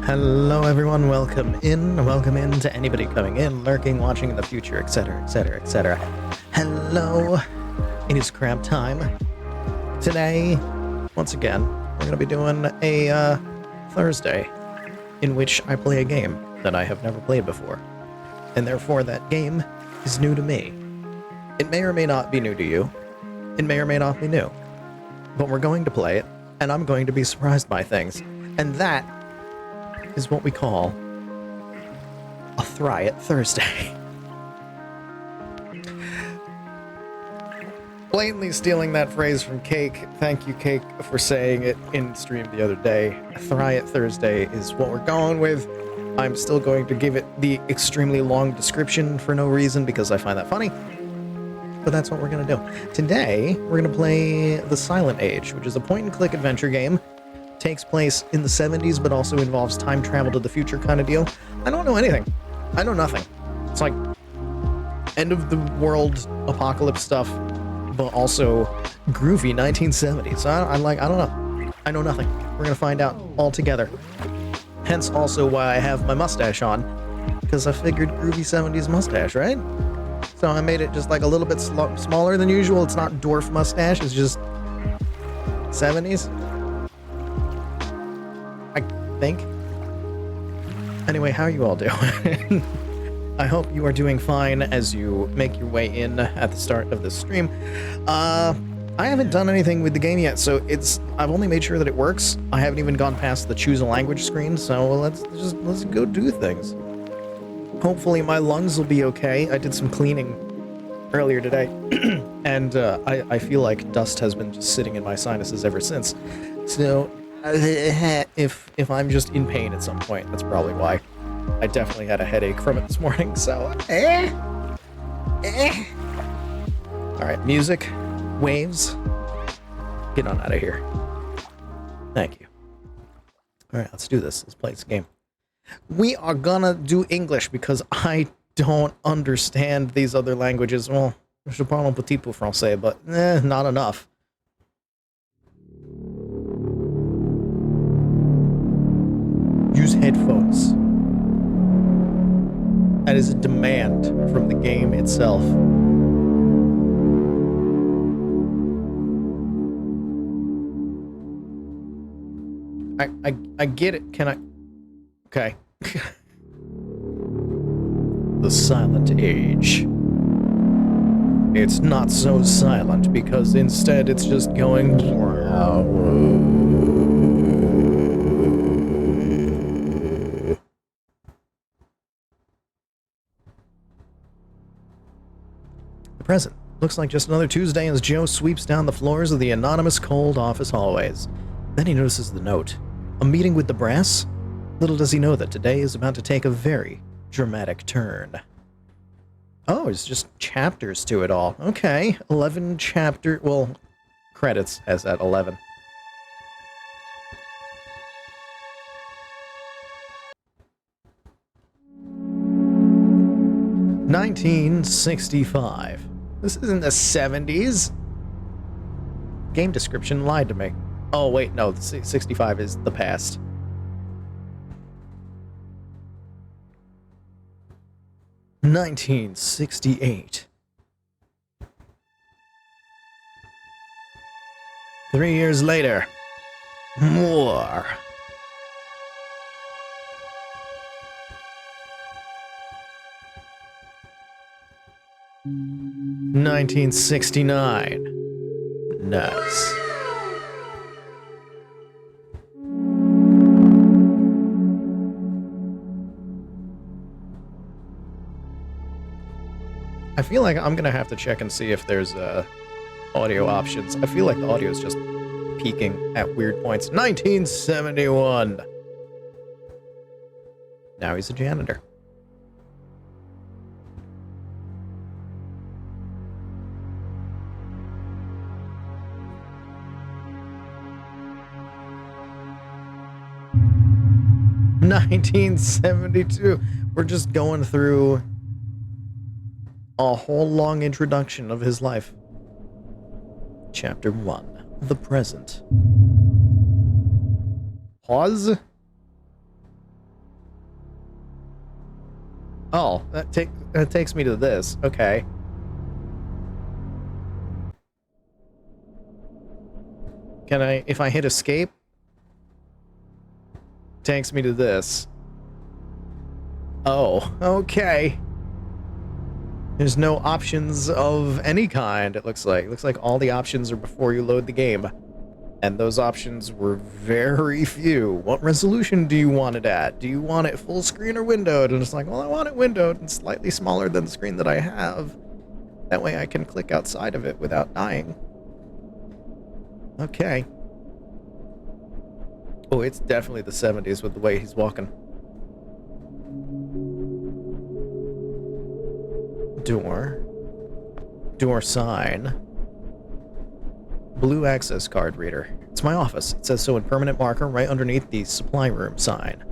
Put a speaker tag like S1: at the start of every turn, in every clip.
S1: Hello everyone, welcome in to anybody coming in, lurking, watching in the future, etc, etc, etc. Hello, it is crab time. Today, once again, we're going to be doing a Thursday in which I play a game that I have never played before, and therefore that game is new to me. It may or may not be new to you, it may or may not be new, but we're going to play it, and I'm going to be surprised by things, and that is what we call a Thriot Thursday. Blatantly stealing that phrase from Cake. Thank you, Cake, for saying it in stream the other day. Thriot Thursday is what we're going with. I'm still going to give it the extremely long description for no reason because I find that funny. But that's what we're going to do. Today, we're going to play The Silent Age, which is a point-and-click adventure game. Takes place in the 70s, but also involves time travel to the future kind of deal. I don't know anything. I know nothing. It's like end of the world apocalypse stuff, but also groovy 1970s. I don't know. I know nothing. We're gonna find out all together. Hence also why I have my mustache on, because I figured groovy 70s mustache, right? So I made it just like a little bit smaller than usual. It's not dwarf mustache, it's just 70s. Think. Anyway, how are you all doing? I hope you are doing fine as you make your way in at the start of this stream. I haven't done anything with the game yet, so I've only made sure that it works. I haven't even gone past the choose a language screen, so let's go do things. Hopefully my lungs will be okay. I did some cleaning earlier today, and I feel like dust has been just sitting in my sinuses ever since. So if I'm just in pain at some point, that's probably why. I definitely had a headache from it this morning, so Alright, music, waves, get on out of here. Thank you. Alright, let's do this. Let's play this game. We are gonna do English because I don't understand these other languages. Well, je parle un petit peu français, but not enough. Use headphones. That is a demand from the game itself. I get it. Can I? Okay. The Silent Age. It's not so silent because instead it's just going. The present. Looks like just another Tuesday as Joe sweeps down the floors of the anonymous cold office hallways. Then he notices the note. A meeting with the brass? Little does he know that today is about to take a very dramatic turn. Oh, it's just chapters to it all. Okay, 11 chapter... well, credits as at 11. $1965. This isn't the 70s. Game description lied to me. Oh, wait, no, 65 is the past. $1968. 3 years later. More. $1969. Nice. I feel like I'm gonna have to check and see if there's audio options. I feel like the audio is just peaking at weird points. 1971. Now he's a janitor. $1972. We're just going through a whole long introduction of his life. Chapter 1. The Present. Pause? Oh, that takes me to this. Okay. Can I, if I hit escape? Takes me to this. Oh, okay. There's no options of any kind, it looks like. It looks like all the options are before you load the game. And those options were very few. What resolution do you want it at? Do you want it full screen or windowed? And it's like, well, I want it windowed and slightly smaller than the screen that I have. That way I can click outside of it without dying. Okay. Oh, it's definitely the 70s with the way he's walking. Door sign. Blue access card reader. It's my office. It says so in permanent marker right underneath the supply room sign.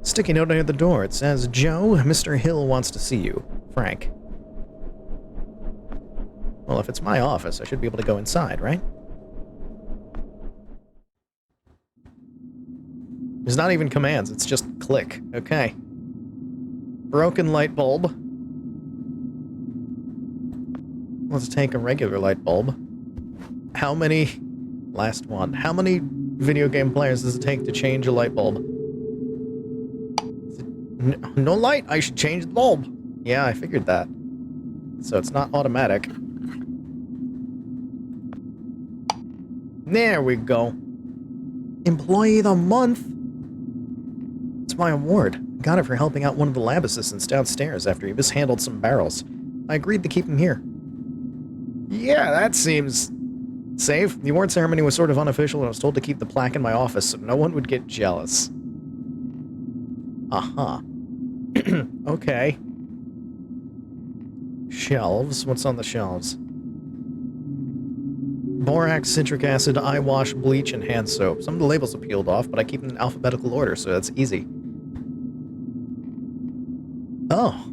S1: Sticky note near the door. It says, Joe, Mr. Hill wants to see you. Frank. Well, if it's my office, I should be able to go inside, right? There's not even commands, it's just click. Okay. Broken light bulb. Let's take a regular light bulb. How many... last one. How many video game players does it take to change a light bulb? No light, I should change the bulb. Yeah, I figured that. So it's not automatic. There we go. Employee of the month. It's my award. Got it for helping out one of the lab assistants downstairs after he mishandled some barrels. I agreed to keep him here. Yeah, that seems safe. The award ceremony was sort of unofficial and I was told to keep the plaque in my office so no one would get jealous. Uh-huh. Okay. Shelves. What's on the shelves? Borax, citric acid, eye wash, bleach, and hand soap. Some of the labels are peeled off, but I keep them in alphabetical order, so that's easy. Oh.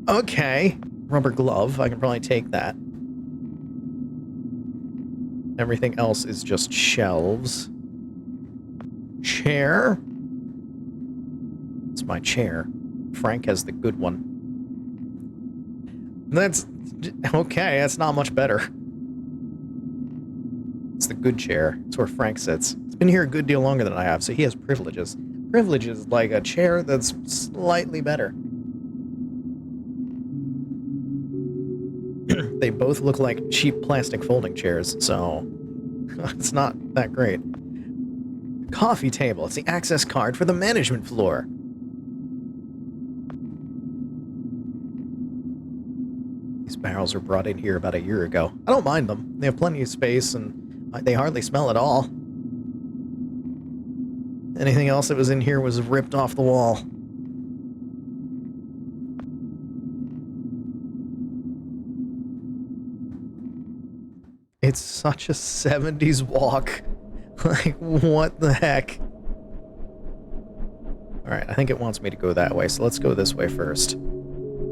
S1: Okay. Rubber glove. I can probably take that. Everything else is just shelves. Chair. It's my chair. Frank has the good one. That's... okay, that's not much better. It's the good chair. It's where Frank sits. It's been here a good deal longer than I have, so he has privileges. Privileges like a chair that's slightly better. They both look like cheap plastic folding chairs, so it's not that great. Coffee table. It's the access card for the management floor. These barrels were brought in here about a year ago. I don't mind them. They have plenty of space, and they hardly smell at all. Anything else that was in here was ripped off the wall. It's such a 70s walk. Like, what the heck? Alright, I think it wants me to go that way, so let's go this way first.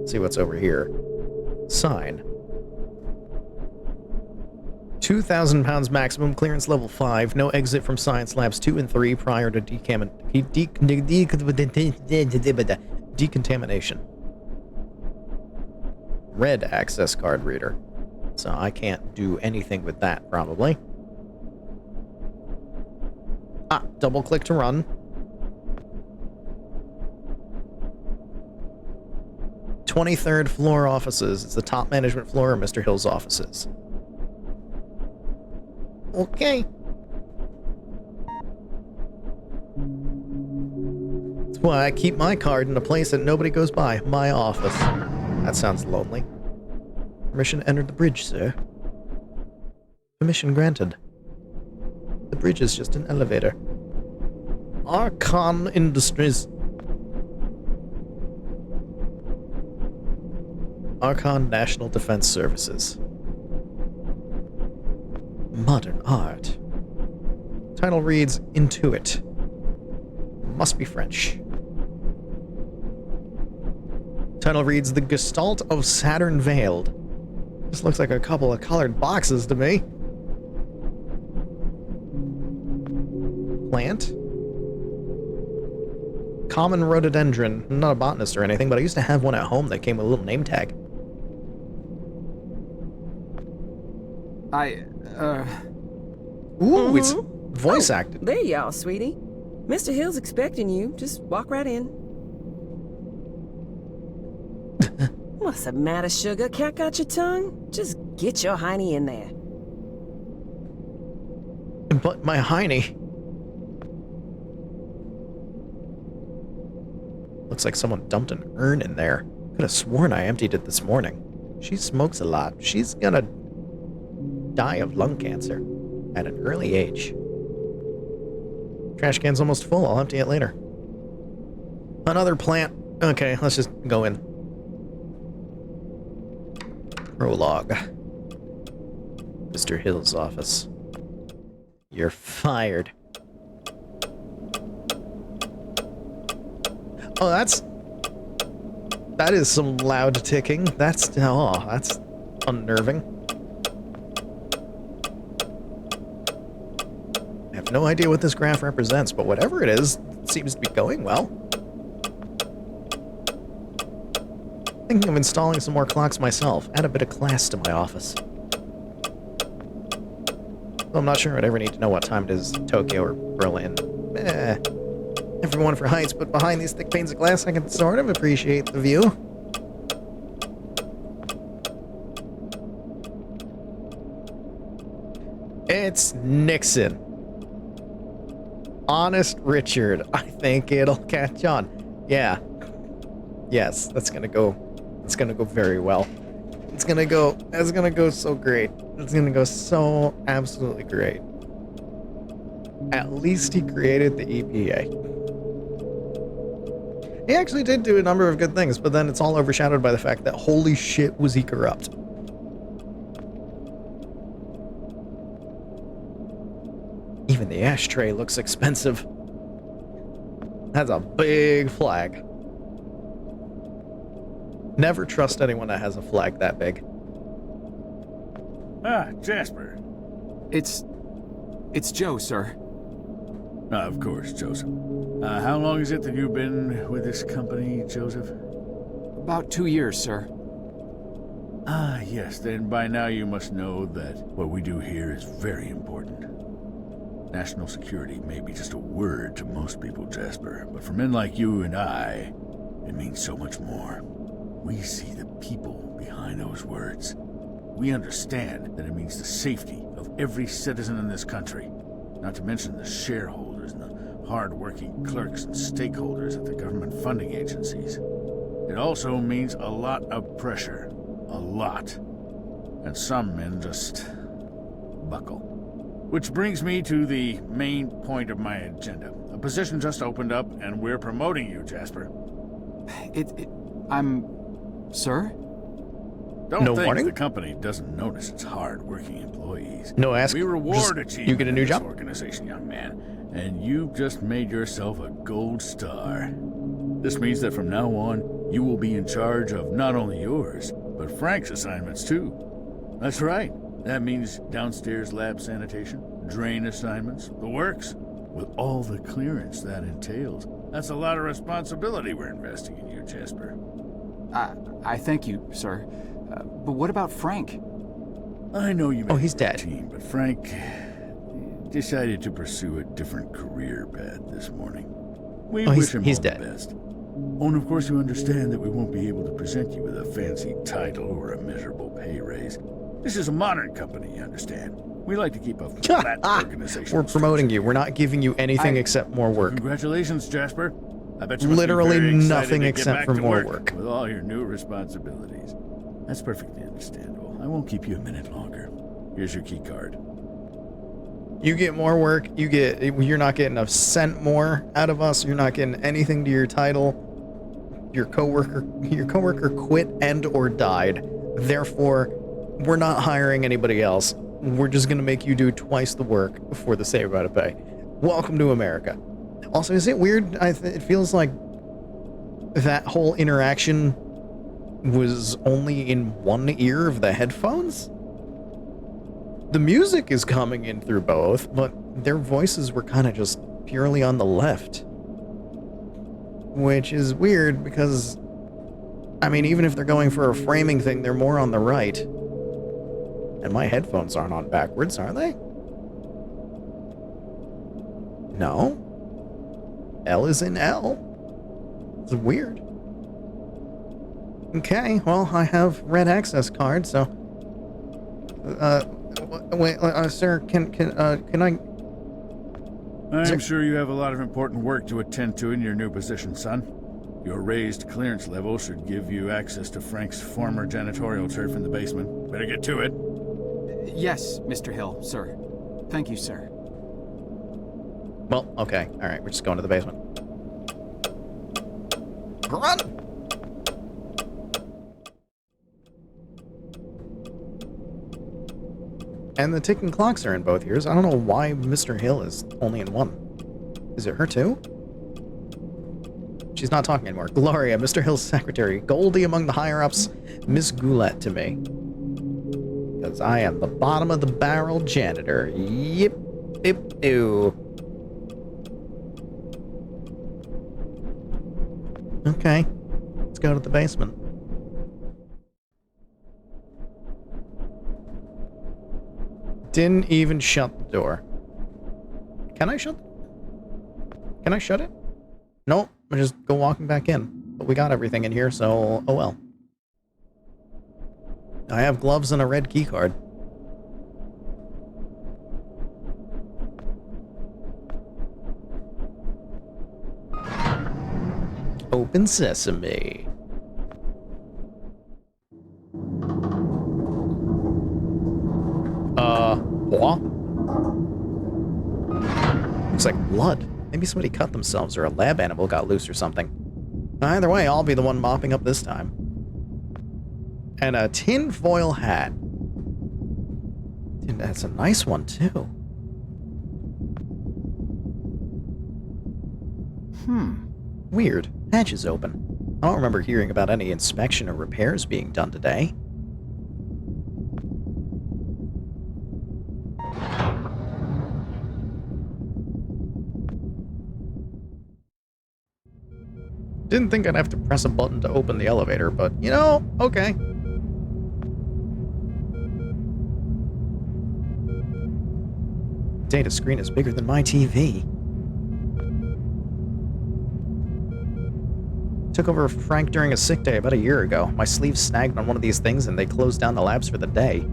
S1: See what's over here. Sign. 2,000 pounds maximum, clearance level 5, no exit from science labs 2 and 3 prior to decontamination. Red access card reader. So I can't do anything with that, probably. Ah, double click to run. "23rd floor offices." It's the top management floor of Mr. Hill's offices. Okay. That's why I keep my card in a place that nobody goes by. My office. That sounds lonely. Permission to enter the bridge, sir. Permission granted. The bridge is just an elevator. Archon Industries. Archon National Defense Services. Modern art. Title reads Intuit. Must be French. Title reads The Gestalt of Saturn Veiled. This looks like a couple of colored boxes to me. Plant. Common rhododendron. I'm not a botanist or anything, but I used to have one at home that came with a little name tag. Ooh, it's voice acted.
S2: There you are, sweetie. Mr. Hill's expecting you. Just walk right in. What's the matter, sugar? Cat got your tongue? Just get your hiney in there.
S1: But my hiney... Looks like someone dumped an urn in there. Could have sworn I emptied it this morning. She smokes a lot. She's gonna die of lung cancer at an early age. Trash can's almost full. I'll empty it later. Another plant. Okay, let's just go in. Prologue. Mr. Hill's office. You're fired. Oh, that is some loud ticking. That's unnerving. I have no idea what this graph represents, but whatever it is, it seems to be going well. Thinking of installing some more clocks myself. Add a bit of class to my office. Well, I'm not sure I'd ever need to know what time it is in Tokyo or Berlin. Everyone for heights, but behind these thick panes of glass, I can sort of appreciate the view. It's Nixon. Honest Richard. I think it'll catch on. Yeah. Yes, that's gonna go. It's gonna go very well. It's gonna go so great. It's gonna go so absolutely great. At least he created the EPA. He actually did do a number of good things, but then it's all overshadowed by the fact that holy shit was he corrupt. Even the ashtray looks expensive. That's a big flag. Never trust anyone that has a flag that big.
S3: Ah, Jasper.
S4: It's Joe, sir.
S3: Ah, of course, Joseph. How long is it that you've been with this company, Joseph?
S4: About 2 years, sir.
S3: Ah, yes, then by now you must know that what we do here is very important. National security may be just a word to most people, Jasper, but for men like you and I, it means so much more. We see the people behind those words. We understand that it means the safety of every citizen in this country, not to mention the shareholders and the hard-working clerks and stakeholders at the government funding agencies. It also means a lot of pressure. A lot. And some men just buckle. Which brings me to the main point of my agenda. A position just opened up, and we're promoting you, Jasper.
S4: Sir?
S3: Don't
S1: No
S3: think
S1: warning?
S3: the company doesn't notice its hard-working employees.
S1: No ask.
S3: We reward
S1: just,
S3: achievement
S1: you get a new
S3: in this
S1: job.
S3: organization, young man, and you've just made yourself a gold star. This means that from now on, you will be in charge of not only yours, but Frank's assignments too. That's right. That means downstairs lab sanitation, drain assignments, the works, with all the clearance that entails. That's a lot of responsibility we're investing in you, Jasper.
S4: I thank you, sir. But what about Frank?
S3: I know you made
S1: he's
S3: a great
S1: dead.
S3: team, but Frank decided to pursue a different career path this morning. We wish him
S1: he's
S3: all
S1: dead.
S3: the best. Oh, and of course you understand that we won't be able to present you with a fancy title or a measurable pay raise. This is a modern company, you understand. We like to keep a flat organization.
S1: We're promoting you. We're not giving you anything except more work.
S3: Congratulations, Jasper. I bet you must
S1: Literally
S3: be very excited
S1: nothing
S3: to get
S1: except
S3: back
S1: for
S3: to
S1: more work.
S3: with all your new responsibilities. That's perfectly understandable. I won't keep you a minute longer. Here's your key card.
S1: You get more work. You're not getting a cent more out of us. You're not getting anything to your title. Your coworker quit and or died. Therefore, we're not hiring anybody else. We're just gonna make you do twice the work for the same amount of pay. Welcome to America. Also, is it weird? It feels like that whole interaction was only in one ear of the headphones. The music is coming in through both, but their voices were kind of just purely on the left. Which is weird because, I mean, even if they're going for a framing thing, they're more on the right. And my headphones aren't on backwards, are they? No. L is in L. It's weird. Okay, well, I have red access card, so... wait, sir, can I...
S3: I'm sure you have a lot of important work to attend to in your new position, son. Your raised clearance level should give you access to Frank's former janitorial turf in the basement. Better get to it.
S4: Yes, Mr. Hill, sir. Thank you, sir.
S1: Well, okay. Alright, we're just going to the basement. Run! And the ticking clocks are in both ears. I don't know why Mr. Hill is only in one. Is it her too? She's not talking anymore. Gloria, Mr. Hill's secretary. Goldie among the higher-ups. Miss Goulette to me. Because I am the bottom of the barrel janitor. Yip. Yip. Ew. Okay. Let's go to the basement. Didn't even shut the door. Can I shut it? Nope. I just go walking back in. But we got everything in here, so oh well. I have gloves and a red key card. Open sesame. What? Looks like blood. Maybe somebody cut themselves or a lab animal got loose or something. Either way, I'll be the one mopping up this time. And a tinfoil hat. Dude, that's a nice one, too. Weird. Hatch is open. I don't remember hearing about any inspection or repairs being done today. Didn't think I'd have to press a button to open the elevator, but, you know, okay. Data screen is bigger than my TV. Took over Frank during a sick day about a year ago. My sleeve snagged on one of these things and they closed down the labs for the day.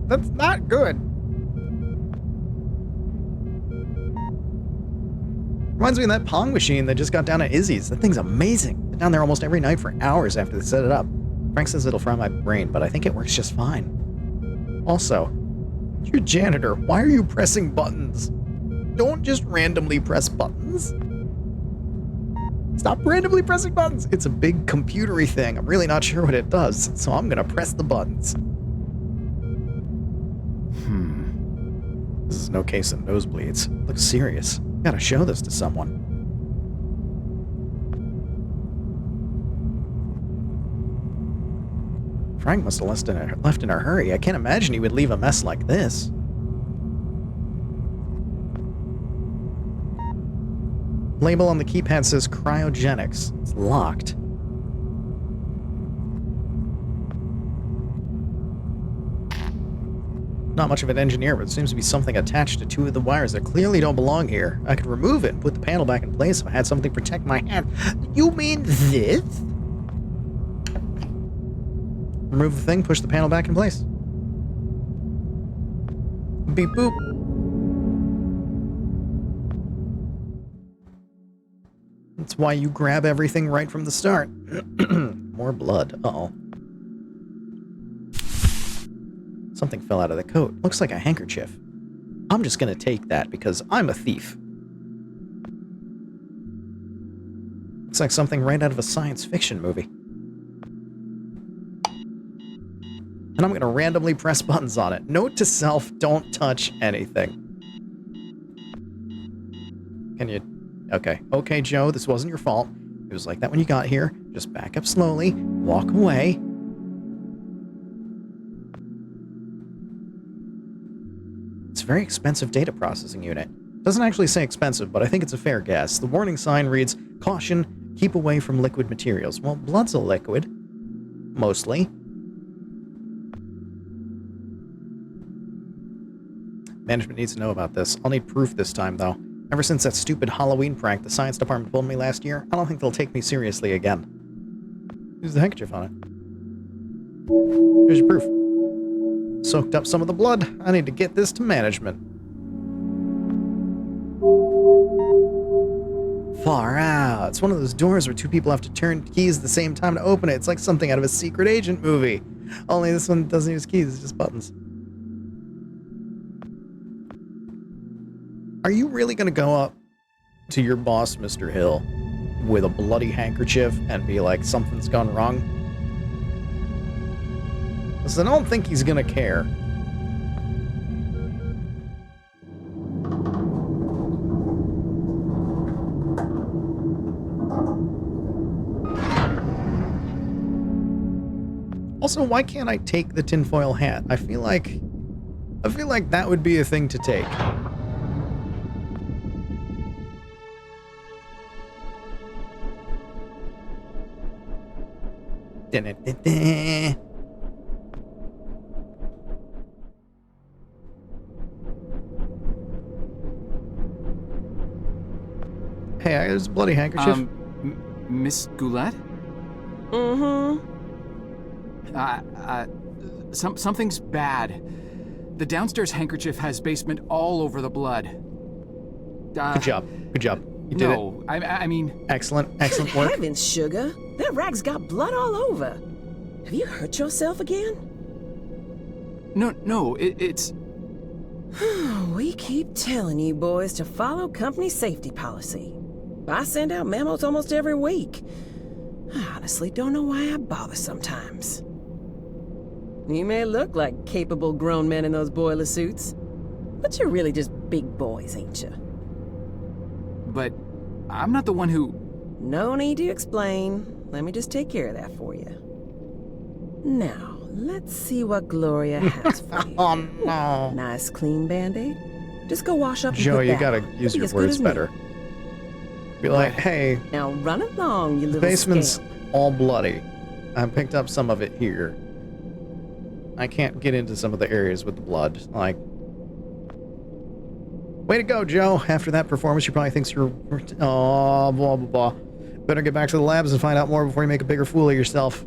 S1: That's not good. Reminds me of that Pong machine that just got down at Izzy's. That thing's amazing. Been down there almost every night for hours after they set it up. Frank says it'll fry my brain, but I think it works just fine. Also, you're a janitor. Why are you pressing buttons? Don't just randomly press buttons. Stop randomly pressing buttons. It's a big computery thing. I'm really not sure what it does, so I'm gonna press the buttons. This is no case of nosebleeds. Looks serious. Gotta show this to someone. Frank must have left in a hurry. I can't imagine he would leave a mess like this. Label on the keypad says cryogenics. It's locked. Not much of an engineer, but it seems to be something attached to two of the wires that clearly don't belong here. I could remove it and put the panel back in place if I had something to protect my hand. You mean this? Remove the thing, push the panel back in place. Beep boop. That's why you grab everything right from the start. More blood. Uh-oh. Something fell out of the coat. Looks like a handkerchief. I'm just gonna take that because I'm a thief. Looks like something right out of a science fiction movie. And I'm gonna randomly press buttons on it. Note to self, don't touch anything. Can you... Okay. Okay, Joe, this wasn't your fault. It was like that when you got here. Just back up slowly, walk away. It's a very expensive data processing unit. Doesn't actually say expensive, but I think it's a fair guess. The warning sign reads, "Caution, keep away from liquid materials." Well, blood's a liquid. Mostly. Management needs to know about this. I'll need proof this time, though. Ever since that stupid Halloween prank the science department pulled me last year, I don't think they'll take me seriously again. Use the handkerchief on it. Here's your proof. Soaked up some of the blood. I need to get this to management. Far out. It's one of those doors where two people have to turn keys at the same time to open it. It's like something out of a secret agent movie. Only this one doesn't use keys, it's just buttons. Are you really going to go up to your boss, Mr. Hill, with a bloody handkerchief and be like, something's gone wrong? Because I don't think he's going to care. Also, why can't I take the tinfoil hat? I feel like that would be a thing to take. Hey, there's a bloody handkerchief.
S4: Miss Goulet?
S2: Mm-hmm.
S4: Something's bad. The downstairs handkerchief has basement all over the blood.
S1: Good job. Good job. You did it.
S4: No, I mean...
S1: Excellent
S2: Good
S1: work.
S2: heavens, Sugar. That rag's got blood all over. Have you hurt yourself again?
S4: No, it's...
S2: We keep telling you boys to follow company safety policy. I send out memos almost every week. I honestly don't know why I bother sometimes. You may look like capable grown men in those boiler suits, but you're really just big boys, ain't you?
S4: But I'm not the one who...
S2: No need to explain. Let me just take care of that for you. Now, let's see what Gloria has for you.
S1: Oh no.
S2: Nice clean Band-Aid. Just go wash up and
S1: Joe,
S2: put
S1: you
S2: that
S1: gotta
S2: on.
S1: use
S2: You'll be
S1: your
S2: as good
S1: words
S2: as me.
S1: better. Be like, hey,
S2: Now run along, you little
S1: basement's
S2: scamp.
S1: all bloody. I picked up some of it here. I can't get into some of the areas with the blood. Like, way to go, Joe. After that performance, she probably thinks you're... Oh, blah, blah, blah. Better get back to the labs and find out more before you make a bigger fool of yourself.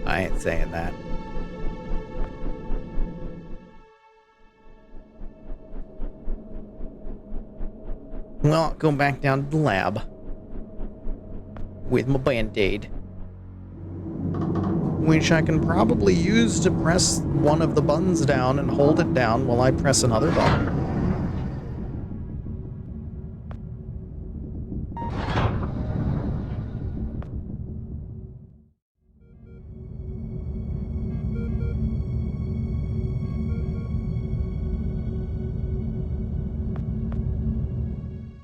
S1: I ain't saying that. Well, go back down to the lab with my Band-Aid, which I can probably use to press one of the buttons down and hold it down while I press another button.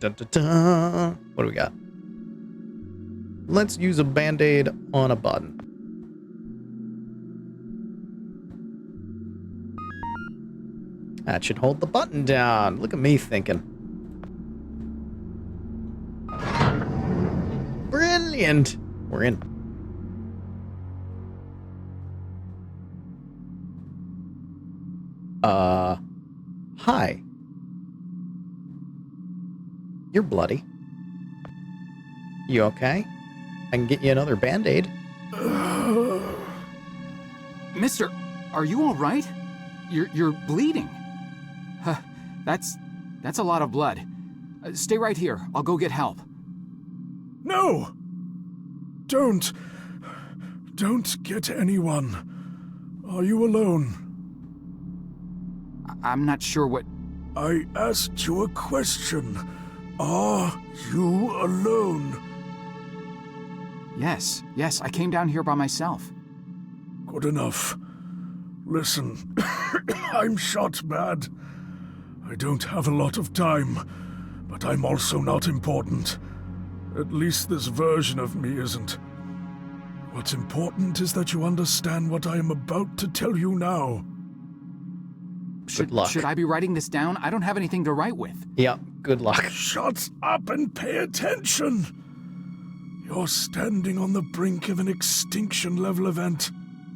S1: Dun, dun, dun. What do we got? Let's use a Band-Aid on a button. That should hold the button down. Look at me thinking. Brilliant. We're in. Hi. You're bloody. You okay? I can get you another Band-Aid.
S4: Mister, are you all right? You're bleeding. That's a lot of blood. Stay right here. I'll go get help.
S5: No! Don't get anyone. Are you alone?
S4: I'm not sure what...
S5: I asked you a question. Are you alone?
S4: Yes, I came down here by myself.
S5: Good enough. Listen, I'm shot bad. I don't have a lot of time, but I'm also not important. At least this version of me isn't. What's important is that you understand what I am about to tell you now.
S1: Good luck.
S4: Should I be writing this down? I don't have anything to write with.
S1: Yeah, good luck.
S5: Shut up and pay attention! You're standing on the brink of an extinction-level event,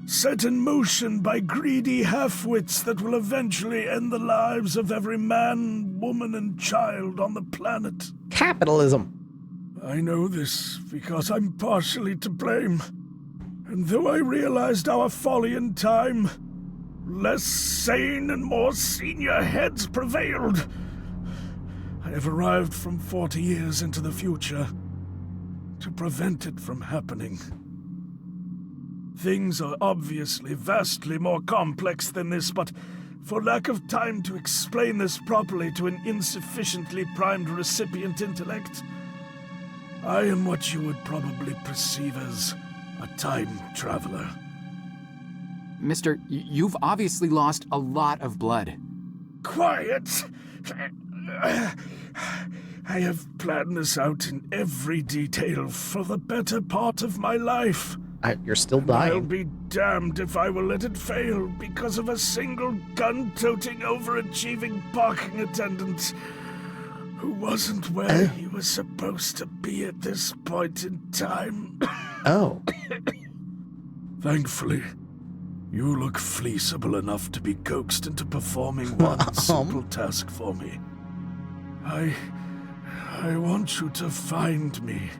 S5: set in motion by greedy half-wits that will eventually end the lives of every man, woman, and child on the planet.
S1: Capitalism.
S5: I know this because I'm partially to blame. And though I realized our folly in time, less sane and more senior heads prevailed. I have arrived from 40 years into the future to prevent it from happening. Things are obviously vastly more complex than this, but for lack of time to explain this properly to an insufficiently primed recipient intellect, I am what you would probably perceive as a time traveler.
S4: Mister, you've obviously lost a lot of blood.
S5: Quiet! I have planned this out in every detail for the better part of my life.
S1: You're still
S5: I'll
S1: dying.
S5: be damned if I will let it fail because of a single gun-toting, overachieving parking attendant who wasn't where he was supposed to be at this point in time.
S1: Oh.
S5: Thankfully, you look fleeceable enough to be coaxed into performing one simple task for me. I want you to find me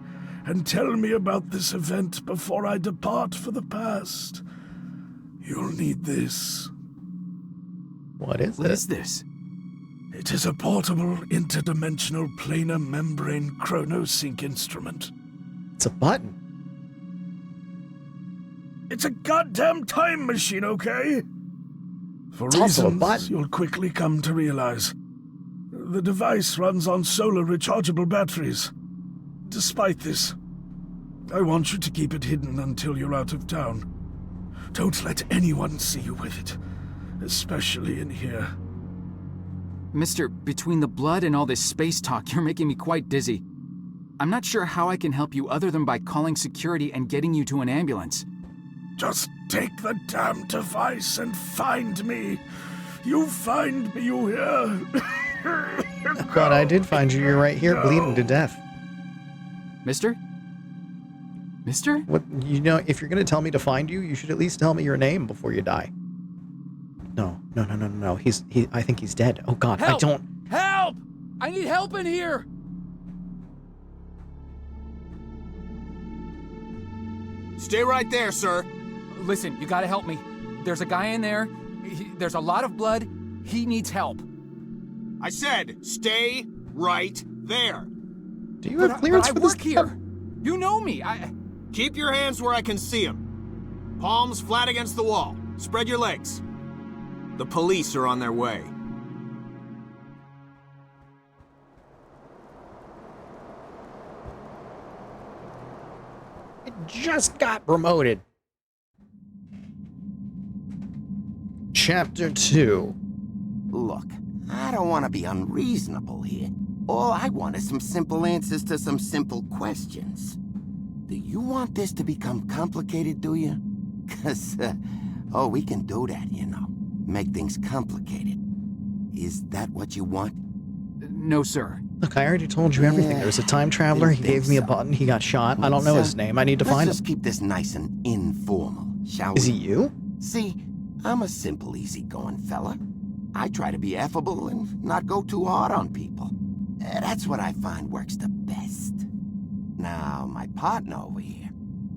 S5: and tell me about this event before I depart for the past. You'll need this.
S1: What is
S4: What
S1: it?
S4: is this?
S5: It is a portable, interdimensional planar membrane chronosync instrument.
S1: It's a button.
S5: It's a goddamn time machine, okay? For
S1: It's also a
S5: reasons
S1: button.
S5: you'll quickly come to realize. The device runs on solar rechargeable batteries. Despite this, I want you to keep it hidden until you're out of town. Don't let anyone see you with it, especially in here.
S4: Mister, between the blood and all this space talk, you're making me quite dizzy. I'm not sure how I can help you other than by calling security and getting you to an ambulance.
S5: Just take the damn device and find me. You find me, you hear?
S1: But I did find you. You're right here, bleeding to death.
S4: Mister? Mister?
S1: What, you know, if you're going to tell me to find you, you should at least tell me your name before you die. No. I think he's dead. Oh God,
S4: Help!
S1: I don't.
S4: Help! I need help in here!
S6: Stay right there, sir.
S4: Listen, you gotta help me. There's a guy in there. There's a lot of blood. He needs help.
S6: I said, stay right there.
S1: Do you have clearance
S4: I
S1: for this?
S4: work here. You know me.
S6: Keep your hands where I can see them. Palms flat against the wall. Spread your legs. The police are on their way.
S1: It just got promoted. Chapter 2.
S7: Look, I don't want to be unreasonable here. All I want is some simple answers to some simple questions. Do you want this to become complicated, do you? 'Cause, we can do that, you know. Make things complicated. Is that what you want?
S4: No, sir.
S1: Look, I already told you everything. There was a time traveler. He gave me a button. He got shot. I don't know his name. I need to find
S7: Let's just
S1: him.
S7: keep this nice and informal, shall we?
S1: Is he you?
S7: See, I'm a simple, easygoing fella. I try to be affable and not go too hard on people. That's what I find works the best. Now, my partner over here,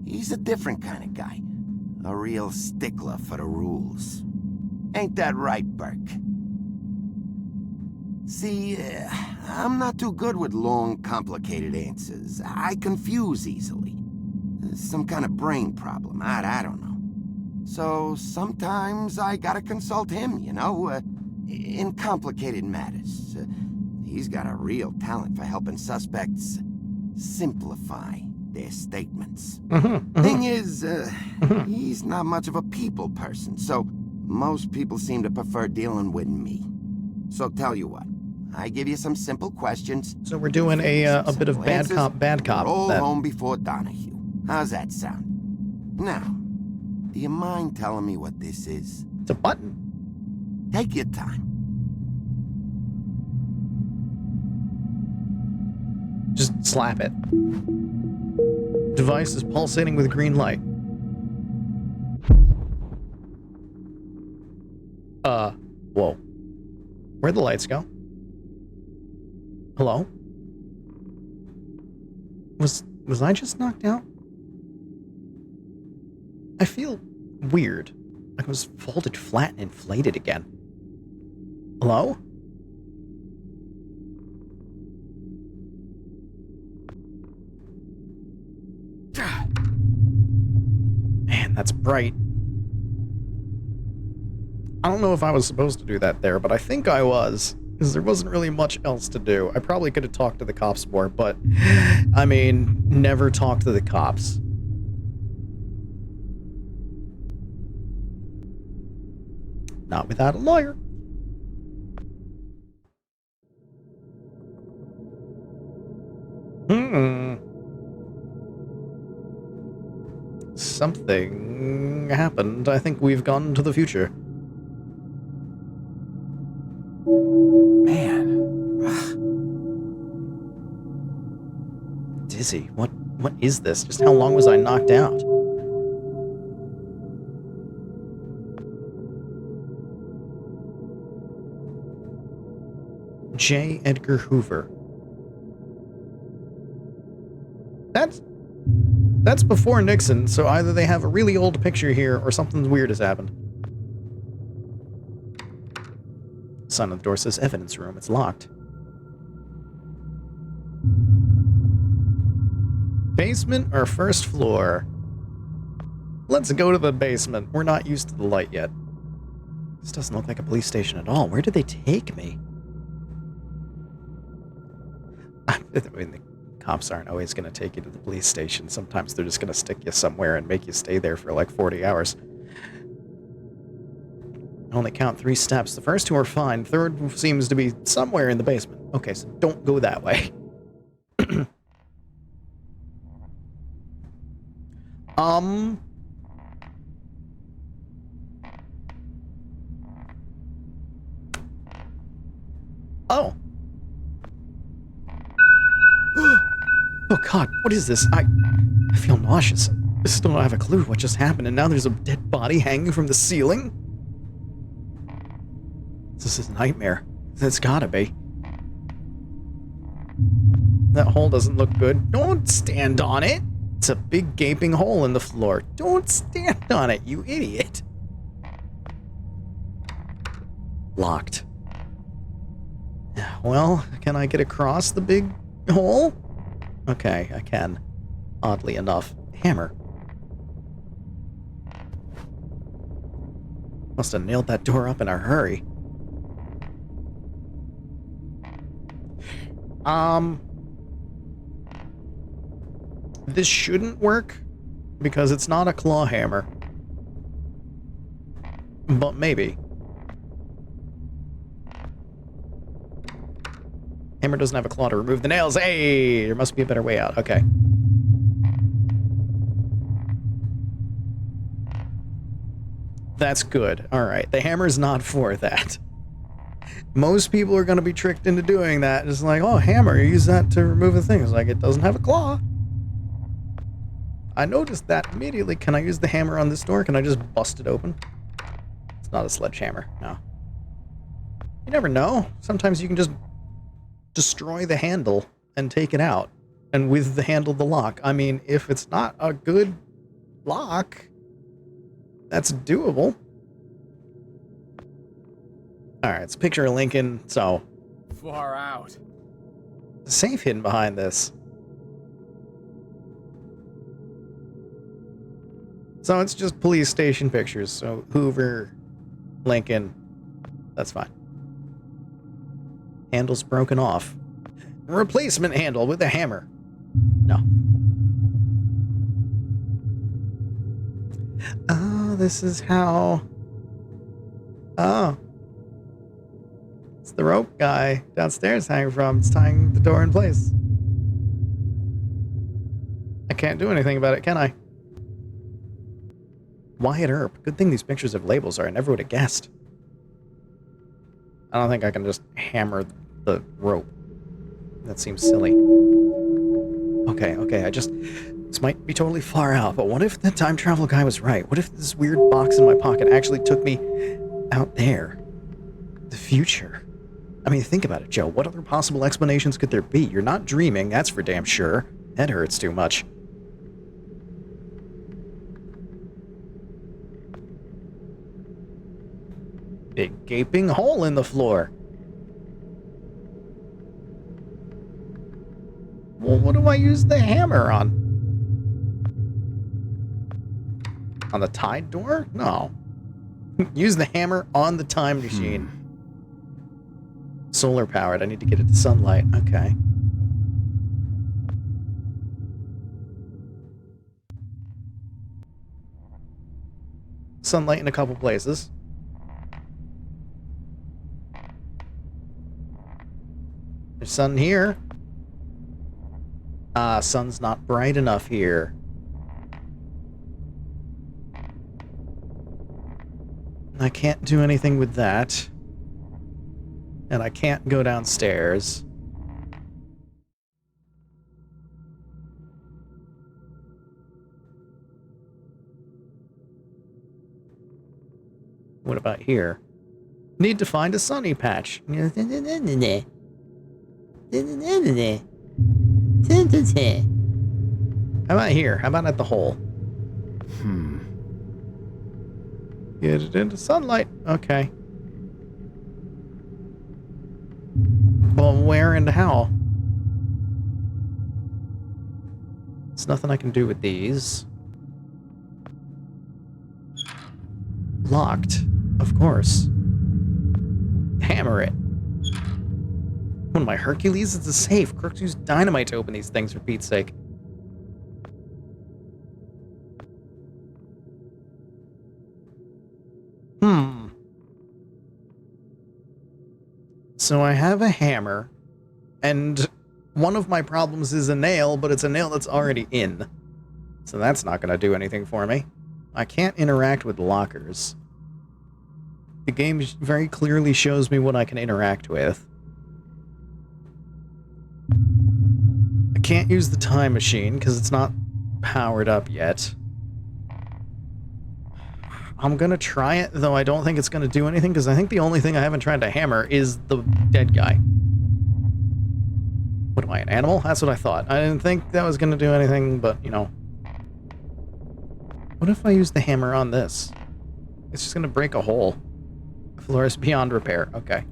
S7: he's a different kind of guy. A real stickler for the rules. Ain't that right, Burke? See, I'm not too good with long, complicated answers. I confuse easily. Some kind of brain problem. I don't know. So sometimes I gotta consult him, you know, in complicated matters. He's got a real talent for helping suspects simplify their statements. Thing is, he's not much of a people person, so most people seem to prefer dealing with me. So tell you what, I give you some simple questions.
S1: So we're doing a bit of bad cop.
S7: Roll
S1: then.
S7: home before Donahue. How's that sound? Now, do you mind telling me what this is?
S1: It's a button.
S7: Take your time.
S1: Just slap it. Device is pulsating with green light. Whoa. Where'd the lights go? Hello? Was I just knocked out? I feel weird. Like I was folded flat and inflated again. Hello? Man, that's bright. I don't know if I was supposed to do that there, but I think I was, because there wasn't really much else to do. I probably could have talked to the cops more, but, I mean, never talk to the cops. Not without a lawyer. Something happened. I think we've gone to the future.
S4: Man.
S1: Dizzy. What is this? Just how long was I knocked out? J. Edgar Hoover. That's before Nixon, so either they have a really old picture here or something weird has happened. Sign on the door says evidence room. It's locked. Basement or first floor? Let's go to the basement. We're not used to the light yet. This doesn't look like a police station at all. Where did they take me? I mean, the cops aren't always going to take you to the police station. Sometimes they're just going to stick you somewhere and make you stay there for like 40 hours. only count 3 steps. The first 2 are fine. Third seems to be somewhere in the basement. Okay, so don't go that way. Oh. Oh god, what is this? I feel nauseous. I still don't have a clue what just happened, and now there's a dead body hanging from the ceiling? This is a nightmare. It's gotta be. That hole doesn't look good. Don't stand on it! It's a big gaping hole in the floor. Don't stand on it, you idiot! Locked. Well, can I get across the big hole? Okay, I can. Oddly enough. Hammer. Must have nailed that door up in a hurry. This shouldn't work because it's not a claw hammer. But maybe. Hammer doesn't have a claw to remove the nails. Hey, there must be a better way out. Okay. That's good. All right. The hammer's not for that. Most people are going to be tricked into doing that. It's like, oh, hammer, use that to remove the thing. It's like, it doesn't have a claw. I noticed that immediately. Can I use the hammer on this door? Can I just bust it open? It's not a sledgehammer. No. You never know. Sometimes you can just destroy the handle and take it out. And with the handle, the lock. I mean, if it's not a good lock, that's doable. Alright, let's picture Lincoln, so...
S4: Far out.
S1: The safe hidden behind this. So it's just police station pictures, so Hoover, Lincoln, that's fine. Handle's broken off. Replacement handle with a hammer. No. Oh, this is how... Oh. It's the rope guy downstairs hanging from. It's tying the door in place. I can't do anything about it, can I? Wyatt Earp. Good thing these pictures have labels, or I never would have guessed. I don't think I can just hammer the rope. That seems silly. Okay, this might be totally far out, but what if the time travel guy was right? What if this weird box in my pocket actually took me out there? The future. I mean, think about it, Joe. What other possible explanations could there be? You're not dreaming, that's for damn sure. That hurts too much. Big gaping hole in the floor. Well, what do I use the hammer on? On the tide door? No. Use the hammer on the time machine. Solar powered. I need to get it to sunlight. Okay. Sunlight in a couple places. There's sun here. Ah, sun's not bright enough here. I can't do anything with that. And I can't go downstairs. What about here? Need to find a sunny patch. How about here? How about at the hole? Get it into sunlight. Okay. Well, where and how? There's nothing I can do with these. Locked. Of course. Hammer it. One of my Hercules? It's a safe. Crooks use dynamite to open these things, for Pete's sake. So I have a hammer, and one of my problems is a nail, but it's a nail that's already in. So that's not going to do anything for me. I can't interact with lockers. The game very clearly shows me what I can interact with. I can't use the time machine because it's not powered up yet. I'm gonna try it, though I don't think it's gonna do anything, because I think the only thing I haven't tried to hammer is the dead guy. What am I, an animal? That's what I thought. I didn't think that was gonna do anything, but, you know. What if I use the hammer on this? It's just gonna break a hole. The floor is beyond repair. Okay.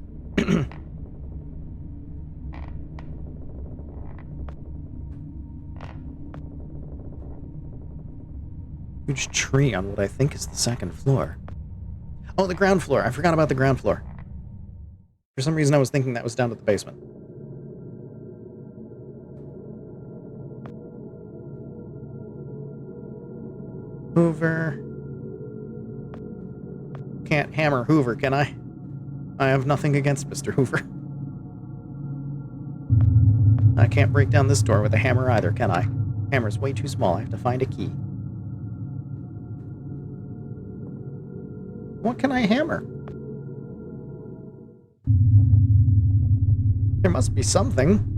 S1: Huge tree on what I think is the second floor. Oh, the ground floor. I forgot about the ground floor. For some reason, I was thinking that was down at the basement. Hoover. Can't hammer Hoover, can I? I have nothing against Mr. Hoover. I can't break down this door with a hammer either, can I? Hammer's way too small. I have to find a key. What can I hammer? There must be something.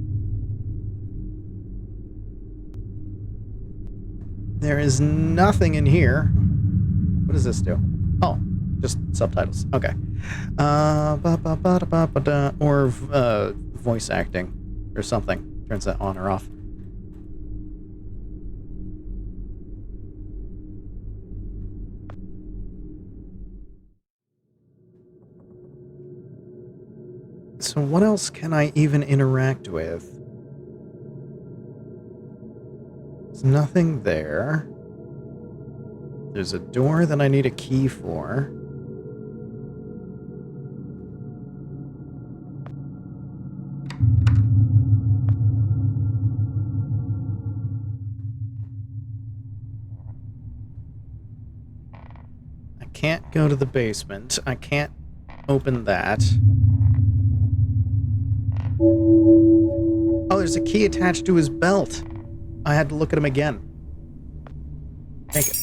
S1: There is nothing in here. What does this do? Oh, just subtitles. Okay. Or voice acting or something. Turns that on or off. So what else can I even interact with? There's nothing there. There's a door that I need a key for. I can't go to the basement. I can't open that. Oh, there's a key attached to his belt. I had to look at him again. Take it.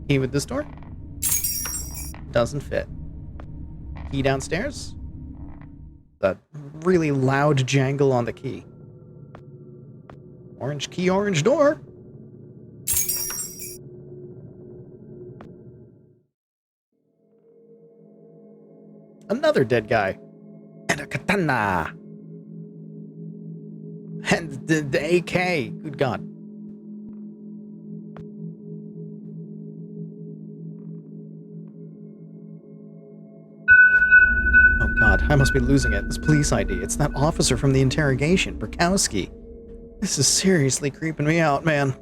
S1: Key with this door? Doesn't fit. Key downstairs? That really loud jangle on the key. Orange key, orange door. Another dead guy. And a katana. And the AK. Good God. Oh God, I must be losing it. This police ID. It's that officer from the interrogation, Burkowski. This is seriously creeping me out, man.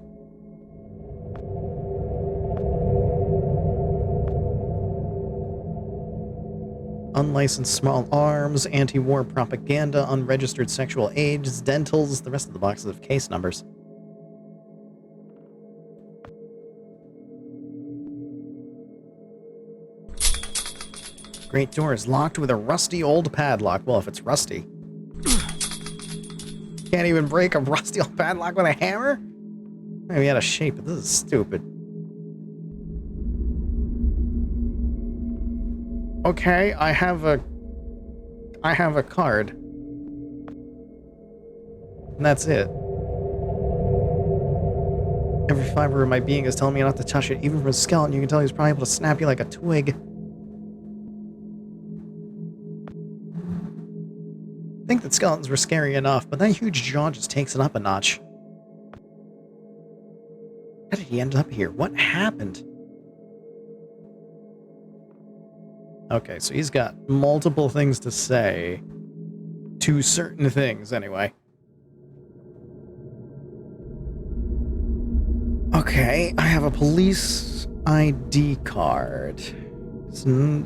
S1: Unlicensed small arms, anti-war propaganda, unregistered sexual aids, dentals, the rest of the boxes of case numbers. Great door is locked with a rusty old padlock. Well, if it's rusty. Can't even break a rusty old padlock with a hammer? Maybe out of shape, but this is stupid. Okay, I have a card. And that's it. Every fiber of my being is telling me not to touch it. Even from a skeleton, you can tell he's probably able to snap you like a twig. I think that skeletons were scary enough, but that huge jaw just takes it up a notch. How did he end up here? What happened? Okay, so he's got multiple things to say. To certain things, anyway. Okay, I have a police ID card.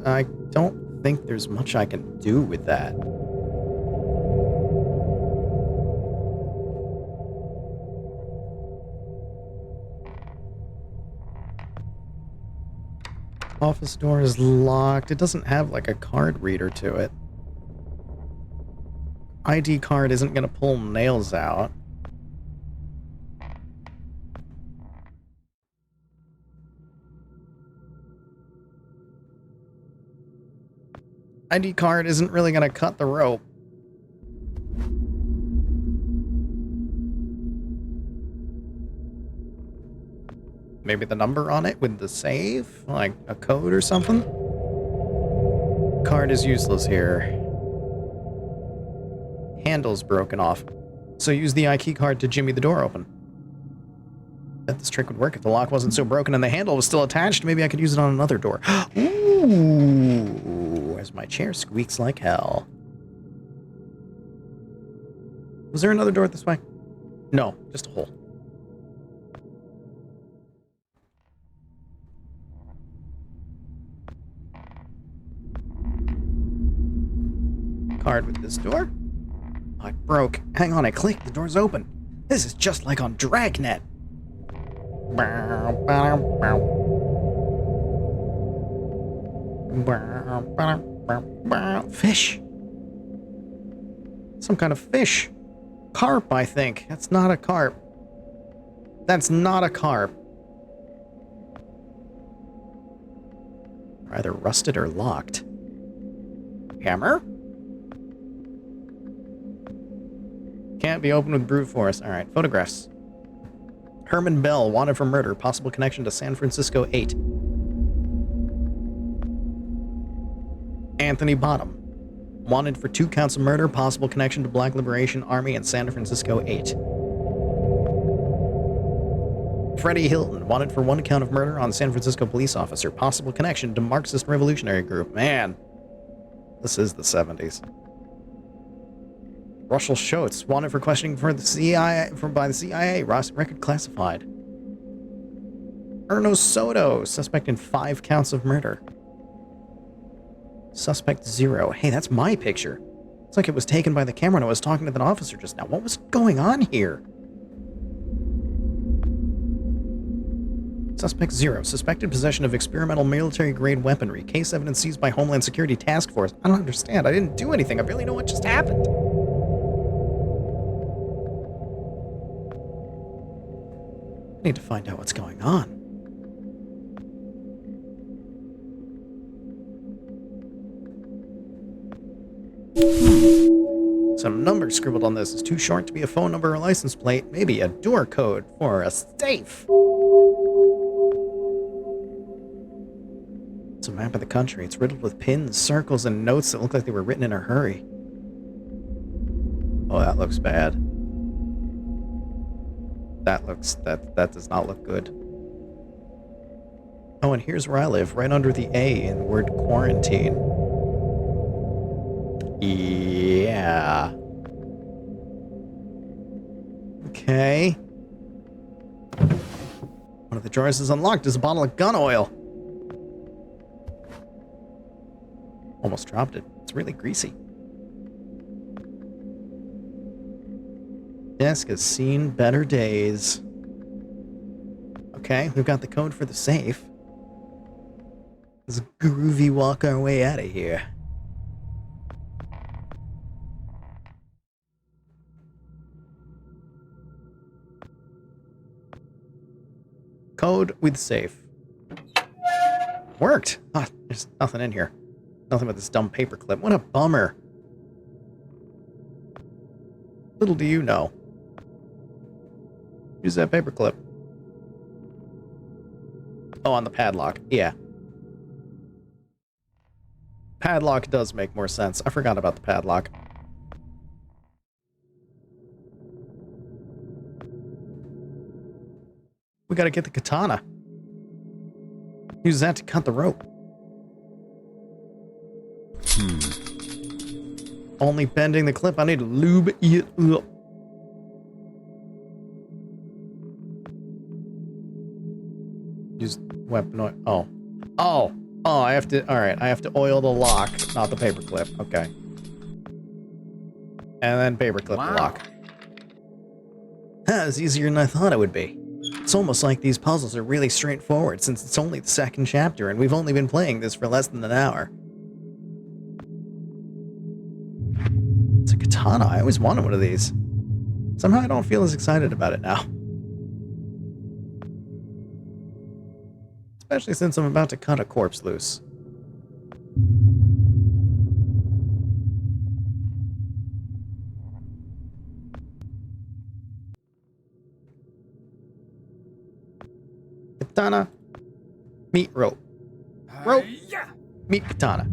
S1: I don't think there's much I can do with that. Office door is locked. It doesn't have like a card reader to it. ID card isn't gonna pull nails out. ID card isn't really gonna cut the rope. Maybe the number on it with the save? Like a code or something? Card is useless here. Handle's broken off. So use the key card to jimmy the door open. Bet this trick would work if the lock wasn't so broken and the handle was still attached. Maybe I could use it on another door. Ooh, as my chair squeaks like hell. Was there another door this way? No, just a hole. Card with this door? Oh, it broke. Hang on, I clicked. The door's open. This is just like on Dragnet. Fish. Some kind of fish. Carp, I think. That's not a carp. That's not a carp. Either rusted or locked. Hammer? Can't be opened with brute force. Alright, photographs. Herman Bell, wanted for murder. Possible connection to San Francisco 8. Anthony Bottom. Wanted for 2 counts of murder. Possible connection to Black Liberation Army and San Francisco 8. Freddie Hilton. Wanted for 1 count of murder on San Francisco police officer. Possible connection to Marxist Revolutionary Group. Man, this is the 70s. Russell Schultz, wanted for questioning for the CIA by the CIA. Record classified. Erno Soto, suspect in 5 counts of murder. Suspect 0. Hey, that's my picture. It's like it was taken by the camera when I was talking to that officer just now. What was going on here? Suspect 0. Suspected possession of experimental military-grade weaponry. Case evidence seized by Homeland Security Task Force. I don't understand. I didn't do anything. I barely know what just happened. I need to find out what's going on. Some number scribbled on this is too short to be a phone number or license plate. Maybe a door code for a safe. It's a map of the country. It's riddled with pins, circles, and notes that look like they were written in a hurry. Oh, that looks bad. That does not look good. Oh, and here's where I live, right under the A in the word quarantine. Yeah. Okay. One of the drawers is unlocked. There's a bottle of gun oil. Almost dropped it. It's really greasy. Desk has seen better days. Okay, we've got the code for the safe. Let's groovy walk our way out of here. Code with safe. Worked! Ah, there's nothing in here. Nothing but this dumb paperclip. What a bummer. Little do you know. Use that paperclip. Oh, on the padlock. Yeah. Padlock does make more sense. I forgot about the padlock. We gotta get the katana. Use that to cut the rope. Only bending the clip. I need to lube it up. Use weapon oil. Oh. Oh! Oh, I have to... Alright, I have to oil the lock, not the paperclip. Okay. And then paperclip the lock. Huh, it's easier than I thought it would be. It's almost like these puzzles are really straightforward since it's only the second chapter and we've only been playing this for less than an hour. It's a katana. I always wanted one of these. Somehow I don't feel as excited about it now. Especially since I'm about to cut a corpse loose. Katana, meet rope. Rope, meet katana.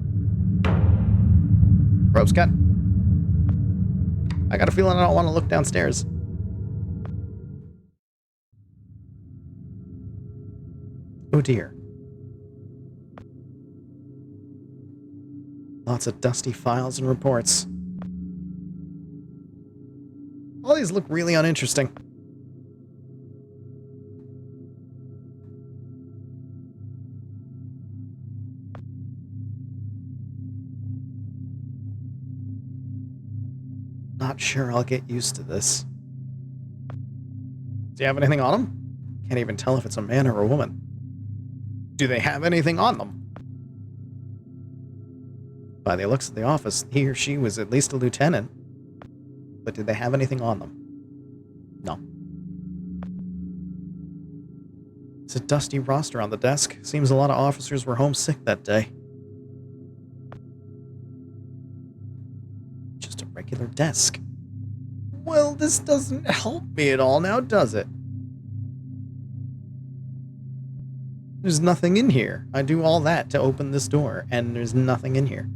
S1: Rope's cut. I got a feeling I don't want to look downstairs. Oh dear. Lots of dusty files and reports. All these look really uninteresting. Not sure I'll get used to this. Do you have anything on them? Can't even tell if it's a man or a woman. Do they have anything on them? By the looks of the office, he or she was at least a lieutenant. But did they have anything on them? No. It's a dusty roster on the desk. Seems a lot of officers were homesick that day. Just a regular desk. Well, this doesn't help me at all now, does it? There's nothing in here. I do all that to open this door, and there's nothing in here.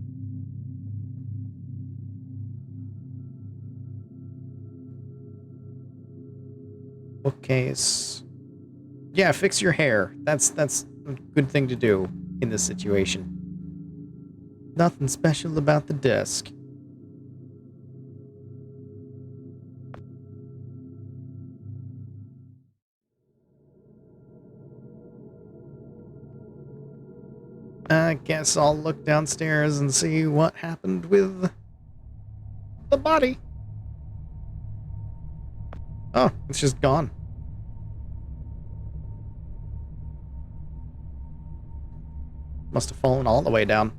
S1: Bookcase. Yeah, fix your hair. That's a good thing to do in this situation. Nothing special about the desk. I guess I'll look downstairs and see what happened with the body. Oh, it's just gone. Must have fallen all the way down.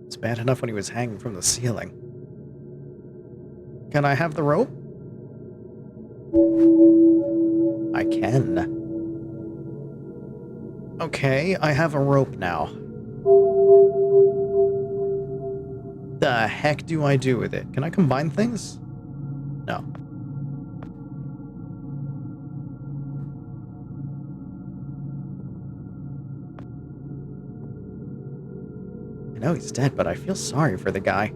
S1: It's bad enough when he was hanging from the ceiling. Can I have the rope? I can. Okay, I have a rope now. The heck do I do with it? Can I combine things? No. I know he's dead, but I feel sorry for the guy.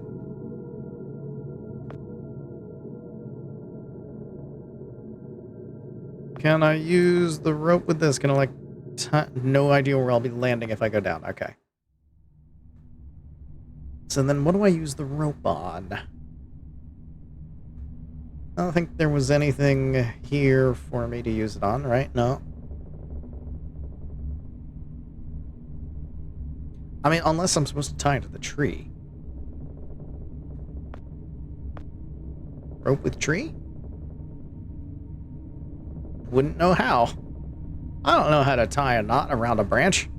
S1: Can I use the rope with this? Can I, like, no idea where I'll be landing if I go down. Okay. So then what do I use the rope on? I don't think there was anything here for me to use it on, right? No. I mean, unless I'm supposed to tie it to the tree. Rope with tree? Wouldn't know how. I don't know how to tie a knot around a branch.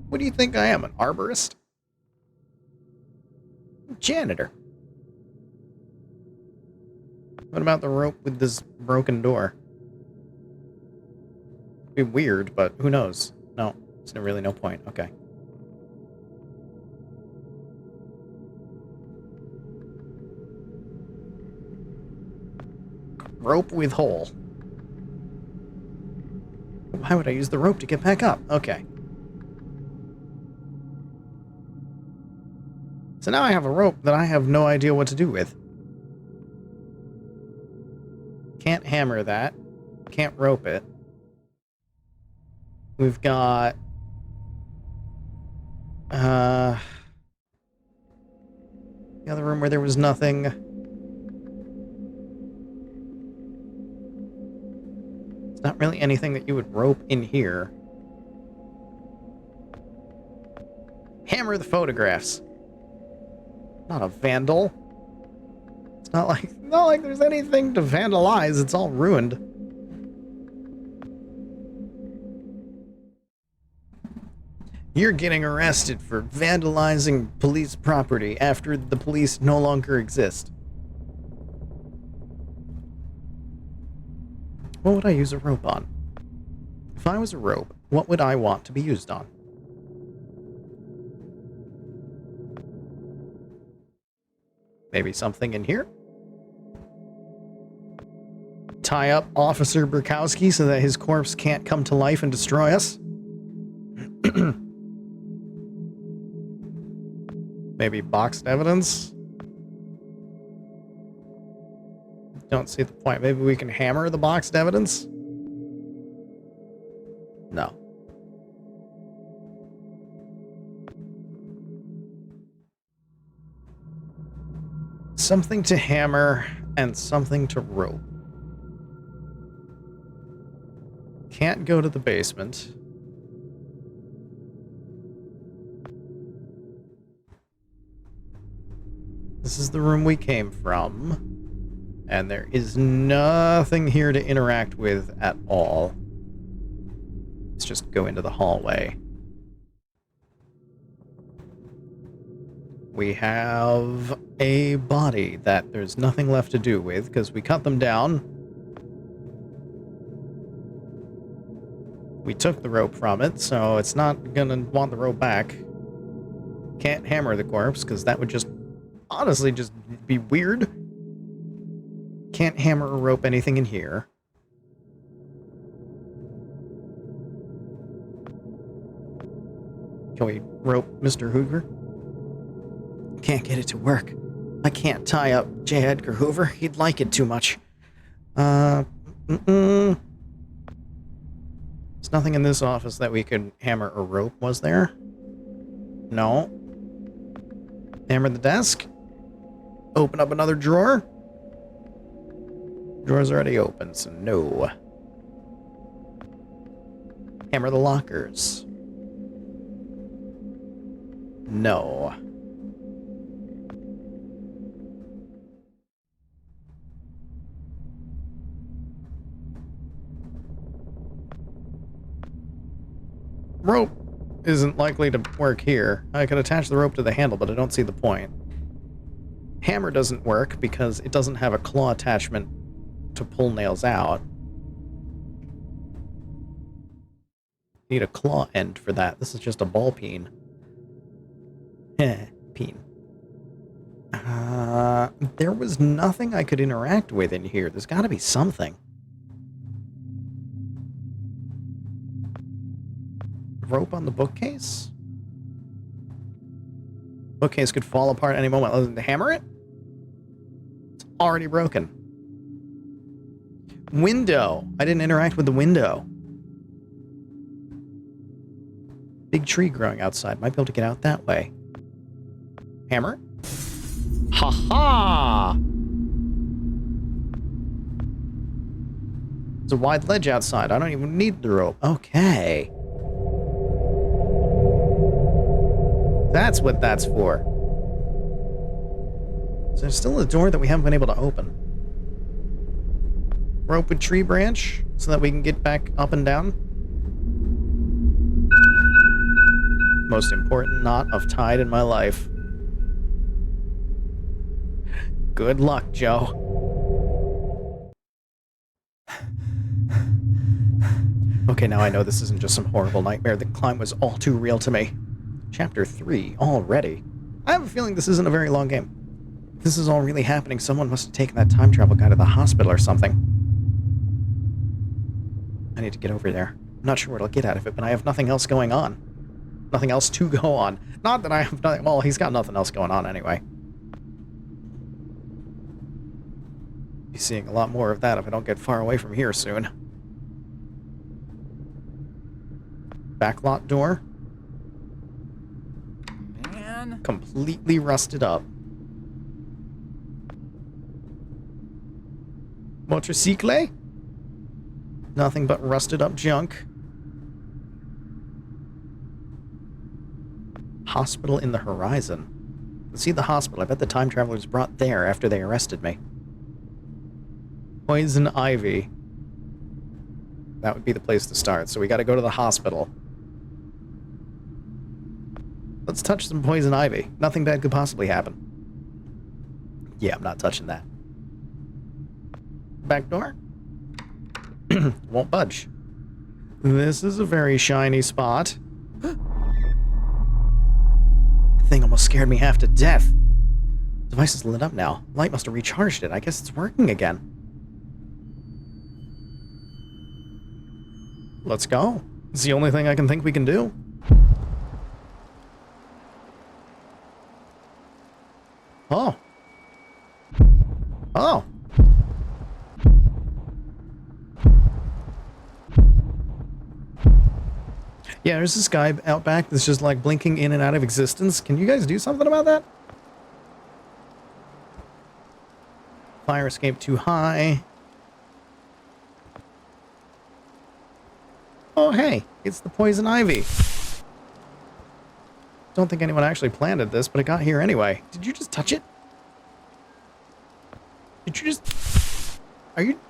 S1: What do you think I am, an arborist? Janitor. What about the rope with this broken door? It'd be weird, but who knows? No, there's really no point. Okay. Rope with hole. Why would I use the rope to get back up? Okay. So now I have a rope that I have no idea what to do with. Can't hammer that. Can't rope it. We've got... the other room where there was nothing. It's not really anything that you would rope in here. Hammer the photographs. Not a vandal. It's not like there's anything to vandalize. It's all ruined. You're getting arrested for vandalizing police property after the police no longer exist. What would I use a rope on? If I was a rope, what would I want to be used on? Maybe something in here? Tie up Officer Burkowski so that his corpse can't come to life and destroy us? Maybe boxed evidence? Don't see the point. Maybe we can hammer the boxed evidence? No. Something to hammer and something to rope. Can't go to the basement. This is the room we came from. And there is nothing here to interact with at all. Let's just go into the hallway. We have a body that there's nothing left to do with because we cut them down. We took the rope from it, so it's not gonna want the rope back. Can't hammer the corpse because that would just honestly just be weird. Can't hammer or rope anything in here. Can we rope Mr. Hoover? Can't get it to work. I can't tie up J. Edgar Hoover. He'd like it too much. There's nothing in this office that we could hammer or rope, was there? No. Hammer the desk. Open up another drawer. Drawer's already open, so no. Hammer the lockers. No. Rope isn't likely to work here. I could attach the rope to the handle, but I don't see the point. Hammer doesn't work because it doesn't have a claw attachment to pull nails out. Need a claw end for that. This is just a ball peen. Peen. There was nothing I could interact with in here. There's gotta be something. Rope on the bookcase? Bookcase could fall apart at any moment. Other than to hammer it? It's already broken. Window. I didn't interact with the window. Big tree growing outside. Might be able to get out that way. Hammer? Ha-ha! There's a wide ledge outside. I don't even need the rope. Okay. That's what that's for. So there's still a door that we haven't been able to open. Rope with tree branch so that we can get back up and down. Most important knot of tide in my life. Good luck, Joe. Okay, now I know this isn't just some horrible nightmare. The climb was all too real to me. Chapter 3 already. I have a feeling this isn't a very long game. If this is all really happening, someone must have taken that time travel guy to the hospital or something. I need to get over there. I'm not sure what I'll get out of it, but I have nothing else going on. Nothing else to go on. Not that I have nothing... Well, he's got nothing else going on anyway. Be seeing a lot more of that if I don't get far away from here soon. Backlot door.
S4: Man.
S1: Completely rusted up. Motorcycle? Nothing but rusted up junk. Hospital in the horizon. Let's see the hospital. I bet the time traveler was brought there after they arrested me. Poison ivy. That would be the place to start. So we got to go to the hospital. Let's touch some poison ivy. Nothing bad could possibly happen. Yeah, I'm not touching that. Back door? Won't budge. This is a very shiny spot. The thing almost scared me half to death. The device is lit up now. Light must have recharged it. I guess it's working again. Let's go. It's the only thing I can think we can do. Oh. Oh. Yeah, there's this guy out back that's just like blinking in and out of existence. Can you guys do something about that? Fire escape too high. Oh, hey, it's the poison ivy. Don't think anyone actually planted this, but it got here anyway. Did you just touch it? Did you just... Are you...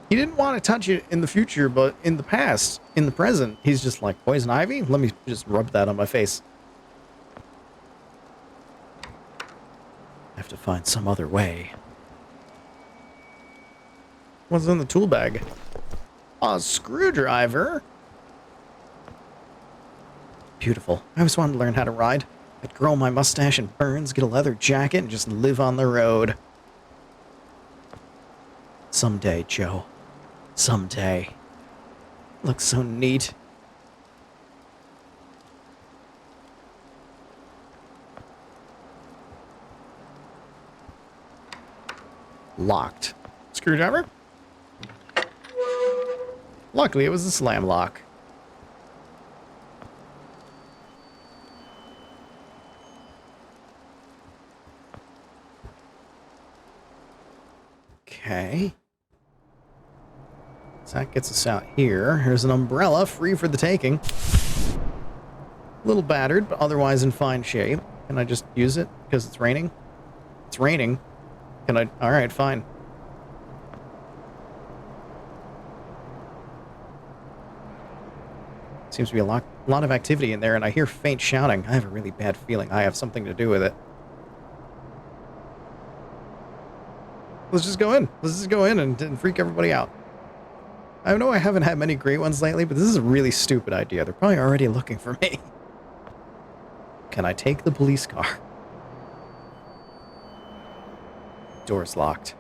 S1: He didn't want to touch it in the future, but in the past, in the present, he's just like, poison ivy? Let me just rub that on my face. I have to find some other way. What's in the tool bag? A screwdriver? Beautiful. I always wanted to learn how to ride. I'd grow my mustache and burns, get a leather jacket, and just live on the road. Someday, Joe. Someday. Looks so neat. Locked. Screwdriver? Luckily, it was a slam lock. Okay. So that gets us out here. Here's an umbrella, free for the taking. A little battered, but otherwise in fine shape. Can I just use it because it's raining? It's raining. Can I? Alright, fine. Seems to be a lot of activity in there, and I hear faint shouting. I have a really bad feeling I have something to do with it. Let's just go in. Let's just go in and freak everybody out. I know I haven't had many great ones lately, but this is a really stupid idea. They're probably already looking for me. Can I take the police car? Door's locked.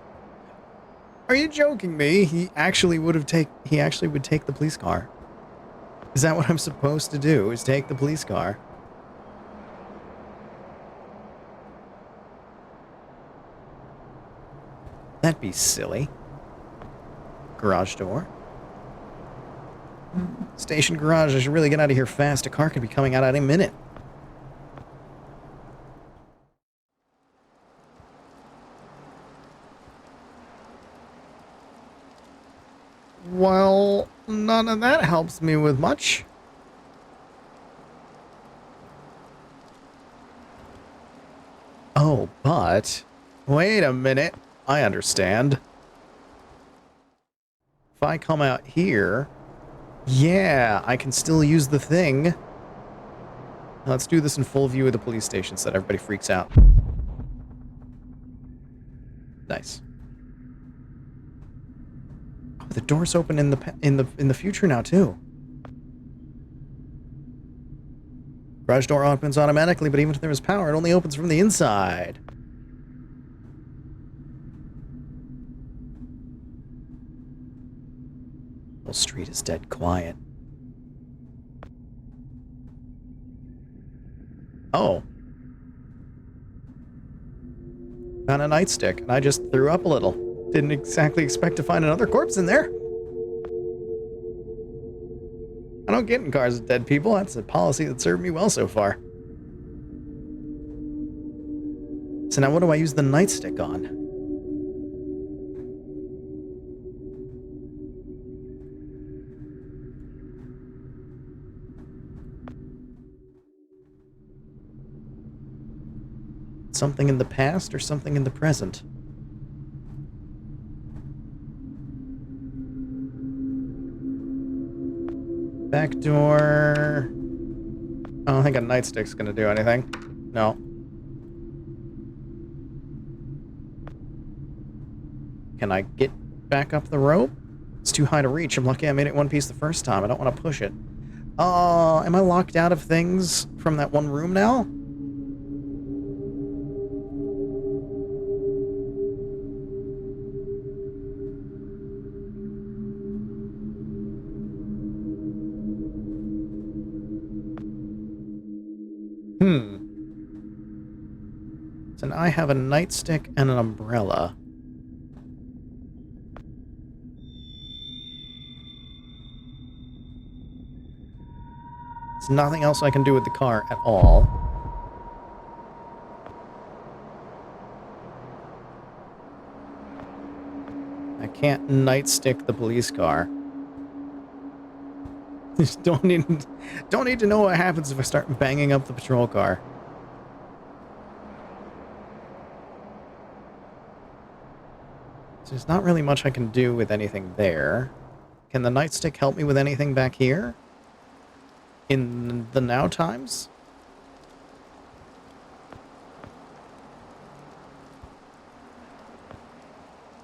S1: Are you joking me? He actually would take the police car. Is that what I'm supposed to do? Is take the police car? That'd be silly. Garage door. Station garage. I should really get out of here fast. A car could be coming out any minute. Well, none of that helps me with much. Oh, but... Wait a minute. I understand. If I come out here... Yeah, I can still use the thing. Let's do this in full view of the police station so that everybody freaks out. Nice. Oh, the door's open in the future now too. Garage door opens automatically, but even if there was power, it only opens from the inside. The whole street is dead quiet. Oh. Found a nightstick, and I just threw up a little. Didn't exactly expect to find another corpse in there. I don't get in cars with dead people. That's a policy that served me well so far. So now what do I use the nightstick on? Something in the past or something in the present? Back door. I don't think a nightstick's gonna do anything. No. Can I get back up the rope? It's too high to reach. I'm lucky I made it one piece the first time. I don't want to push it. Am I locked out of things from that one room now? So now I have a nightstick and an umbrella. There's nothing else I can do with the car at all. I can't nightstick the police car. Just don't need to know what happens if I start banging up the patrol car. So there's not really much I can do with anything there. Can the nightstick help me with anything back here? In the now times?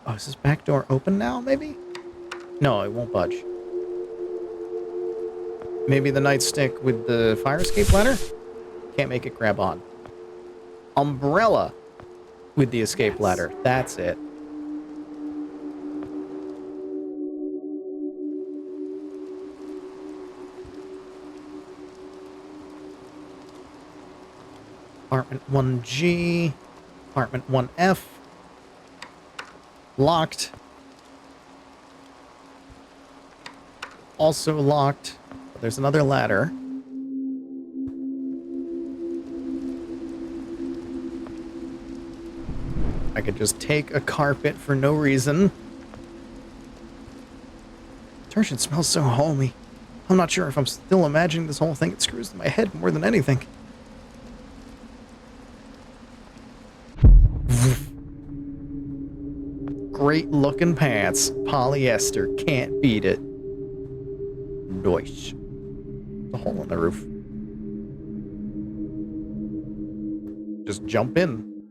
S1: Oh, is this back door open now, maybe? No, it won't budge. Maybe the nightstick with the fire escape ladder? Can't make it grab on. Umbrella with the escape ladder. That's it. Apartment 1G. Apartment 1F. Locked. Also locked. But there's another ladder. I could just take a carpet for no reason. Detergent smells so homey. I'm not sure if I'm still imagining this whole thing. It screws in my head more than anything. Great looking pants. Polyester. Can't beat it. Nice. The hole in the roof. Just jump in.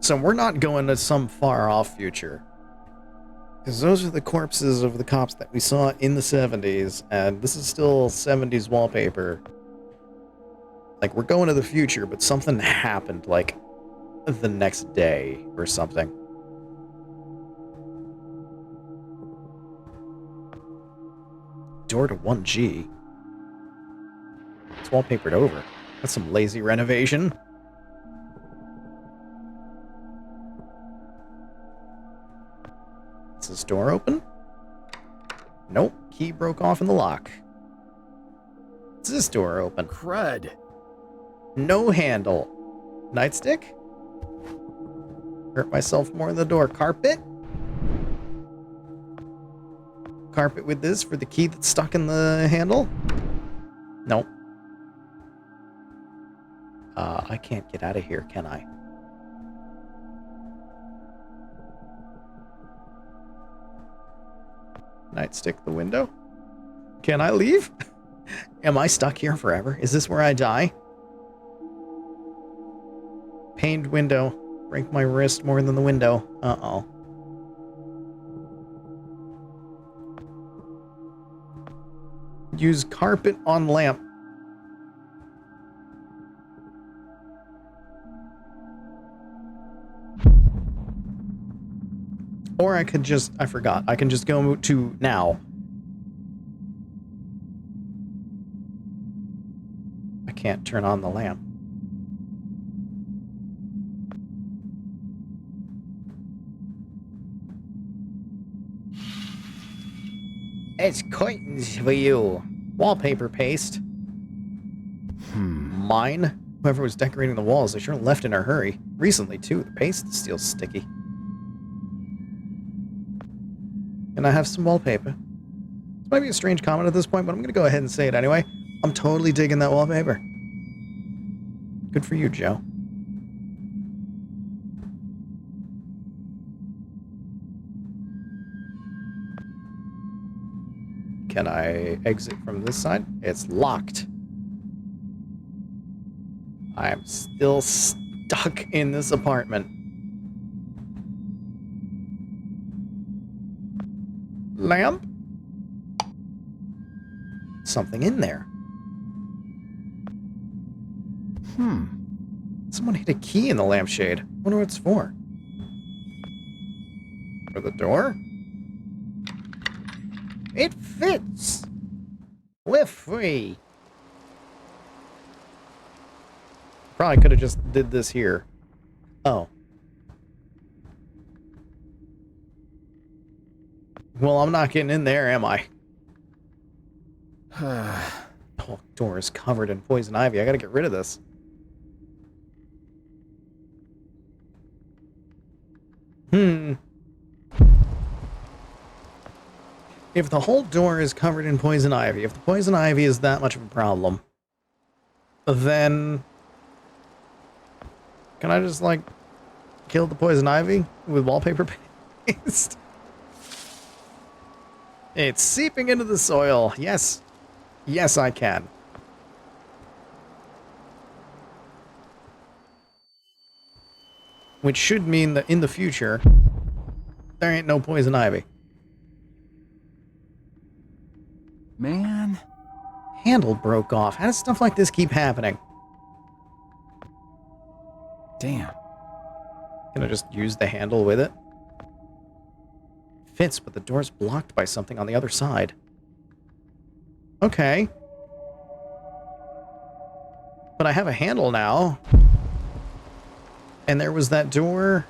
S1: So we're not going to some far off future. Because those are the corpses of the cops that we saw in the 70s, and this is still 70s wallpaper. Like, we're going to the future, but something happened, like, the next day or something. Door to 1G. It's wallpapered over. That's some lazy renovation. Is this door open? Nope. Key broke off in the lock. Is this door open?
S4: Crud.
S1: No handle. Nightstick? Hurt myself more in the door. Carpet? Carpet with this for the key that's stuck in the handle? Nope. I can't get out of here, can I? Nightstick the window? Can I leave? Am I stuck here forever? Is this where I die? Paned window. Break my wrist more than the window. Uh-oh. Use carpet on lamp. Or I could just, I forgot, I can just go to now. I can't turn on the lamp. It's curtains for you. Wallpaper paste. Mine? Whoever was decorating the walls, they sure left in a hurry. Recently, too. The paste is still sticky. Can I have some wallpaper? This might be a strange comment at this point, but I'm going to go ahead and say it anyway. I'm totally digging that wallpaper. Good for you, Joe. Can I exit from this side? It's locked. I am still stuck in this apartment. Lamp? Something in there. Someone hit a key in the lampshade. Wonder what it's for. For the door? It fits! We're free! Probably could have just did this here. Oh. Well, I'm not getting in there, am I? Oh, door is covered in poison ivy. I gotta get rid of this. If the whole door is covered in poison ivy, if the poison ivy is that much of a problem, then can I just, like, kill the poison ivy with wallpaper paste? It's seeping into the soil. Yes. Yes, I can. Which should mean that in the future, there ain't no poison ivy.
S4: Man.
S1: Handle broke off. How does stuff like this keep happening?
S4: Damn.
S1: Can I just use the handle with it? Fits, but the door's blocked by something on the other side. Okay. But I have a handle now. And there was that door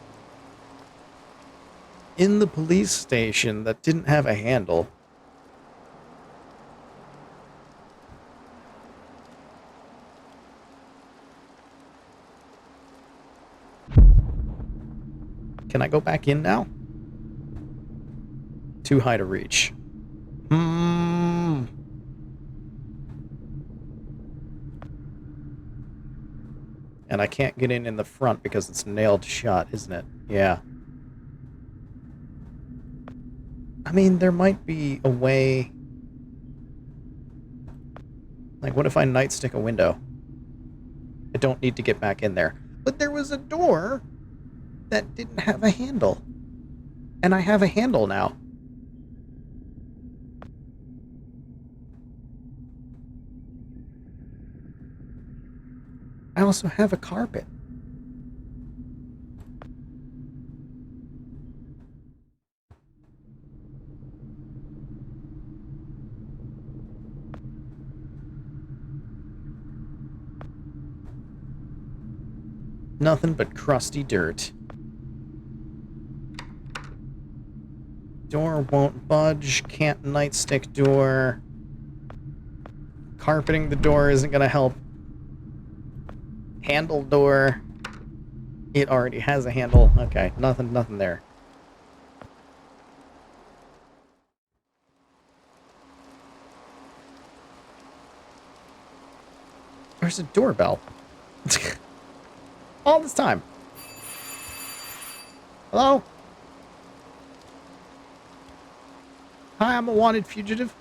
S1: in the police station that didn't have a handle. Can I go back in now? Too high to reach. And I can't get in the front because it's nailed shut, isn't it? Yeah. I mean, there might be a way... Like, what if I nightstick a window? I don't need to get back in there. But there was a door that didn't have a handle. And I have a handle now. I also have a carpet. Nothing but crusty dirt. Door won't budge. Can't nightstick door. Carpeting the door isn't gonna help. Handle door. It already has a handle. Okay, nothing there. There's a doorbell. All this time. Hello? Hi, I'm a wanted fugitive.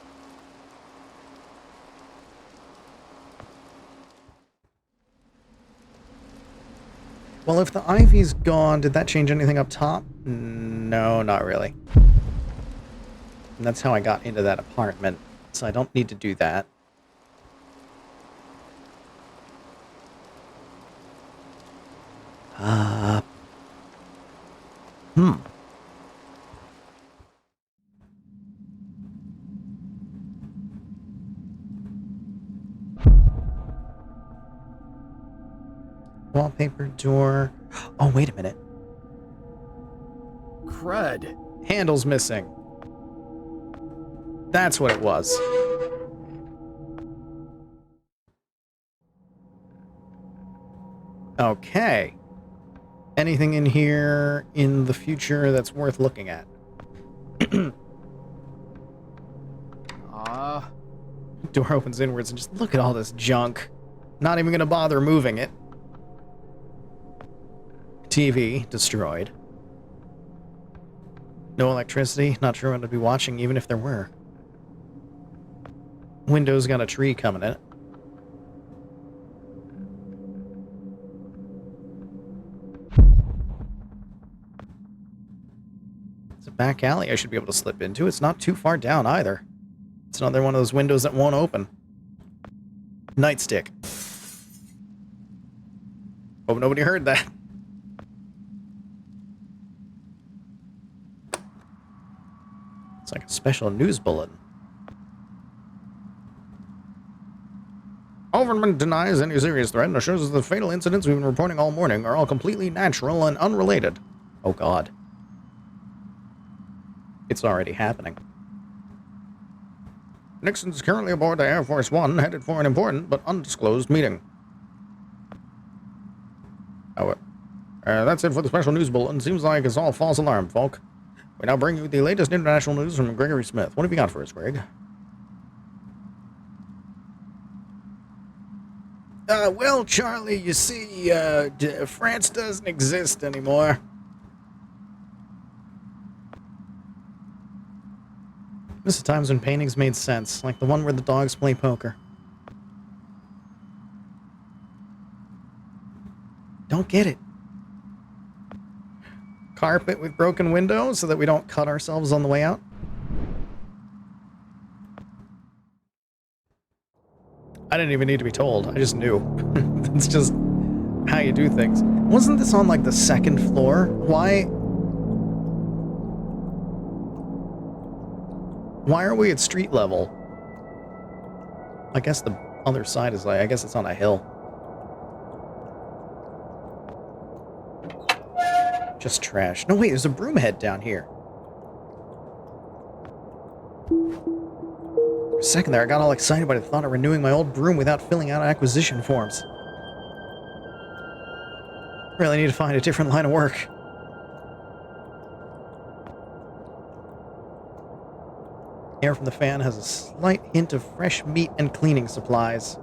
S1: Well, if the ivy's gone, did that change anything up top? No, not really. And that's how I got into that apartment, so I don't need to do that. Wallpaper door. Oh, wait a minute.
S4: Crud.
S1: Handle's missing. That's what it was. Okay. Anything in here in the future that's worth looking at? Door opens inwards and just look at all this junk. Not even gonna bother moving it. TV destroyed. No electricity. Not sure when to be watching, even if there were. Windows got a tree coming in it. It's a back alley I should be able to slip into. It's not too far down either. It's another one of those windows that won't open. Nightstick. Hope nobody heard that. It's like a special news bulletin. Overman denies any serious threat and assures us the fatal incidents we've been reporting all morning are all completely natural and unrelated. Oh God. It's already happening. Nixon's currently aboard the Air Force One, headed for an important but undisclosed meeting. Oh, that's it for the special news bulletin. Seems like it's all false alarm, folk. We now bring you the latest international news from Gregory Smith. What have you got for us, Greg? Well, Charlie, you see, France doesn't exist anymore. This is times when paintings made sense, like the one where the dogs play poker. Don't get it. Carpet with broken windows so that we don't cut ourselves on the way out. I didn't even need to be told. I just knew. It's just how you do things. Wasn't this on, like, the second floor? Why are we at street level? I guess the other side is like, I guess it's on a hill. Just trash. No, wait, there's a broom head down here. For a second there, I got all excited by the thought of renewing my old broom without filling out acquisition forms. Really need to find a different line of work. Air from the fan has a slight hint of fresh meat and cleaning supplies.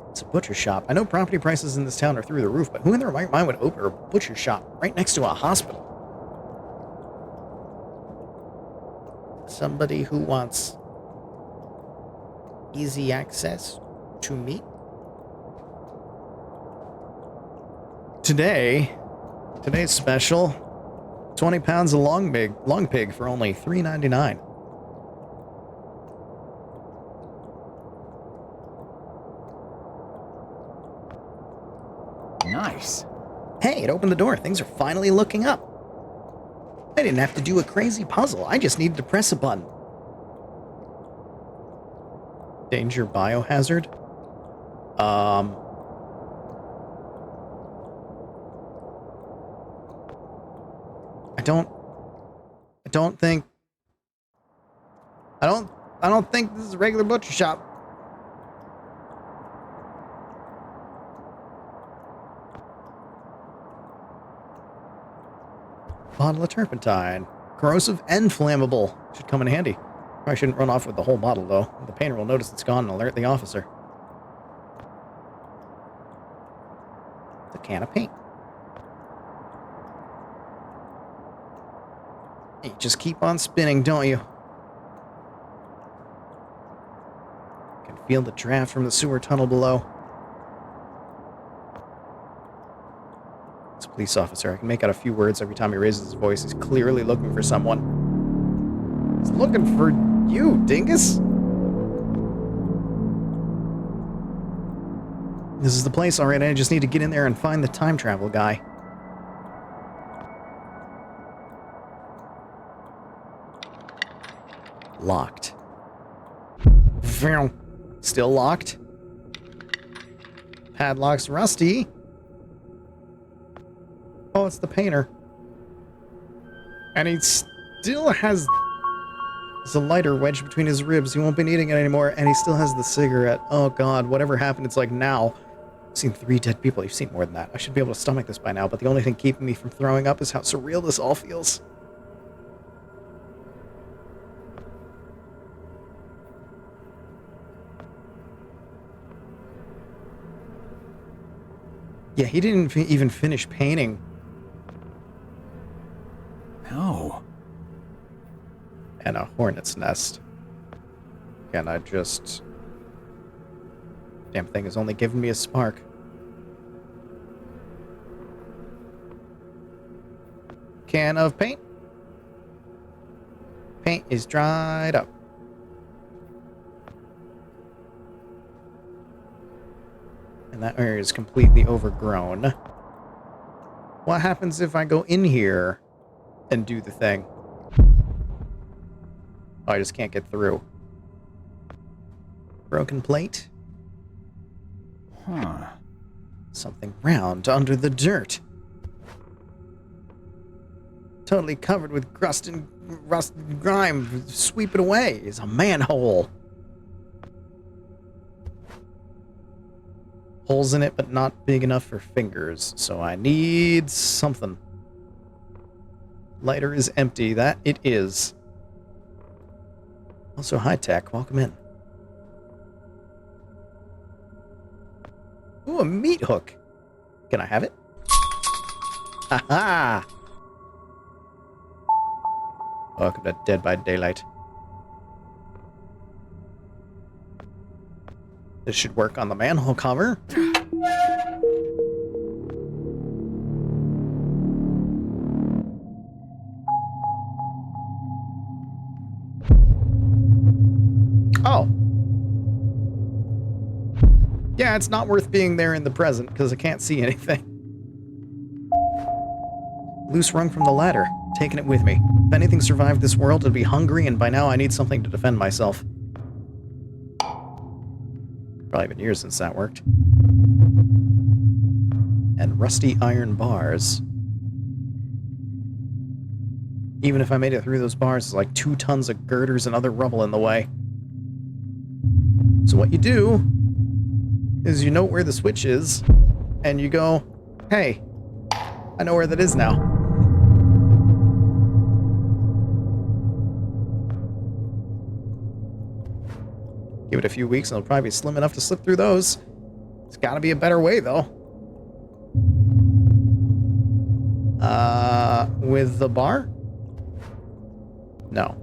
S1: It's a butcher shop. I know property prices in this town are through the roof, but who in their right mind would open a butcher shop right next to a hospital? Somebody who wants easy access to meat? Today's special, 20 pounds of long pig for only $3.99.
S4: Nice.
S1: Hey, it opened the door. Things are finally looking up. I didn't have to do a crazy puzzle. I just needed to press a button. Danger biohazard? I don't think this is a regular butcher shop. Bottle of turpentine. Corrosive and flammable. Should come in handy. I shouldn't run off with the whole bottle, though. The painter will notice it's gone and alert the officer. It's a can of paint. You just keep on spinning, don't you? Can feel the draft from the sewer tunnel below. It's a police officer. I can make out a few words every time he raises his voice. He's clearly looking for someone. He's looking for you, dingus. This is the place, alright. I just need to get in there and find the time travel guy. Locked. Still locked. Padlock's rusty. Oh, it's the painter. And he still has... There's a lighter wedged between his ribs. He won't be needing it anymore. And he still has the cigarette. Oh, God. Whatever happened, it's like now. I've seen 3 dead people. You've seen more than that. I should be able to stomach this by now. But the only thing keeping me from throwing up is how surreal this all feels. Yeah, he didn't even finish painting.
S3: No.
S1: And a hornet's nest. Can I just... Damn thing has only given me a spark. Can of paint. Paint is dried up. And that area is completely overgrown. What happens if I go in here and do the thing? Oh, I just can't get through. Broken plate?
S3: Huh.
S1: Something round under the dirt. Totally covered with rust and grime. Sweep it away. It's a manhole. Holes in it, but not big enough for fingers. So I need something. Lighter is empty. That it is. Also high tech. Welcome in. Ooh, a meat hook. Can I have it? Haha! Welcome to Dead by Daylight. This should work on the manhole cover. Oh. Yeah, it's not worth being there in the present because I can't see anything. Loose rung from the ladder. Taking it with me. If anything survived this world, it'd be hungry, and by now I need something to defend myself. Probably been years since that worked. And rusty iron bars. Even if I made it through those bars, it's like 2 tons of girders and other rubble in the way. So what you do is you know where the switch is, and you go, hey, I know where that is now. Give it a few weeks and it'll probably be slim enough to slip through those. It's gotta be a better way, though. With the bar? No.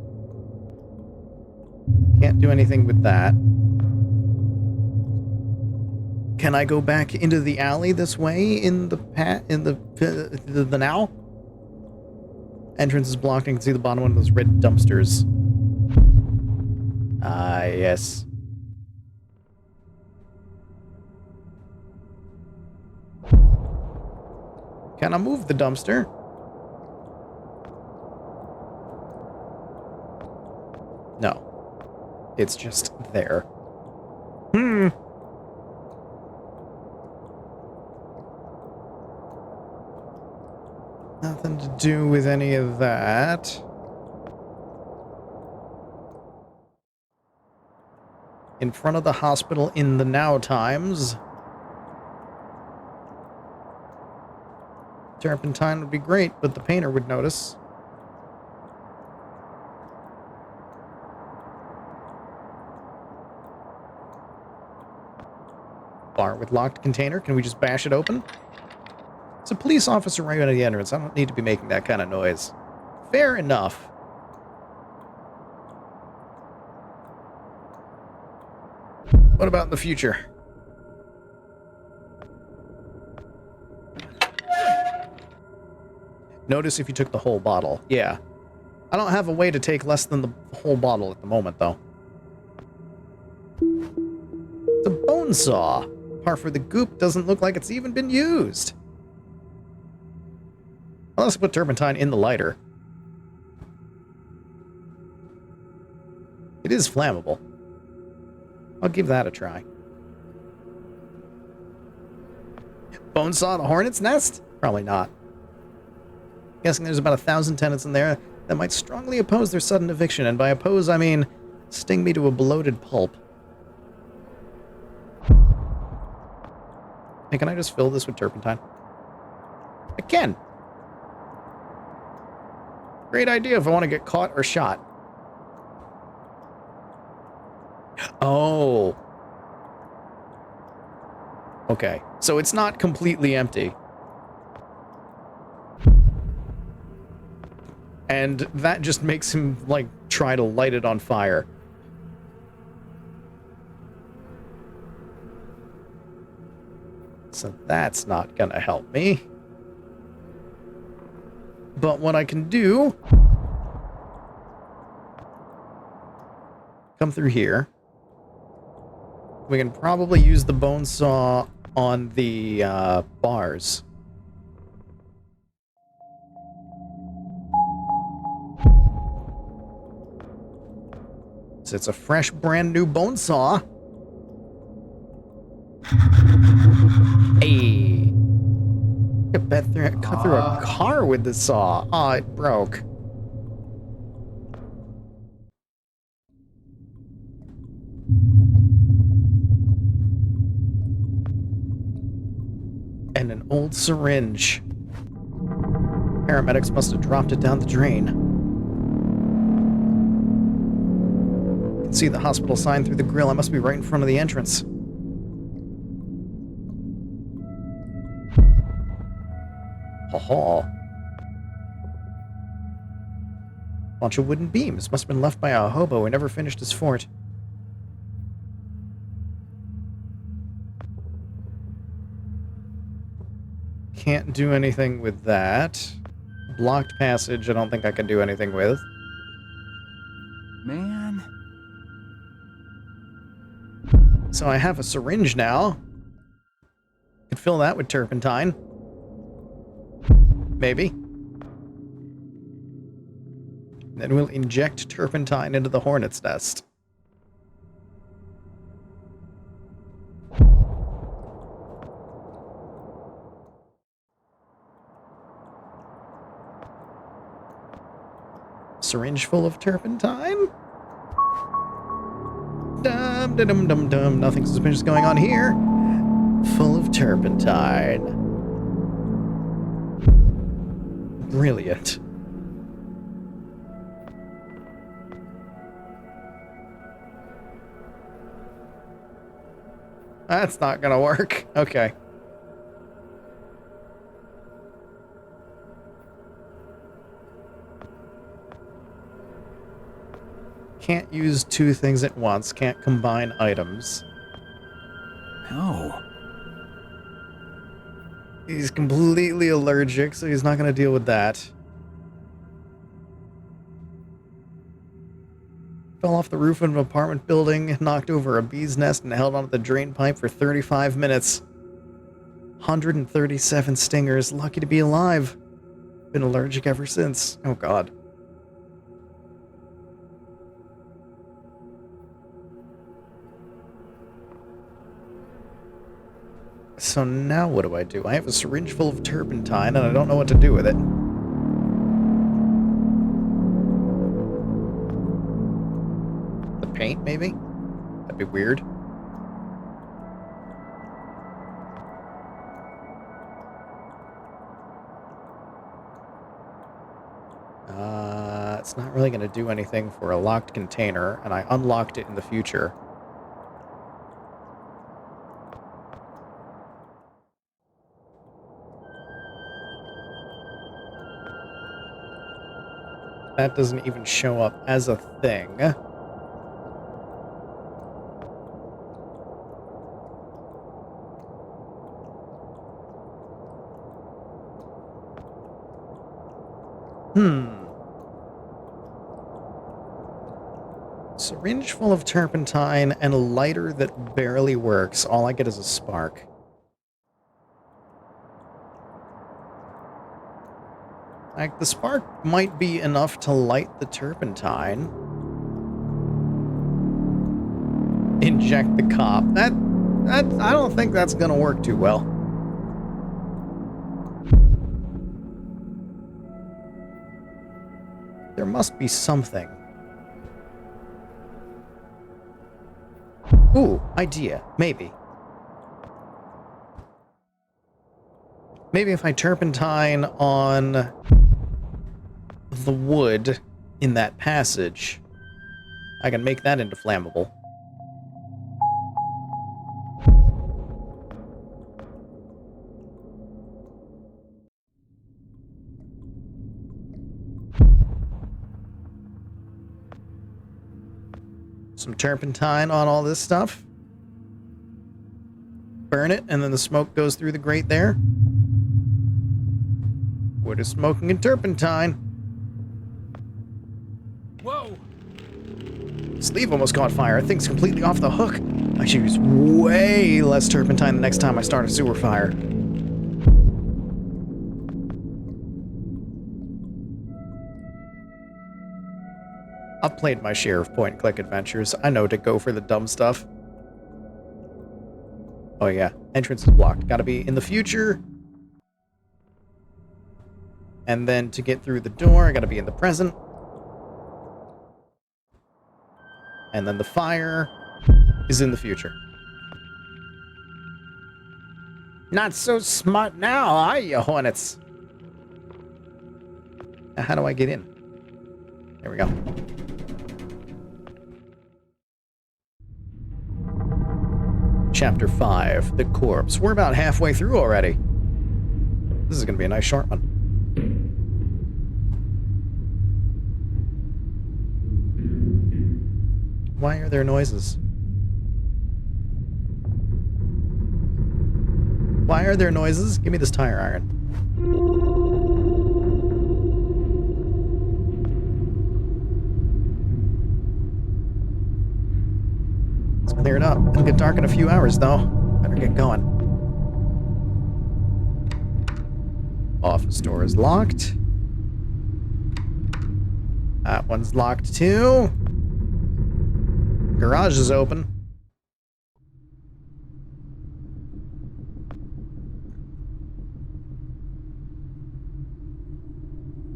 S1: Can't do anything with that. Can I go back into the alley this way in the the now? Entrance is blocked and you can see the bottom one of those red dumpsters. Ah, yes. Can I move the dumpster? No. It's just there. Nothing to do with any of that. In front of the hospital in the now times. Turpentine would be great, but the painter would notice. Bar with locked container. Can we just bash it open? It's a police officer right at the entrance. I don't need to be making that kind of noise. Fair enough. What about in the future? Notice if you took the whole bottle. Yeah. I don't have a way to take less than the whole bottle at the moment, though. It's a bone saw. Part for the goop doesn't look like it's even been used. Unless I put turpentine in the lighter. It is flammable. I'll give that a try. Bone saw the hornet's nest? Probably not. Guessing there's about 1,000 tenants in there that might strongly oppose their sudden eviction, and by oppose I mean sting me to a bloated pulp. Hey, can I just fill this with turpentine? I can. Great idea if I want to get caught or shot. Oh. Okay, so it's not completely empty. And that just makes him, like, try to light it on fire. So that's not gonna help me. But what I can do... come through here. We can probably use the bone saw on the bars. So it's a fresh, brand new bone saw. Hey. Cut through a car with the saw. Oh, it broke. And an old syringe. Paramedics must have dropped it down the drain. You can see the hospital sign through the grill. I must be right in front of the entrance. Ha-ha. Bunch of wooden beams. Must have been left by a hobo who never finished his fort. Can't do anything with that. Blocked passage, I don't think I can do anything with.
S4: Man.
S1: So I have a syringe now. Could fill that with turpentine. Maybe. Then we'll inject turpentine into the hornet's nest. Syringe full of turpentine? Dum dum dum dum. Nothing suspicious going on here. Full of turpentine. Brilliant. That's not gonna work. Okay. Can't use two things at once. Can't combine items.
S4: No.
S1: He's completely allergic, so he's not going to deal with that. Fell off the roof of an apartment building, knocked over a bee's nest, and held onto the drain pipe for 35 minutes. 137 stingers. Lucky to be alive. Been allergic ever since. Oh, God. So now what do? I have a syringe full of turpentine, and I don't know what to do with it. The paint, maybe? That'd be weird. It's not really going to do anything for a locked container, and I unlocked it in the future. That doesn't even show up as a thing. Syringe full of turpentine and a lighter that barely works. All I get is a spark. Like, the spark might be enough to light the turpentine. Inject the cop. That I don't think that's gonna work too well. There must be something. Ooh, idea. Maybe. Maybe if I turpentine on the wood in that passage, I can make that into flammable. some turpentine on all this stuff. Burn it, and then the smoke goes through the grate there. Wood is smoking and turpentine.
S4: Whoa!
S1: Sleeve almost caught fire. That thing's completely off the hook. I should use way less turpentine the next time I start a sewer fire. I've played my share of point-and-click adventures. I know to go for the dumb stuff. Oh yeah, entrance is blocked. Gotta be in the future. And then to get through the door, I gotta be in the present. And then the fire is in the future. Not so smart now, are you, Hornets? Now, how do I get in? There we go. Chapter 5, The Corpse. We're about halfway through already. This is going to be a nice short one. Why are there noises? Why are there noises? Give me this tire iron. Let's clear it up. It'll get dark in a few hours, though. Better get going. Office door is locked. That one's locked, too. Garage is open.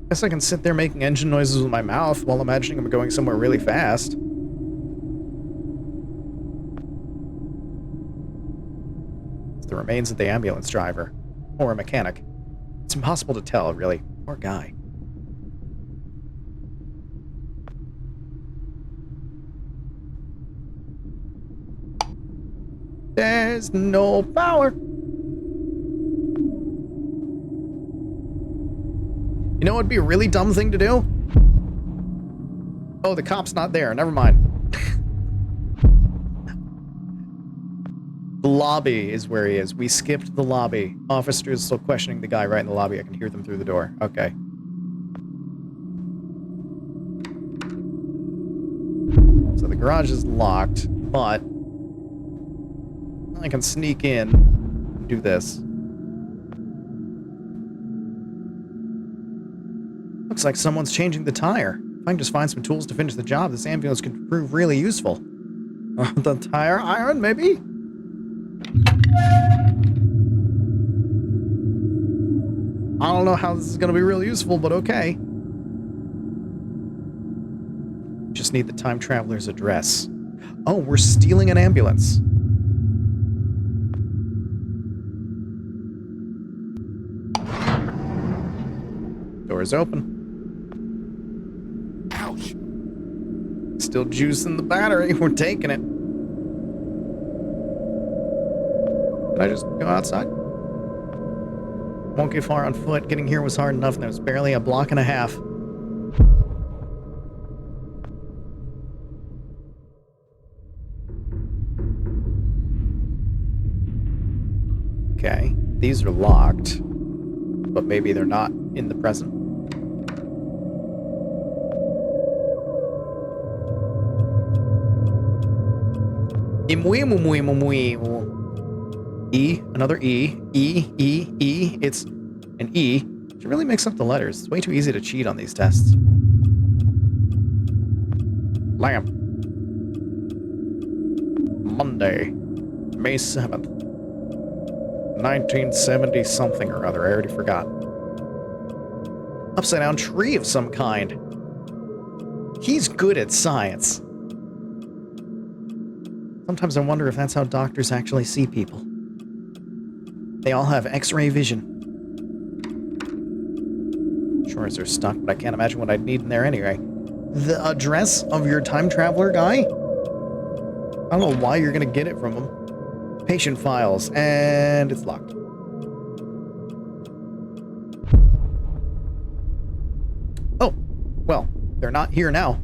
S1: Guess I can sit there making engine noises with my mouth while imagining I'm going somewhere really fast. It's the remains of the ambulance driver. Or a mechanic. It's impossible to tell, really. Poor guy. There's no power. You know what would be a really dumb thing to do? Oh, the cop's not there. Never mind. The lobby is where he is. We skipped the lobby. Officers still questioning the guy right in the lobby. I can hear them through the door. Okay. So the garage is locked, but I can sneak in and do this. Looks like someone's changing the tire. If I can just find some tools to finish the job, this ambulance could prove really useful. The tire iron, maybe? I don't know how this is going to be really useful, but okay. Just need the time traveler's address. Oh, we're stealing an ambulance. Door's open.
S7: Ouch!
S1: Still juicing the battery. We're taking it. Did I just go outside? Won't get far on foot. Getting here was hard enough, and it was barely a block and a half. Okay, these are locked, but maybe they're not in the present. E, another E, E, E, E. It's an E. Should really mix up the letters. It's way too easy to cheat on these tests. Lamb. Monday, May 7th. 1970 something or other. I already forgot. Upside down tree of some kind. He's good at science. Sometimes I wonder if that's how doctors actually see people. They all have X-ray vision. Drawers are stuck, but I can't imagine what I'd need in there anyway. The address of your time traveler guy? I don't know why you're gonna get it from him. Patient files, and it's locked. Oh, well, they're not here now.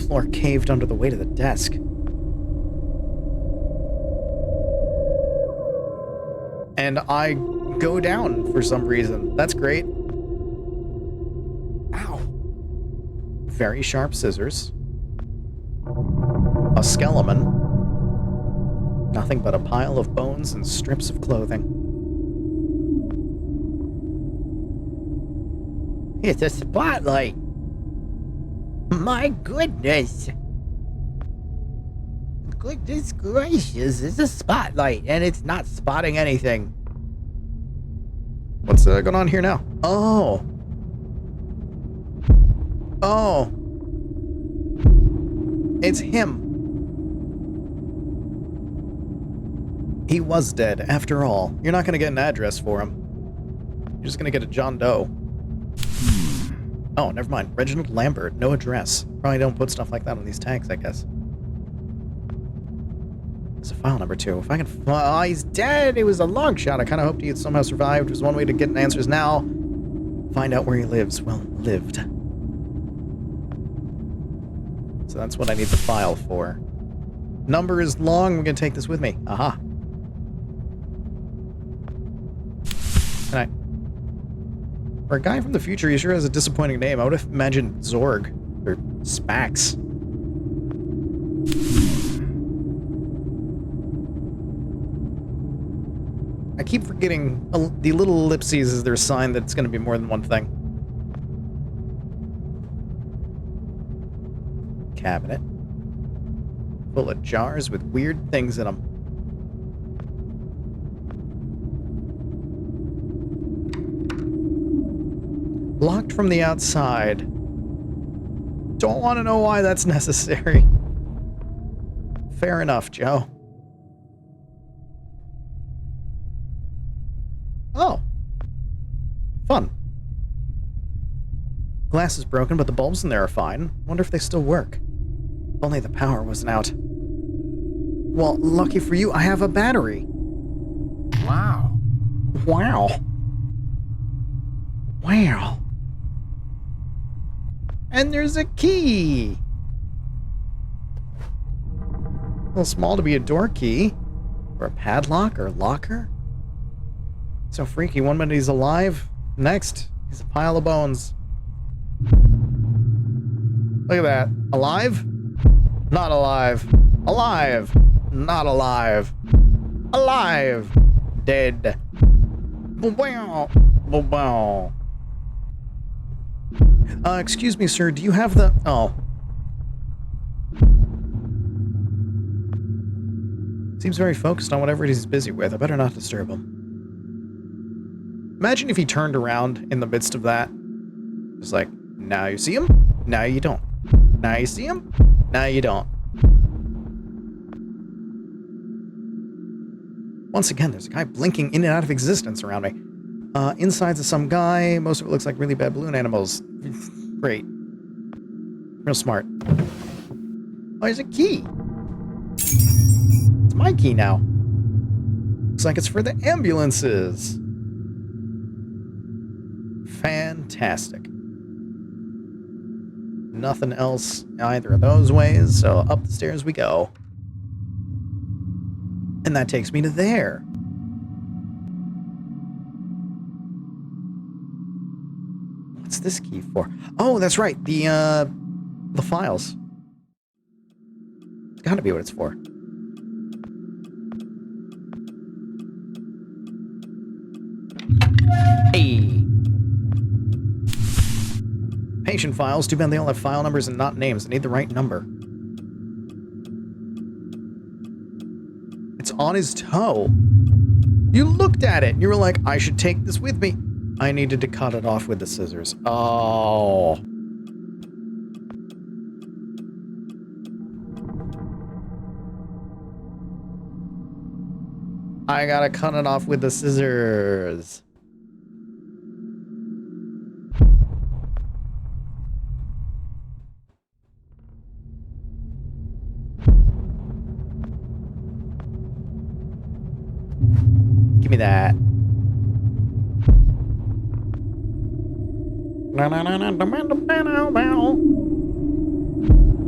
S1: floor caved under the weight of the desk. And I go down for some reason. That's great. Ow. Very sharp scissors. A skeleton. Nothing but a pile of bones and strips of clothing.
S8: It's a spotlight. My goodness. Goodness gracious, it's a spotlight, and it's not spotting anything.
S1: What's going on here now? Oh. Oh. It's him. He was dead, after all. You're not going to get an address for him. You're just going to get a John Doe. Oh, never mind. Reginald Lambert, no address. Probably don't put stuff like that on these tags, I guess. There's a file number 2. If I can... Oh, he's dead! It was a long shot. I kind of hoped he had somehow survived. There's one way to get answers now. Find out where he lives. Well, lived. So that's what I need the file for. Number is long. I'm going to take this with me. Aha. Can I... For a guy from the future, he sure has a disappointing name. I would have imagined Zorg or Spax. I keep forgetting the little ellipses is their sign that it's going to be more than one thing. Cabinet. Full of jars with weird things in them. Locked from the outside. Don't want to know why that's necessary. Fair enough, Joe. Oh. Fun. Glass is broken, but the bulbs in there are fine. Wonder if they still work. If only the power wasn't out. Well, lucky for you, I have a battery.
S4: Wow.
S1: Wow. Wow. And there's a key. A little small to be a door key. Or a padlock or locker. So freaky. One minute he's alive. Next, he's a pile of bones. Look at that. Alive? Not alive. Alive. Not alive. Alive. Dead. Bow. Bow. Excuse me, sir. Do you have the... Oh. Seems very focused on whatever it is he's busy with. I better not disturb him. Imagine if he turned around in the midst of that. Just like, now you see him, now you don't. Now you see him, now you don't. Once again, there's a guy blinking in and out of existence around me. Insides of some guy. Most of it looks like really bad balloon animals. Great. Real smart. Oh, there's a key. It's my key now. Looks like it's for the ambulances. Fantastic. Nothing else either of those ways, so up the stairs we go. And that takes me to there. What's this key for? Oh, that's right. The files. It's gotta be what it's for. Hey. Patient files. Too bad they all have file numbers and not names. I need the right number. It's on his toe. You looked at it and you were like, I should take this with me. I needed to cut it off with the scissors. Oh. I gotta cut it off with the scissors. Give me that.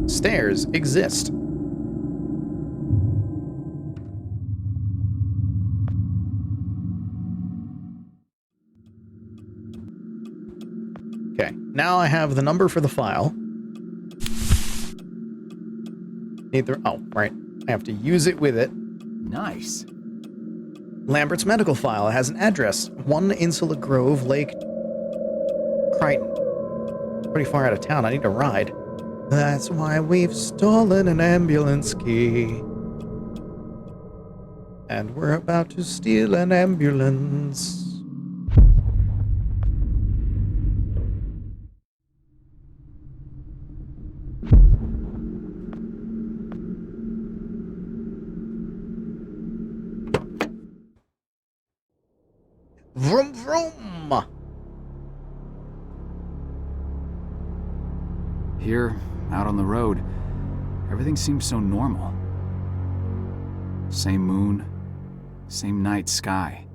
S1: Stairs exist. Okay, now I have the number for the file. Oh, right. I have to use it with it.
S4: Nice.
S1: Lambert's medical file has an address. 1 Insula Grove, Lake Crichton. Pretty far out of town. I need a ride. That's why we've stolen an ambulance key. And we're about to steal an ambulance. Vroom vroom!
S4: Here, out on the road, everything seems so normal. Same moon, same night sky.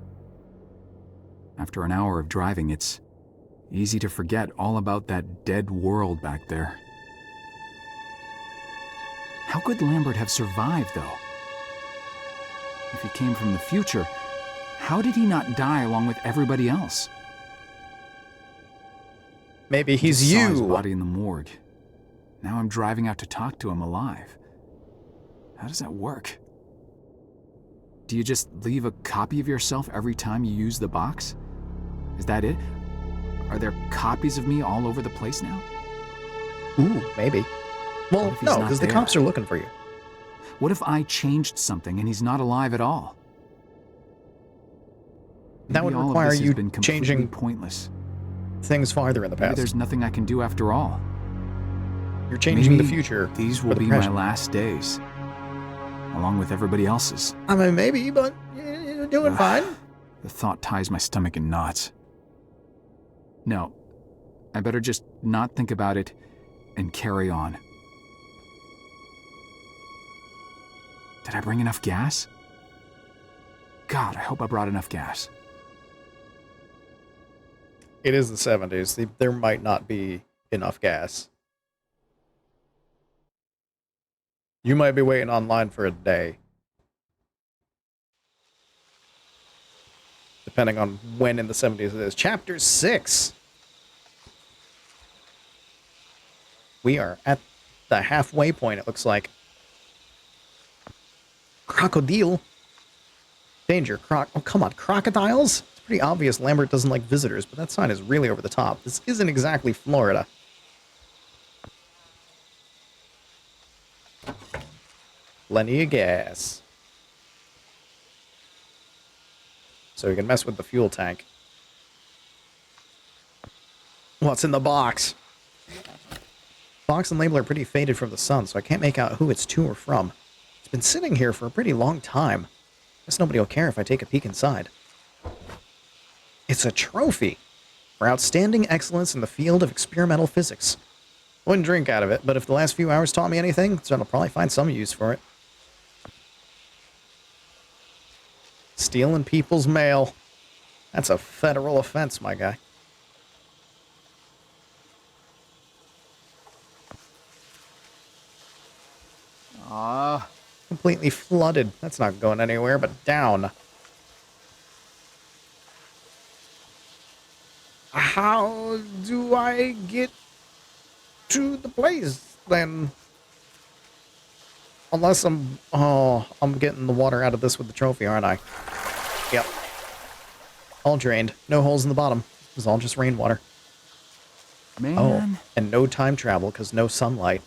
S4: After an hour of driving, it's easy to forget all about that dead world back there. How could Lambert have survived, though? If he came from the future, how did he not die along with everybody else?
S1: Maybe he's
S4: Just saw his
S1: you.
S4: body in the morgue. Now I'm driving out to talk to him alive. How does that work? Do you just leave a copy of yourself every time you use the box? Is that it? Are there copies of me all over the place now?
S1: Ooh, maybe.
S4: What
S1: Well,
S4: if he's
S1: no,
S4: not
S1: because the
S4: there?
S1: cops are looking for you.
S4: What if I changed something and he's not alive at all?
S1: That
S4: Maybe
S1: would
S4: all of
S1: require
S4: this has
S1: you
S4: been completely
S1: changing
S4: pointless.
S1: things farther in the
S4: Maybe
S1: past.
S4: there's nothing I can do after all.
S1: You're changing the
S4: Maybe
S1: future.
S4: These
S1: for
S4: will
S1: the
S4: be my
S1: present.
S4: last days, along with everybody else's.
S1: I mean, maybe, but you're doing
S4: Ugh.
S1: fine.
S4: The thought ties my stomach in knots. No, I better just not think about it and carry on. Did I bring enough gas? God, I hope I brought enough gas.
S1: It is the 70s. There might not be enough gas. You might be waiting online for a day. Depending on when in the 70s it is. Chapter 6. We are at the halfway point, it looks like. Crocodile. Danger, oh, come on, crocodiles? It's pretty obvious Lambert doesn't like visitors, but that sign is really over the top. This isn't exactly Florida. Plenty of gas. So we can mess with the fuel tank. What's in the box? Box and label are pretty faded from the sun, so I can't make out who it's to or from. It's been sitting here for a pretty long time. Guess nobody will care if I take a peek inside. It's a trophy for outstanding excellence in the field of experimental physics. Wouldn't drink out of it, but if the last few hours taught me anything, so I'll probably find some use for it. Stealing people's mail. That's a federal offense, my guy. Completely flooded. That's not going anywhere but down. How do I get to the place then? Unless I'm getting the water out of this with the trophy, aren't I? Yep. All drained. No holes in the bottom. It was all just rainwater.
S4: Man.
S1: Oh, and no time travel because no sunlight.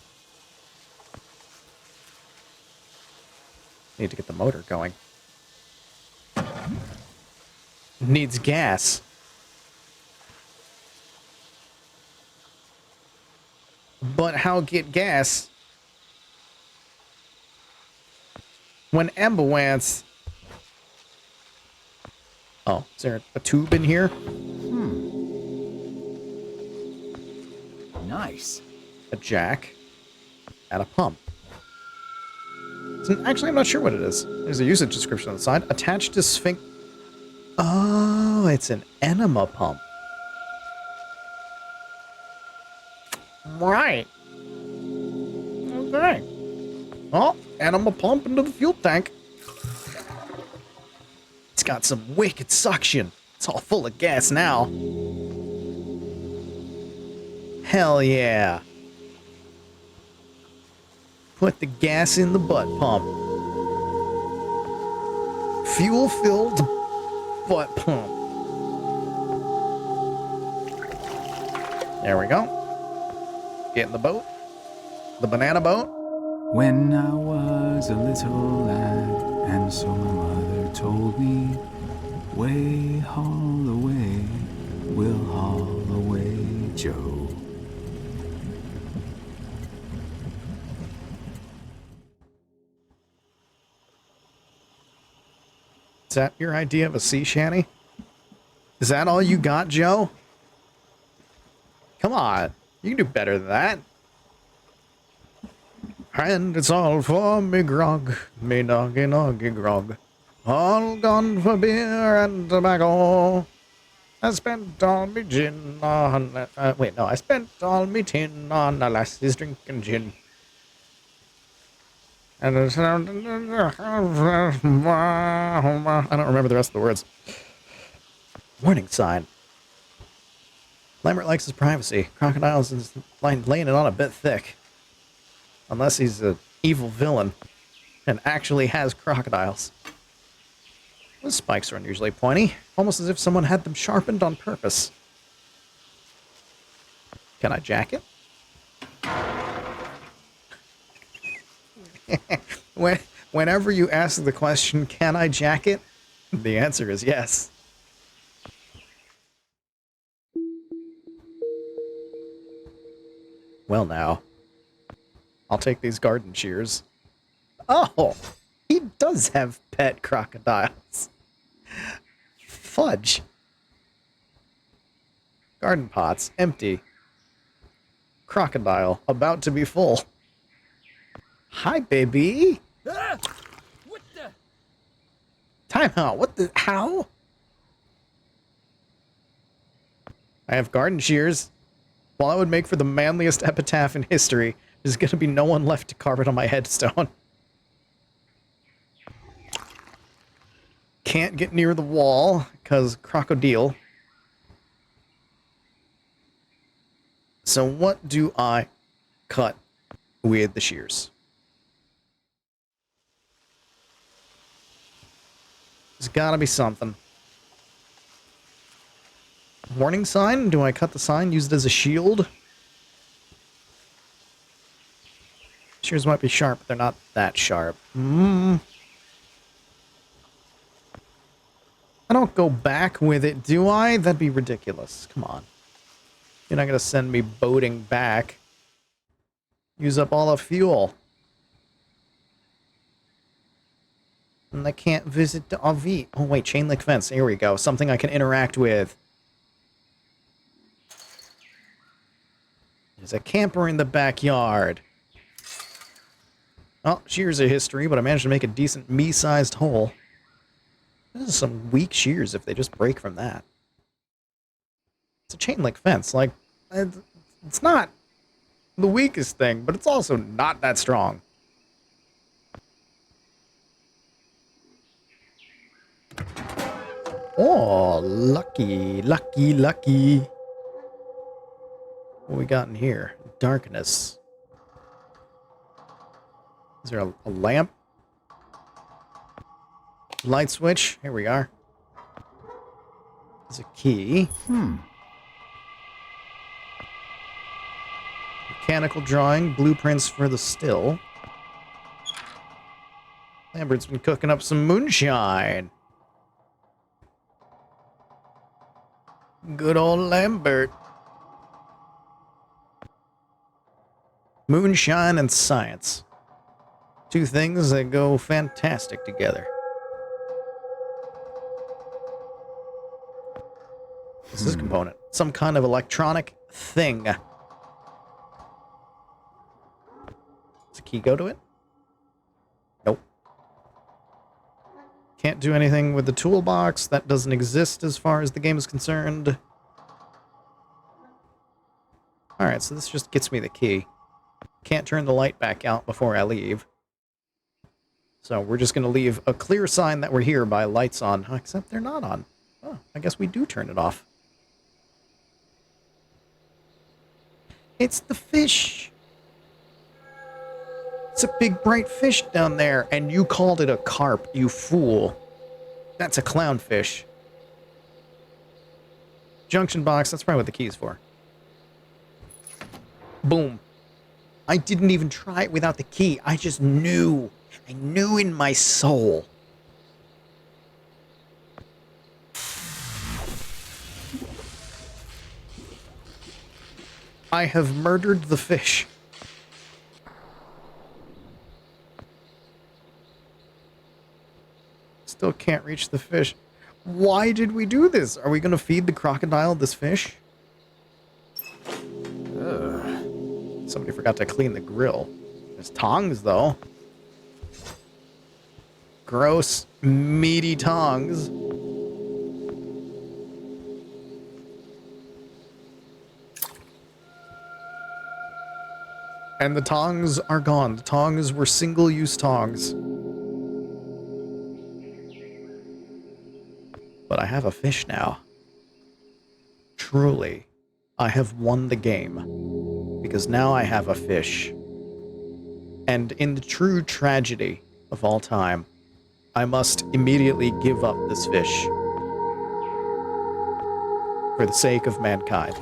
S1: Need to get the motor going. Needs gas. But how get gas when ambulance? Oh, is there a tube in here?
S4: Nice.
S1: A jack and a pump. Actually, I'm not sure what it is. There's a usage description on the side. Attached to sphinx. Oh, it's an enema pump. Right. Okay. Oh, animal pump into the fuel tank. It's got some wicked suction. It's all full of gas now. Hell yeah. Put the gas in the butt pump. Fuel-filled butt pump. There we go. Get in the boat. The banana boat.
S4: When I was a little lad, and so my mother told me, way haul away, we'll haul away, Joe.
S1: Is that your idea of a sea shanty? Is that all you got, Joe? Come on. You can do better than that. And it's all for me grog, me doggy doggy grog. All gone for beer and tobacco. I spent all me gin on... I spent all me tin on the lassie's drinking gin. And I don't remember the rest of the words. Warning sign. Lambert likes his privacy. Crocodiles is laying it on a bit thick. Unless he's an evil villain and actually has crocodiles. The spikes are unusually pointy, almost as if someone had them sharpened on purpose. Can I jack it? Whenever you ask the question, can I jack it? The answer is yes. Well now, I'll take these garden shears. Oh, he does have pet crocodiles. Fudge. Garden pots, empty. Crocodile, about to be full. Hi, baby.
S2: Ah! What the?
S1: Time out. What the? How? I have garden shears. While I would make for the manliest epitaph in history, there's gonna be no one left to carve it on my headstone. Can't get near the wall, because crocodile. So what do I cut with the shears? There's gotta be something. Warning sign? Do I cut the sign? Use it as a shield? Shears might be sharp, but they're not that sharp. I don't go back with it, do I? That'd be ridiculous. Come on. You're not gonna send me boating back. Use up all the fuel. And I can't visit the RV. Oh wait, chain link fence. Here we go. Something I can interact with. There's a camper in the backyard. Oh, shears are history, but I managed to make a decent me-sized hole. This is some weak shears if they just break from that. It's a chain link fence. Like, it's not the weakest thing, but it's also not that strong. Oh, lucky, lucky, lucky. What we got in here? Darkness. Is there a lamp? Light switch? Here we are. There's a key. Mechanical drawing, blueprints for the still. Lambert's been cooking up some moonshine. Good old Lambert. Moonshine and science. Two things that go fantastic together. What's this component? Some kind of electronic thing. Does a key go to it? Nope. Can't do anything with the toolbox. That doesn't exist as far as the game is concerned. Alright, so this just gets me the key. can't turn the light back out before I leave. So we're just going to leave a clear sign that we're here by lights on, except they're not on. Oh, I guess we do turn it off. It's the fish. It's a big bright fish down there, and you called it a carp, you fool. That's a clownfish. Junction box, that's probably what the key's for. Boom. I didn't even try it without the key. I just knew. I knew in my soul. I have murdered the fish. Still can't reach the fish. Why did we do this? Are we going to feed the crocodile this fish? Somebody forgot to clean the grill. There's tongs, though. Gross, meaty tongs. And the tongs are gone. The tongs were single-use tongs. But I have a fish now. Truly, I have won the game. Because now I have a fish. And in the true tragedy of all time, I must immediately give up this fish. For the sake of mankind.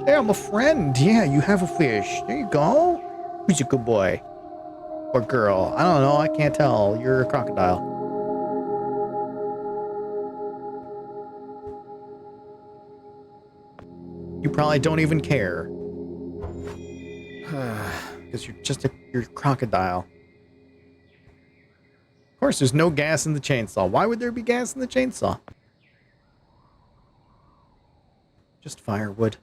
S1: Hey, I'm a friend. Yeah, you have a fish. There you go. Who's a good boy? Or girl? I don't know. I can't tell. You're a crocodile. You probably don't even care. Because you're a crocodile. Of course, there's no gas in the chainsaw. Why would there be gas in the chainsaw? Just firewood.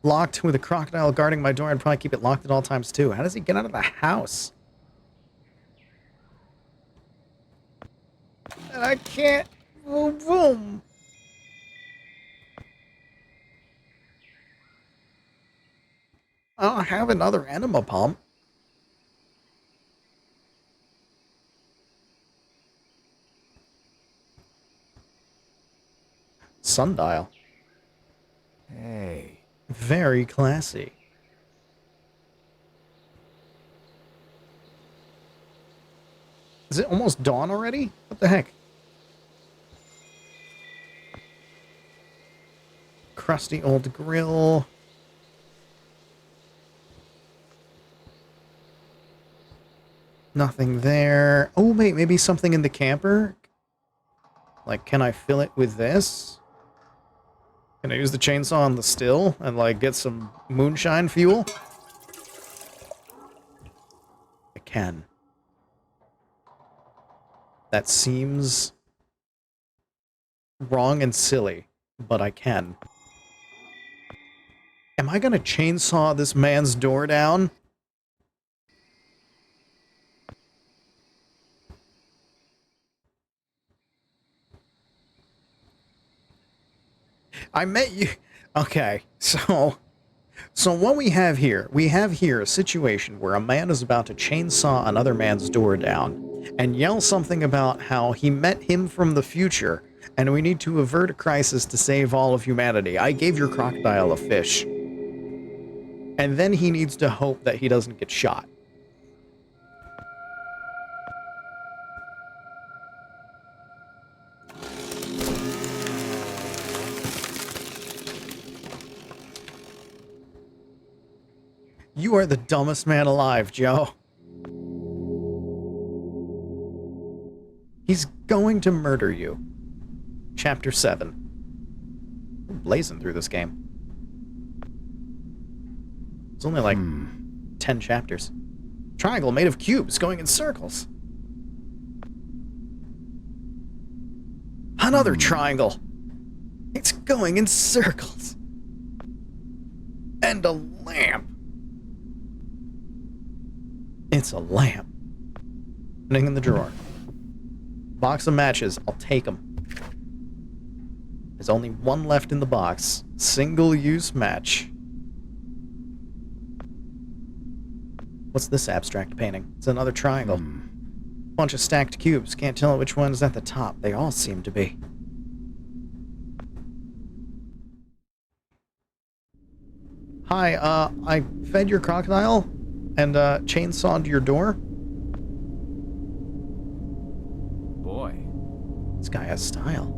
S1: Locked with a crocodile guarding my door. I'd probably keep it locked at all times, too. How does he get out of the house? And I can't... Boom, boom. I don't have another enema pump. Sundial.
S4: Hey.
S1: Very classy. Is it almost dawn already? What the heck? Crusty old grill. Nothing there. Oh, wait, maybe something in the camper? Like, can I fill it with this? Can I use the chainsaw on the still and, like, get some moonshine fuel? I can. That seems wrong and silly, but I can. Am I gonna chainsaw this man's door down? I met you. Okay, so what we have here a situation where a man is about to chainsaw another man's door down and yell something about how he met him from the future and we need to avert a crisis to save all of humanity. I gave your crocodile a fish. And then he needs to hope that he doesn't get shot. You are the dumbest man alive, Joe. He's going to murder you. Chapter 7. We're blazing through this game. It's only like 10 chapters. Triangle made of cubes going in circles. Another triangle. It's going in circles. And a lamp. It's a lamp. Putting in the drawer. Box of matches. I'll take them. There's only one left in the box. Single-use match. What's this abstract painting? It's another triangle. Bunch of stacked cubes. Can't tell which one's at the top. They all seem to be. Hi, I fed your crocodile and chainsawed your door.
S4: Boy.
S1: This guy has style.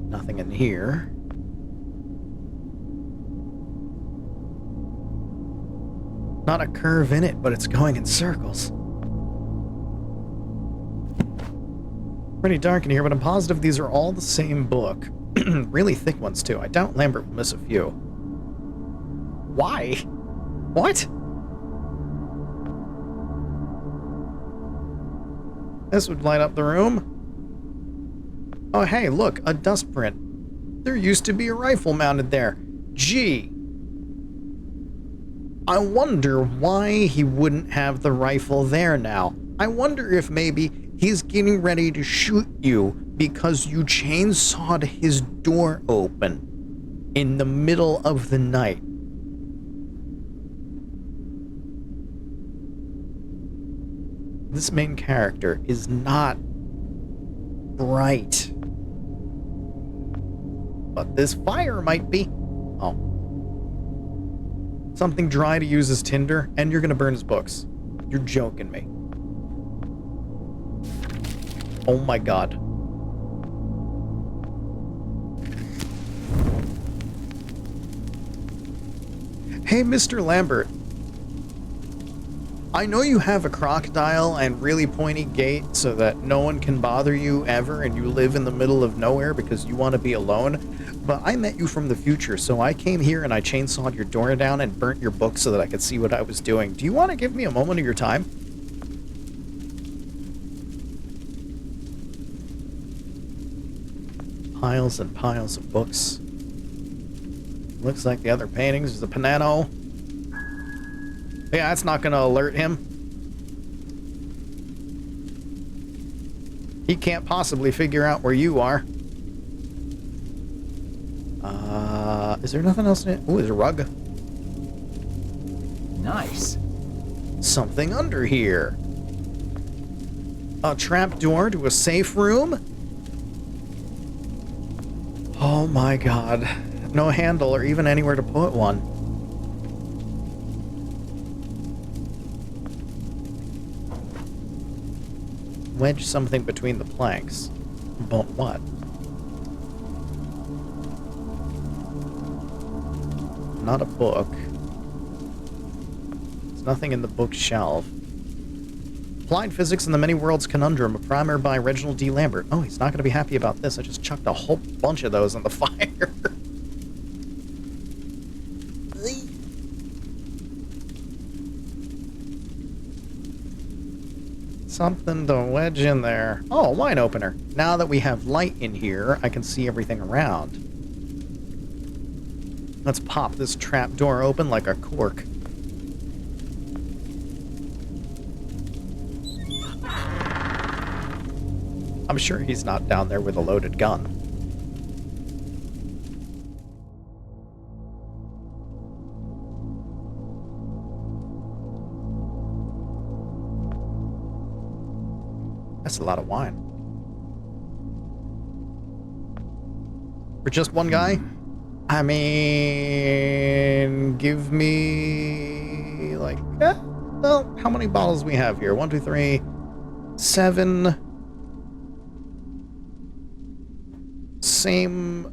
S1: Nothing in here. Not a curve in it, but it's going in circles. Pretty dark in here, but I'm positive these are all the same book. Really thick ones, too. I doubt Lambert will miss a few. Why? What? This would light up the room. Oh, hey, look, a dust print. There used to be a rifle mounted there. Gee. I wonder why he wouldn't have the rifle there now. I wonder if maybe he's getting ready to shoot you because you chainsawed his door open in the middle of the night. This main character is not bright. But this fire might be. Oh. Something dry to use as tinder, and you're gonna burn his books. You're joking me. Oh my god. Hey, Mr. Lambert. I know you have a crocodile and really pointy gate so that no one can bother you ever and you live in the middle of nowhere because you want to be alone, but I met you from the future, so I came here and I chainsawed your door down and burnt your book so that I could see what I was doing. Do you want to give me a moment of your time? Piles and piles of books. Looks like the other paintings is a piano. Yeah, that's not gonna alert him. He can't possibly figure out where you are. Is there nothing else in it? Ooh, there's a rug.
S4: Nice.
S1: Something under here. A trap door to a safe room? Oh my god. No handle or even anywhere to put one. Wedge something between the planks. But what? Not a book. There's nothing in the bookshelf. Applied Physics and the Many Worlds Conundrum, a primer by Reginald D. Lambert. Oh, he's not going to be happy about this. I just chucked a whole bunch of those on the fire. Something to wedge in there. Oh, a wine opener. Now that we have light in here, I can see everything around. Let's pop this trap door open like a cork. I'm sure he's not down there with a loaded gun. That's a lot of wine. For just one guy? I mean, give me like, well, how many bottles we have here? 1, 2, 3, 7. Same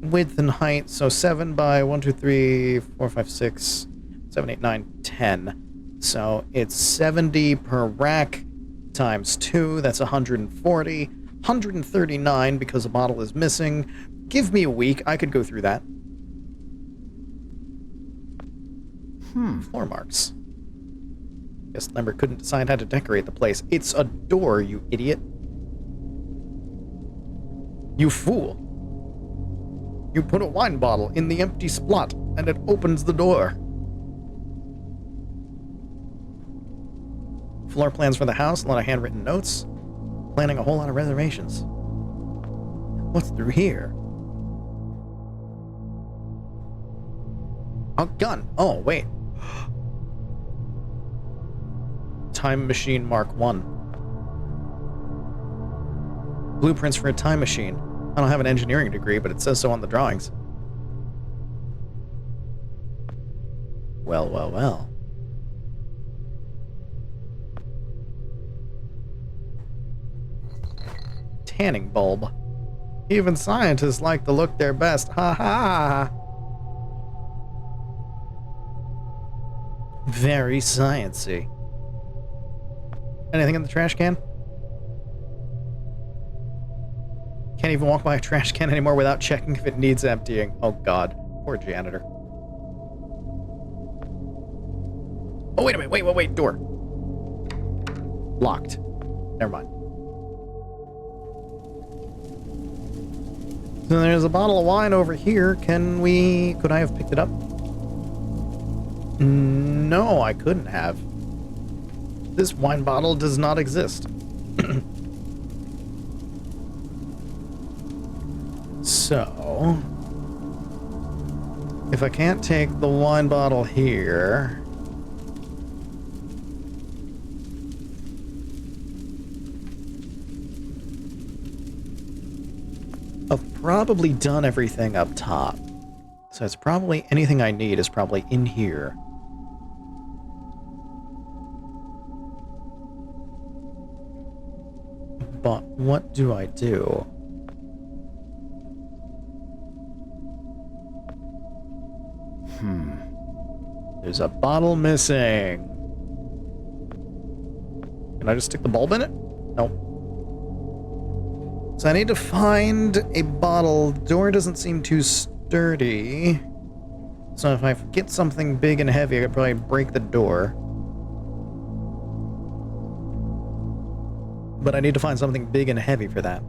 S1: width and height, so 7 by 1, 2, 3, 4, 5, 6, 7, 8, 9, 10. So it's 70 per rack times 2. That's 140. 139 because a bottle is missing. Give me a week. I could go through that. Floor marks. Guess Lambert couldn't decide how to decorate the place. It's a door, you idiot. You fool. You put a wine bottle in the empty slot, and it opens the door. Floor plans for the house, a lot of handwritten notes. Planning a whole lot of reservations. What's through here? A gun. Oh, wait. Time Machine Mark 1. Blueprints for a time machine. I don't have an engineering degree, but it says so on the drawings. Well, well, well. Tanning bulb. Even scientists like to look their best. Ha ha! Very sciencey. Anything in the trash can? Can't even walk by a trash can anymore without checking if it needs emptying. Oh god. Poor janitor. Oh, wait a minute. Wait. Door. Locked. Never mind. So there's a bottle of wine over here. Could I have picked it up? No, I couldn't have. This wine bottle does not exist. So, if I can't take the wine bottle here, I've probably done everything up top. So it's probably anything I need is probably in here. But what do I do? There's a bottle missing. Can I just stick the bulb in it? Nope. So I need to find a bottle. The door doesn't seem too sturdy. So if I get something big and heavy, I could probably break the door. But I need to find something big and heavy for that.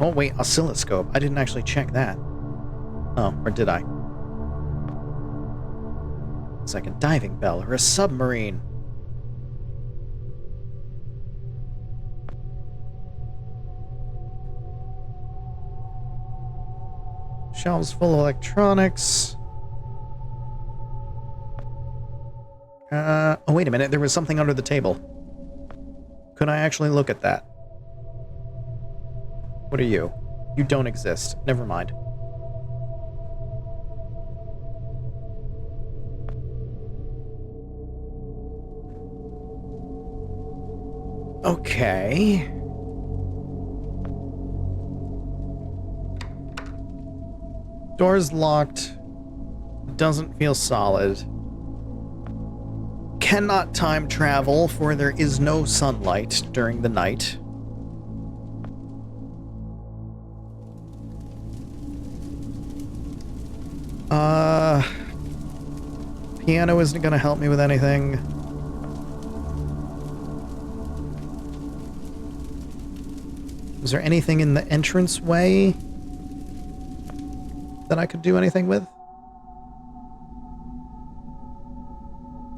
S1: Oh, wait, oscilloscope. I didn't actually check that. Oh, or did I? It's like a diving bell or a submarine. Shelves full of electronics. Oh, wait a minute. There was something under the table. Could I actually look at that? What are you? You don't exist. Never mind. Okay. Door's locked. Doesn't feel solid. Cannot time travel, for there is no sunlight during the night. Piano isn't gonna help me with anything. Is there anything in the entranceway that I could do anything with?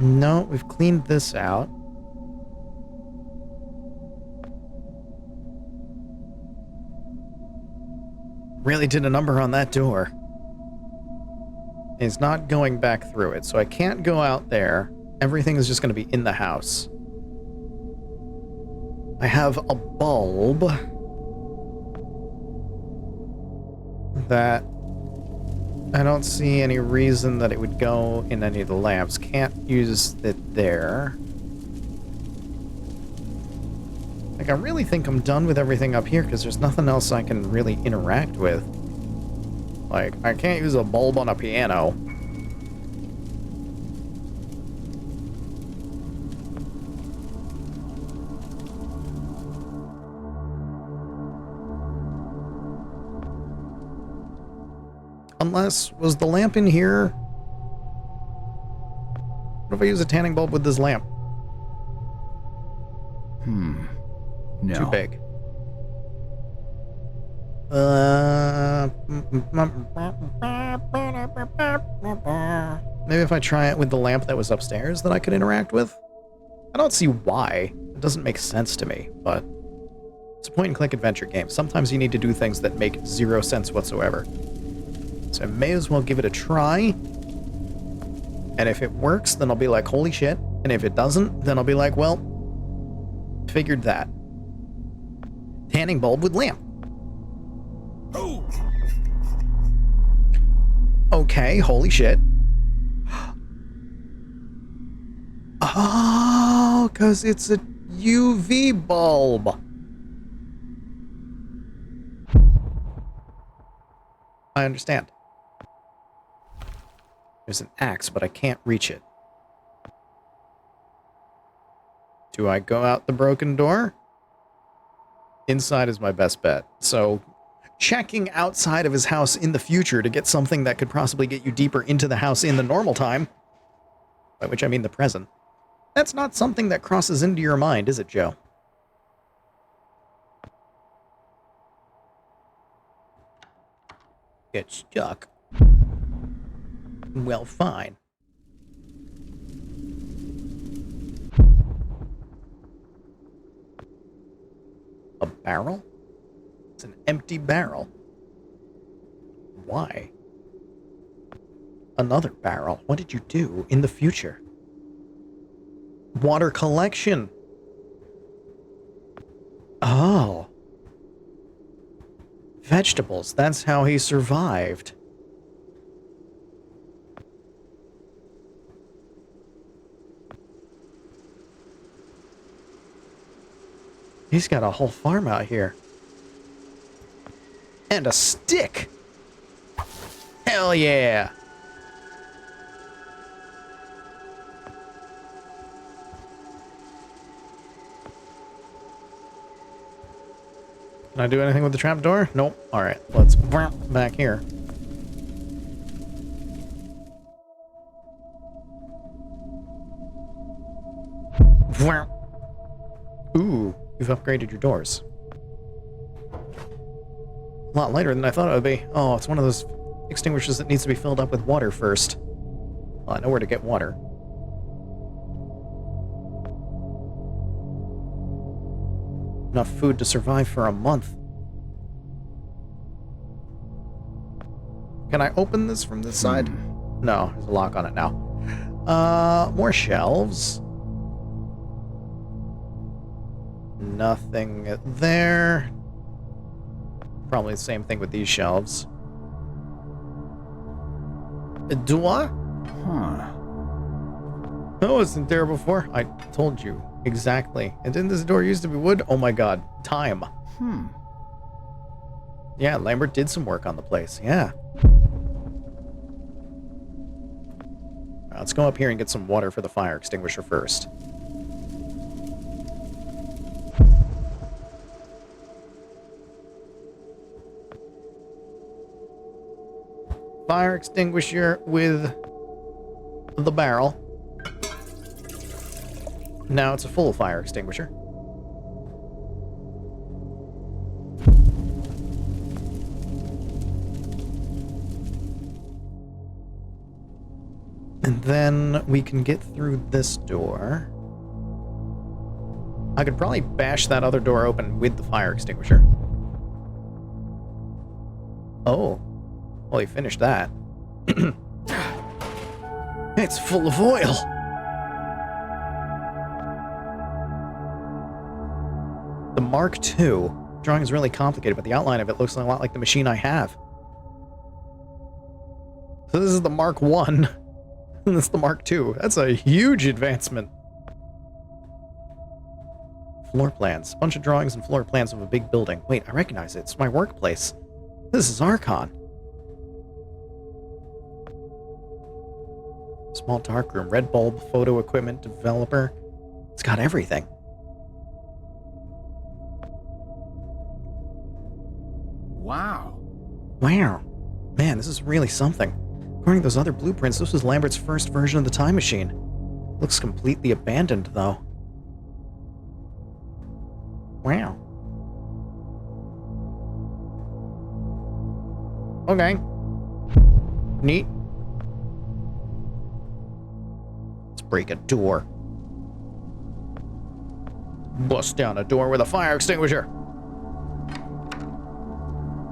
S1: No, we've cleaned this out. Really did a number on that door. It's not going back through it, so I can't go out there. Everything is just going to be in the house. I have a bulb that I don't see any reason that it would go in any of the lamps. Can't use it there. Like, I really think I'm done with everything up here because there's nothing else I can really interact with. Like, I can't use a bulb on a piano. Unless, was the lamp in here? What if I use a tanning bulb with this lamp?
S4: No.
S1: Too big. Maybe if I try it with the lamp that was upstairs that I could interact with? I don't see why. It doesn't make sense to me, but it's a point-and-click adventure game. Sometimes you need to do things that make zero sense whatsoever. So I may as well give it a try. And if it works, then I'll be like, holy shit. And if it doesn't, then I'll be like, well, figured that. Tanning bulb with lamp. Okay, holy shit. Oh, because it's a UV bulb. I understand. There's an axe, but I can't reach it. Do I go out the broken door? Inside is my best bet. So, checking outside of his house in the future to get something that could possibly get you deeper into the house in the normal time, by which I mean the present, that's not something that crosses into your mind, is it, Joe? Get stuck. Well, fine. A barrel? It's an empty barrel. Why? Another barrel. What did you do in the future? Water collection. Oh. Vegetables. That's how he survived. He's got a whole farm out here. And a stick! Hell yeah! Can I do anything with the trapdoor? Nope. Alright, let's back here. Ooh, you've upgraded your doors. A lot lighter than I thought it would be. Oh, it's one of those extinguishers that needs to be filled up with water first. Well, I know where to get water. Enough food to survive for a month. Can I open this from this side? No, there's a lock on it now. More shelves. Nothing there. Probably the same thing with these shelves. A door?
S4: Huh.
S1: No, it's wasn't there before. I told you. Exactly. And didn't this door used to be wood? Oh my god. Time. Yeah, Lambert did some work on the place. Yeah. Let's go up here and get some water for the fire extinguisher first. Fire extinguisher with the barrel. Now it's a full fire extinguisher. And then we can get through this door. I could probably bash that other door open with the fire extinguisher. Oh. Well, he finished that. It's full of oil. The Mark II. Drawing is really complicated, but the outline of it looks a lot like the machine I have. So this is the Mark I, and this is the Mark II. That's a huge advancement. Floor plans. Bunch of drawings and floor plans of a big building. Wait, I recognize it. It's my workplace. This is Archon. Small darkroom, red bulb, photo equipment, developer. It's got everything.
S4: Wow.
S1: Wow. Man, this is really something. According to those other blueprints, this was Lambert's first version of the time machine. Looks completely abandoned, though. Wow. Okay. Neat. Let's break a door. Bust down a door with a fire extinguisher.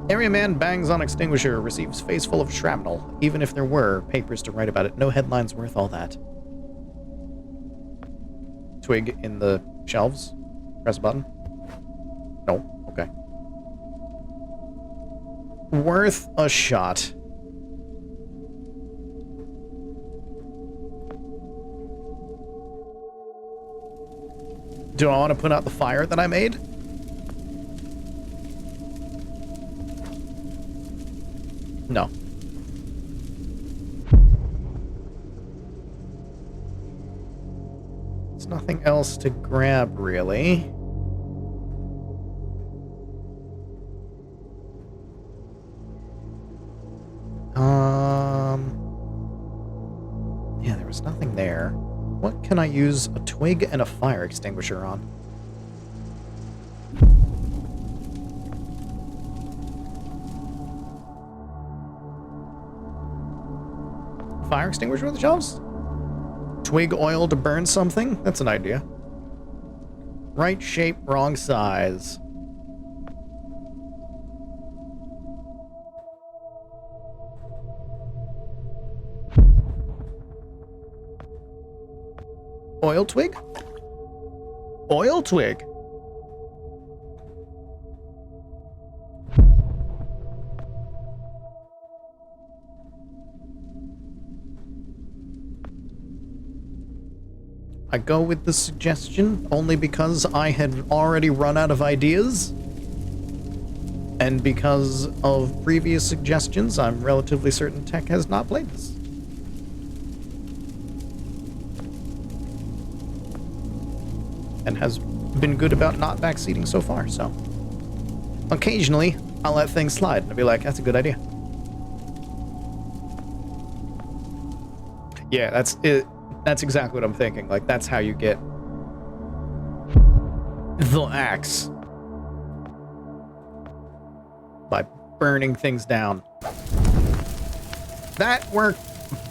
S1: Area man bangs on extinguisher, receives face full of shrapnel. Even if there were papers to write about it, no headline's worth all that. Twig in the shelves. Press a button. No. Okay. Worth a shot. Do I want to put out the fire that I made? No. There's nothing else to grab, really. Yeah, there was nothing there. What can I use a twig and a fire extinguisher on? Fire extinguisher on the shelves? Twig oil to burn something? That's an idea. Right shape, wrong size. Oil twig? Oil twig. I go with the suggestion only because I had already run out of ideas. And because of previous suggestions, I'm relatively certain Tech has not played this. And has been good about not backseating so far, so. Occasionally, I'll let things slide and I'll be like, that's a good idea. Yeah, that's it. That's exactly what I'm thinking. Like, that's how you get the axe. By burning things down. That worked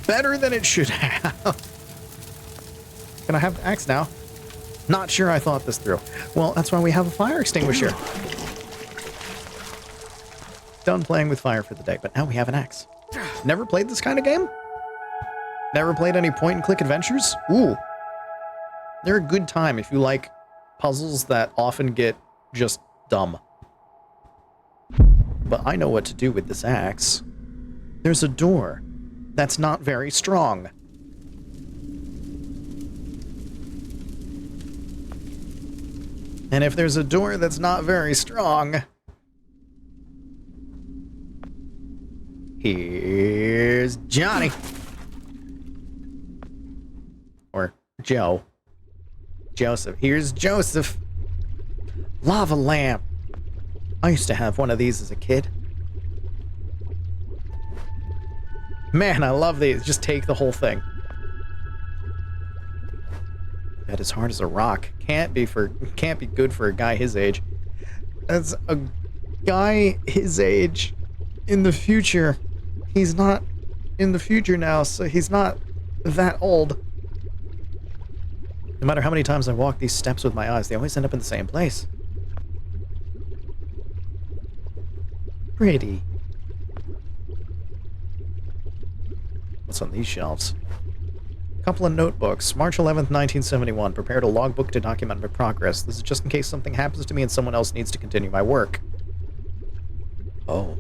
S1: better than it should have. Can I have the axe now? Not sure I thought this through. Well, that's why we have a fire extinguisher. Done playing with fire for the day, but now we have an axe. Never played this kind of game? Never played any point-and-click adventures? Ooh. They're a good time if you like puzzles that often get just dumb. But I know what to do with this axe. There's a door that's not very strong. And if there's a door that's not very strong, here's Johnny. Or Joe. Joseph. Here's Joseph. Lava lamp. I used to have one of these as a kid. Man, I love these. Just take the whole thing. That is hard as a rock. Can't be good for a guy his age. That's a guy his age in the future. He's not in the future now, so he's not that old. No matter how many times I walk these steps with my eyes, they always end up in the same place. Pretty. What's on these shelves? Couple of notebooks. March 11th, 1971. Prepared a logbook to document my progress. This is just in case something happens to me and someone else needs to continue my work. Oh.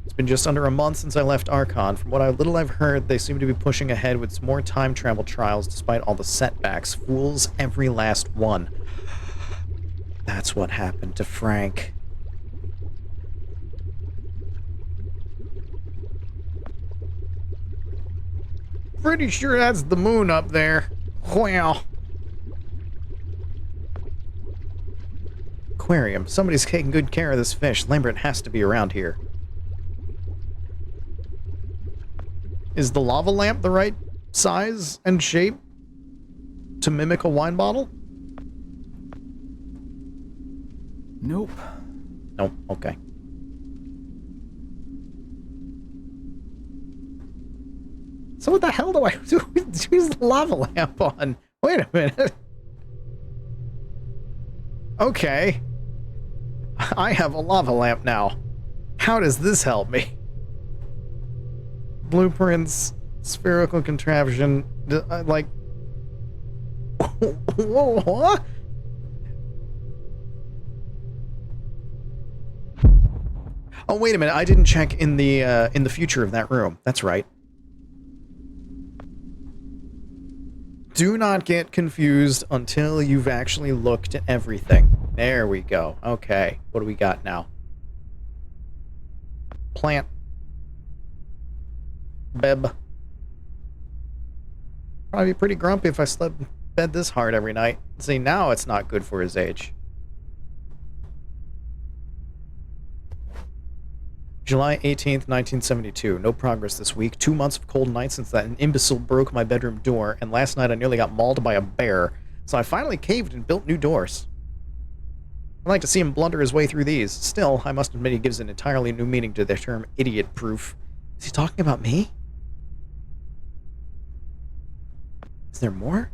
S1: It's been just under a month since I left Archon. From what little I've heard, they seem to be pushing ahead with some more time travel trials despite all the setbacks. Fools, every last one. That's what happened to Frank. Pretty sure that's the moon up there. Wow. Aquarium. Somebody's taking good care of this fish. Lambert has to be around here. Is the lava lamp the right size and shape to mimic a wine bottle?
S4: Nope.
S1: Nope. Okay. So what the hell do I do? Use the lava lamp on? Wait a minute. Okay. I have a lava lamp now. How does this help me? Blueprints, spherical contraption, like... What? Oh, wait a minute. I didn't check in the future of that room. That's right. Do not get confused until you've actually looked at everything. There we go. Okay. What do we got now? Plant. Beb. Probably pretty grumpy if I slept in bed this hard every night. See, now it's not good for his age. July 18th, 1972. No progress this week. 2 months of cold nights since that imbecile broke my bedroom door, and last night I nearly got mauled by a bear, so I finally caved and built new doors. I'd like to see him blunder his way through these. Still, I must admit he gives an entirely new meaning to the term idiot-proof. Is he talking about me? Is there more?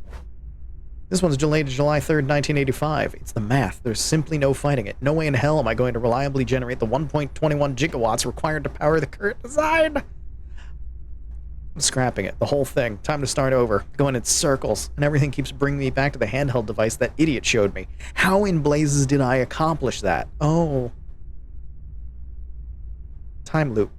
S1: This one's delayed to July 3rd, 1985. It's the math. There's simply no fighting it. No way in hell am I going to reliably generate the 1.21 gigawatts required to power the current design. I'm scrapping it. The whole thing. Time to start over. Going in circles. And everything keeps bringing me back to the handheld device that idiot showed me. How in blazes did I accomplish that? Oh. Time loop.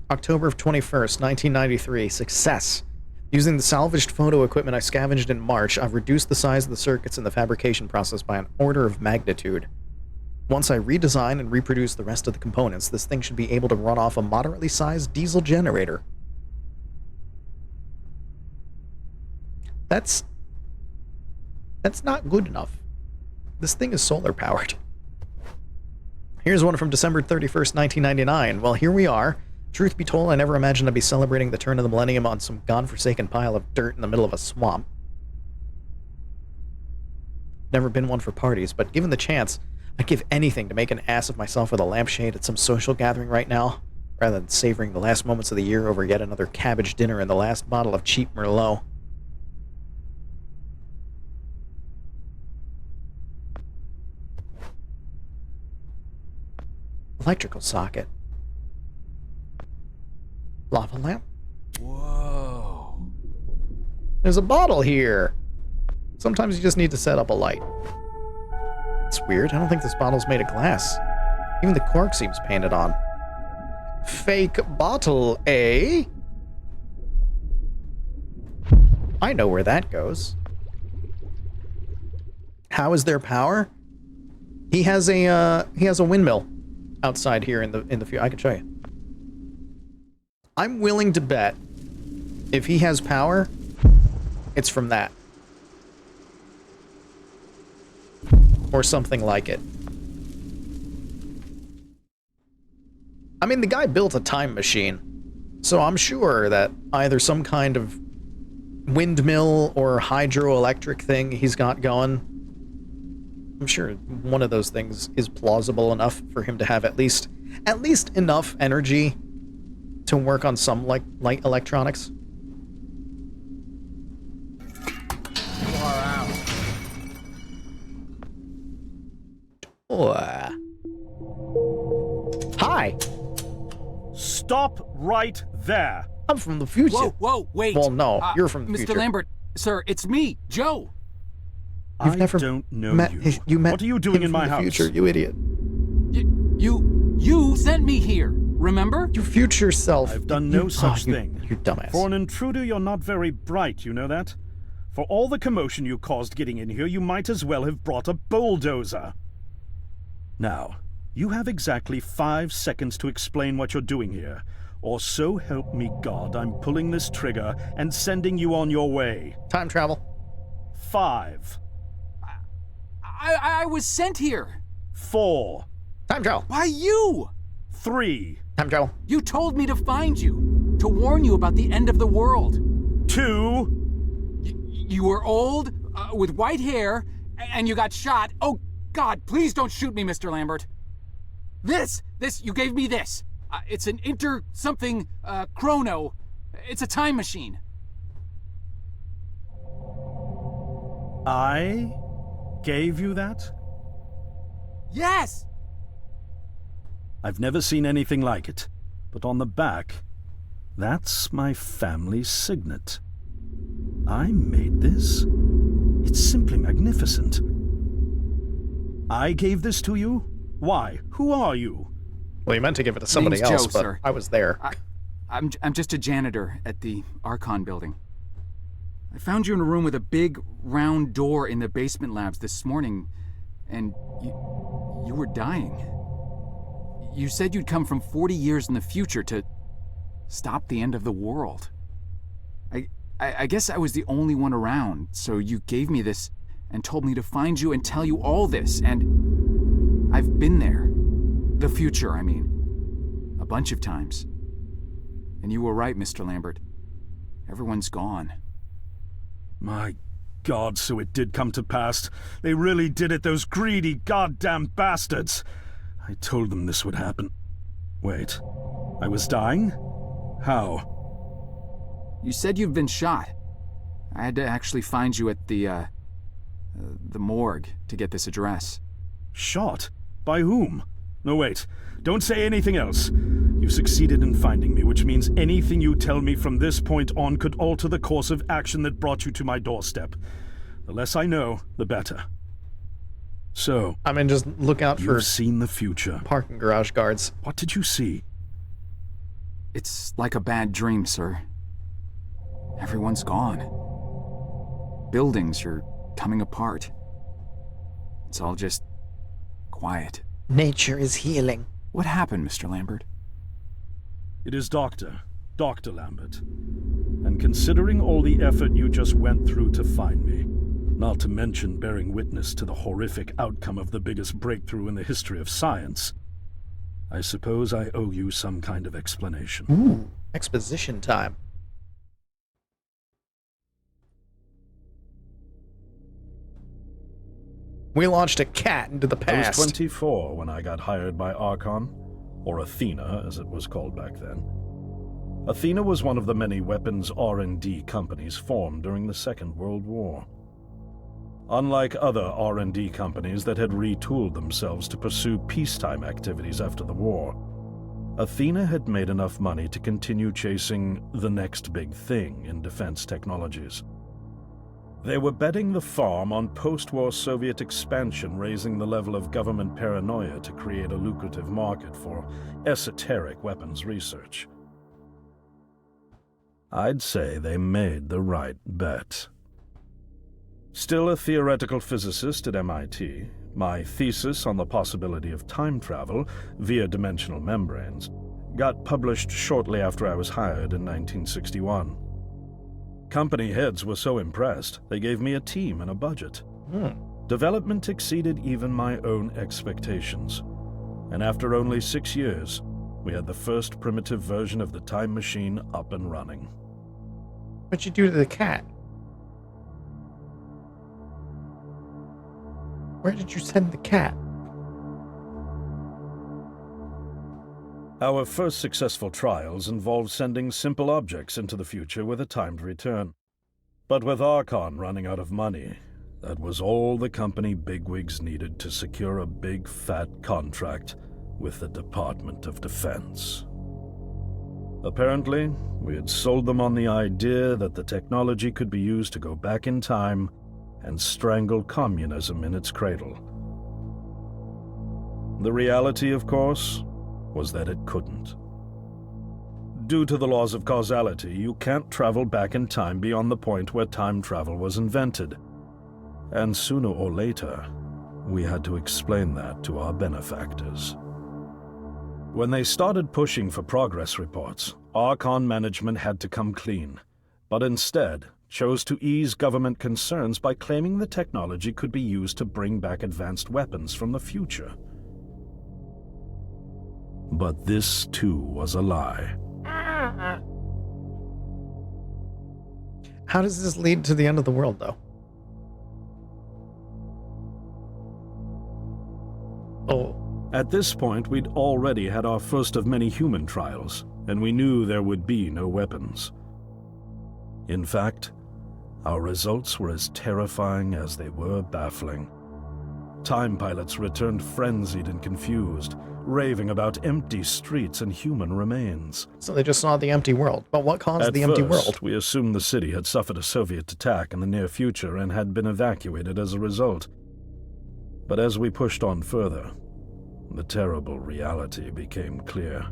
S1: October of 21st, 1993. Success. Using the salvaged photo equipment I scavenged in March, I've reduced the size of the circuits in the fabrication process by an order of magnitude. Once I redesign and reproduce the rest of the components, this thing should be able to run off a moderately sized diesel generator. That's not good enough. This thing is solar powered. Here's one from December 31st, 1999. Well, here we are. Truth be told, I never imagined I'd be celebrating the turn of the millennium on some godforsaken pile of dirt in the middle of a swamp. Never been one for parties, but given the chance, I'd give anything to make an ass of myself with a lampshade at some social gathering right now, rather than savoring the last moments of the year over yet another cabbage dinner and the last bottle of cheap Merlot. Electrical socket. Lava lamp?
S3: Whoa.
S1: There's a bottle here. Sometimes you just need to set up a light. It's weird. I don't think this bottle's made of glass. Even the cork seems painted on. Fake bottle, eh? I know where that goes. How is there power? He has a windmill outside here in the field. I can show you. I'm willing to bet if he has power, it's from that. Or something like it. I mean, the guy built a time machine, so I'm sure that either some kind of windmill or hydroelectric thing he's got going, I'm sure one of those things is plausible enough for him to have at least enough energy to work on some light electronics. Hi.
S5: Stop right there.
S1: I'm from the future.
S9: Whoa, wait.
S1: Well, no, you're from the
S9: Mr.
S1: future.
S9: Mr. Lambert, sir, it's me, Joe.
S1: You've
S5: I
S1: never
S5: don't know
S1: met
S5: you.
S1: met
S5: What are you doing
S1: him
S5: in
S1: from
S5: my
S1: the
S5: house?
S1: future, you idiot.
S9: You sent me here, remember?
S1: Your future self.
S5: I've done no such thing.
S1: You dumbass.
S5: For an intruder, you're not very bright, you know that? For all the commotion you caused getting in here, you might as well have brought a bulldozer. Now, you have exactly 5 seconds to explain what you're doing here, or so help me God, I'm pulling this trigger and sending you on your way.
S1: Time travel.
S5: 5.
S9: I was sent here.
S5: 4.
S1: Time travel.
S9: By you.
S5: 3.
S1: Time travel.
S9: You told me to find you, to warn you about the end of the world.
S5: 2.
S9: You were old, with white hair, and you got shot. Oh, God, please don't shoot me, Mr. Lambert. This, you gave me this. It's an chrono. It's a time machine.
S5: I gave you that?
S9: Yes!
S5: I've never seen anything like it, but on the back, that's my family signet. I made this? It's simply magnificent. I gave this to you? Why? Who are you?
S1: Well, you meant to give it to somebody
S9: Name's
S1: else,
S9: Joe,
S1: but
S9: sir.
S1: I was there.
S9: I'm just a janitor at the Archon building. I found you in a room with a big, round door in the basement labs this morning, and you were dying. You said you'd come from 40 years in the future to stop the end of the world. I guess I was the only one around, so you gave me this and told me to find you and tell you all this, and I've been there. The future, I mean. A bunch of times. And you were right, Mr. Lambert. Everyone's gone.
S5: My God, so it did come to pass. They really did it, those greedy goddamn bastards. I told them this would happen. Wait, I was dying? How?
S9: You said you've been shot. I had to actually find you at the morgue to get this address.
S5: Shot? By whom? No, wait. Don't say anything else. You've succeeded in finding me, which means anything you tell me from this point on could alter the course of action that brought you to my doorstep. The less I know, the better. So,
S1: I mean, just look out for
S5: you've seen the future.
S1: parking garage guards.
S5: What did you see?
S9: It's like a bad dream, sir. Everyone's gone. Buildings are coming apart. It's all just quiet.
S8: Nature is healing.
S9: What happened, Mr. Lambert?
S5: It is Dr. Lambert. And considering all the effort you just went through to find me, not to mention bearing witness to the horrific outcome of the biggest breakthrough in the history of science, I suppose I owe you some kind of explanation.
S1: Ooh, exposition time. We launched a cat into the
S5: I was
S1: past.
S5: 24 when I got hired by Archon, or Athena as it was called back then. Athena was one of the many weapons R&D companies formed during the Second World War. Unlike other R&D companies that had retooled themselves to pursue peacetime activities after the war, Athena had made enough money to continue chasing the next big thing in defense technologies. They were betting the farm on post-war Soviet expansion, raising the level of government paranoia to create a lucrative market for esoteric weapons research. I'd say they made the right bet. Still a theoretical physicist at MIT, my thesis on the possibility of time travel via dimensional membranes got published shortly after I was hired in 1961. Company heads were so impressed, they gave me a team and a budget. Development exceeded even my own expectations. And after only 6 years, we had the first primitive version of the time machine up and running.
S1: What'd you do to the cat? Where did you send the cat?
S5: Our first successful trials involved sending simple objects into the future with a timed return. But with Archon running out of money, that was all the company bigwigs needed to secure a big fat contract with the Department of Defense. Apparently, we had sold them on the idea that the technology could be used to go back in time and strangle communism in its cradle. The reality, of course, was that it couldn't. Due to the laws of causality, you can't travel back in time beyond the point where time travel was invented. And sooner or later, we had to explain that to our benefactors. When they started pushing for progress reports, Archon management had to come clean, but instead chose to ease government concerns by claiming the technology could be used to bring back advanced weapons from the future. But this, too, was a lie.
S1: How does this lead to the end of the world, though? Oh.
S5: At this point, we'd already had our first of many human trials, and we knew there would be no weapons. In fact, Our results were as terrifying as they were baffling. Time pilots returned frenzied and confused, raving about empty streets and human remains.
S1: So they just saw the empty world. But what caused the empty world?
S5: We assumed the city had suffered a Soviet attack in the near future and had been evacuated as a result. But as we pushed on further, the terrible reality became clear.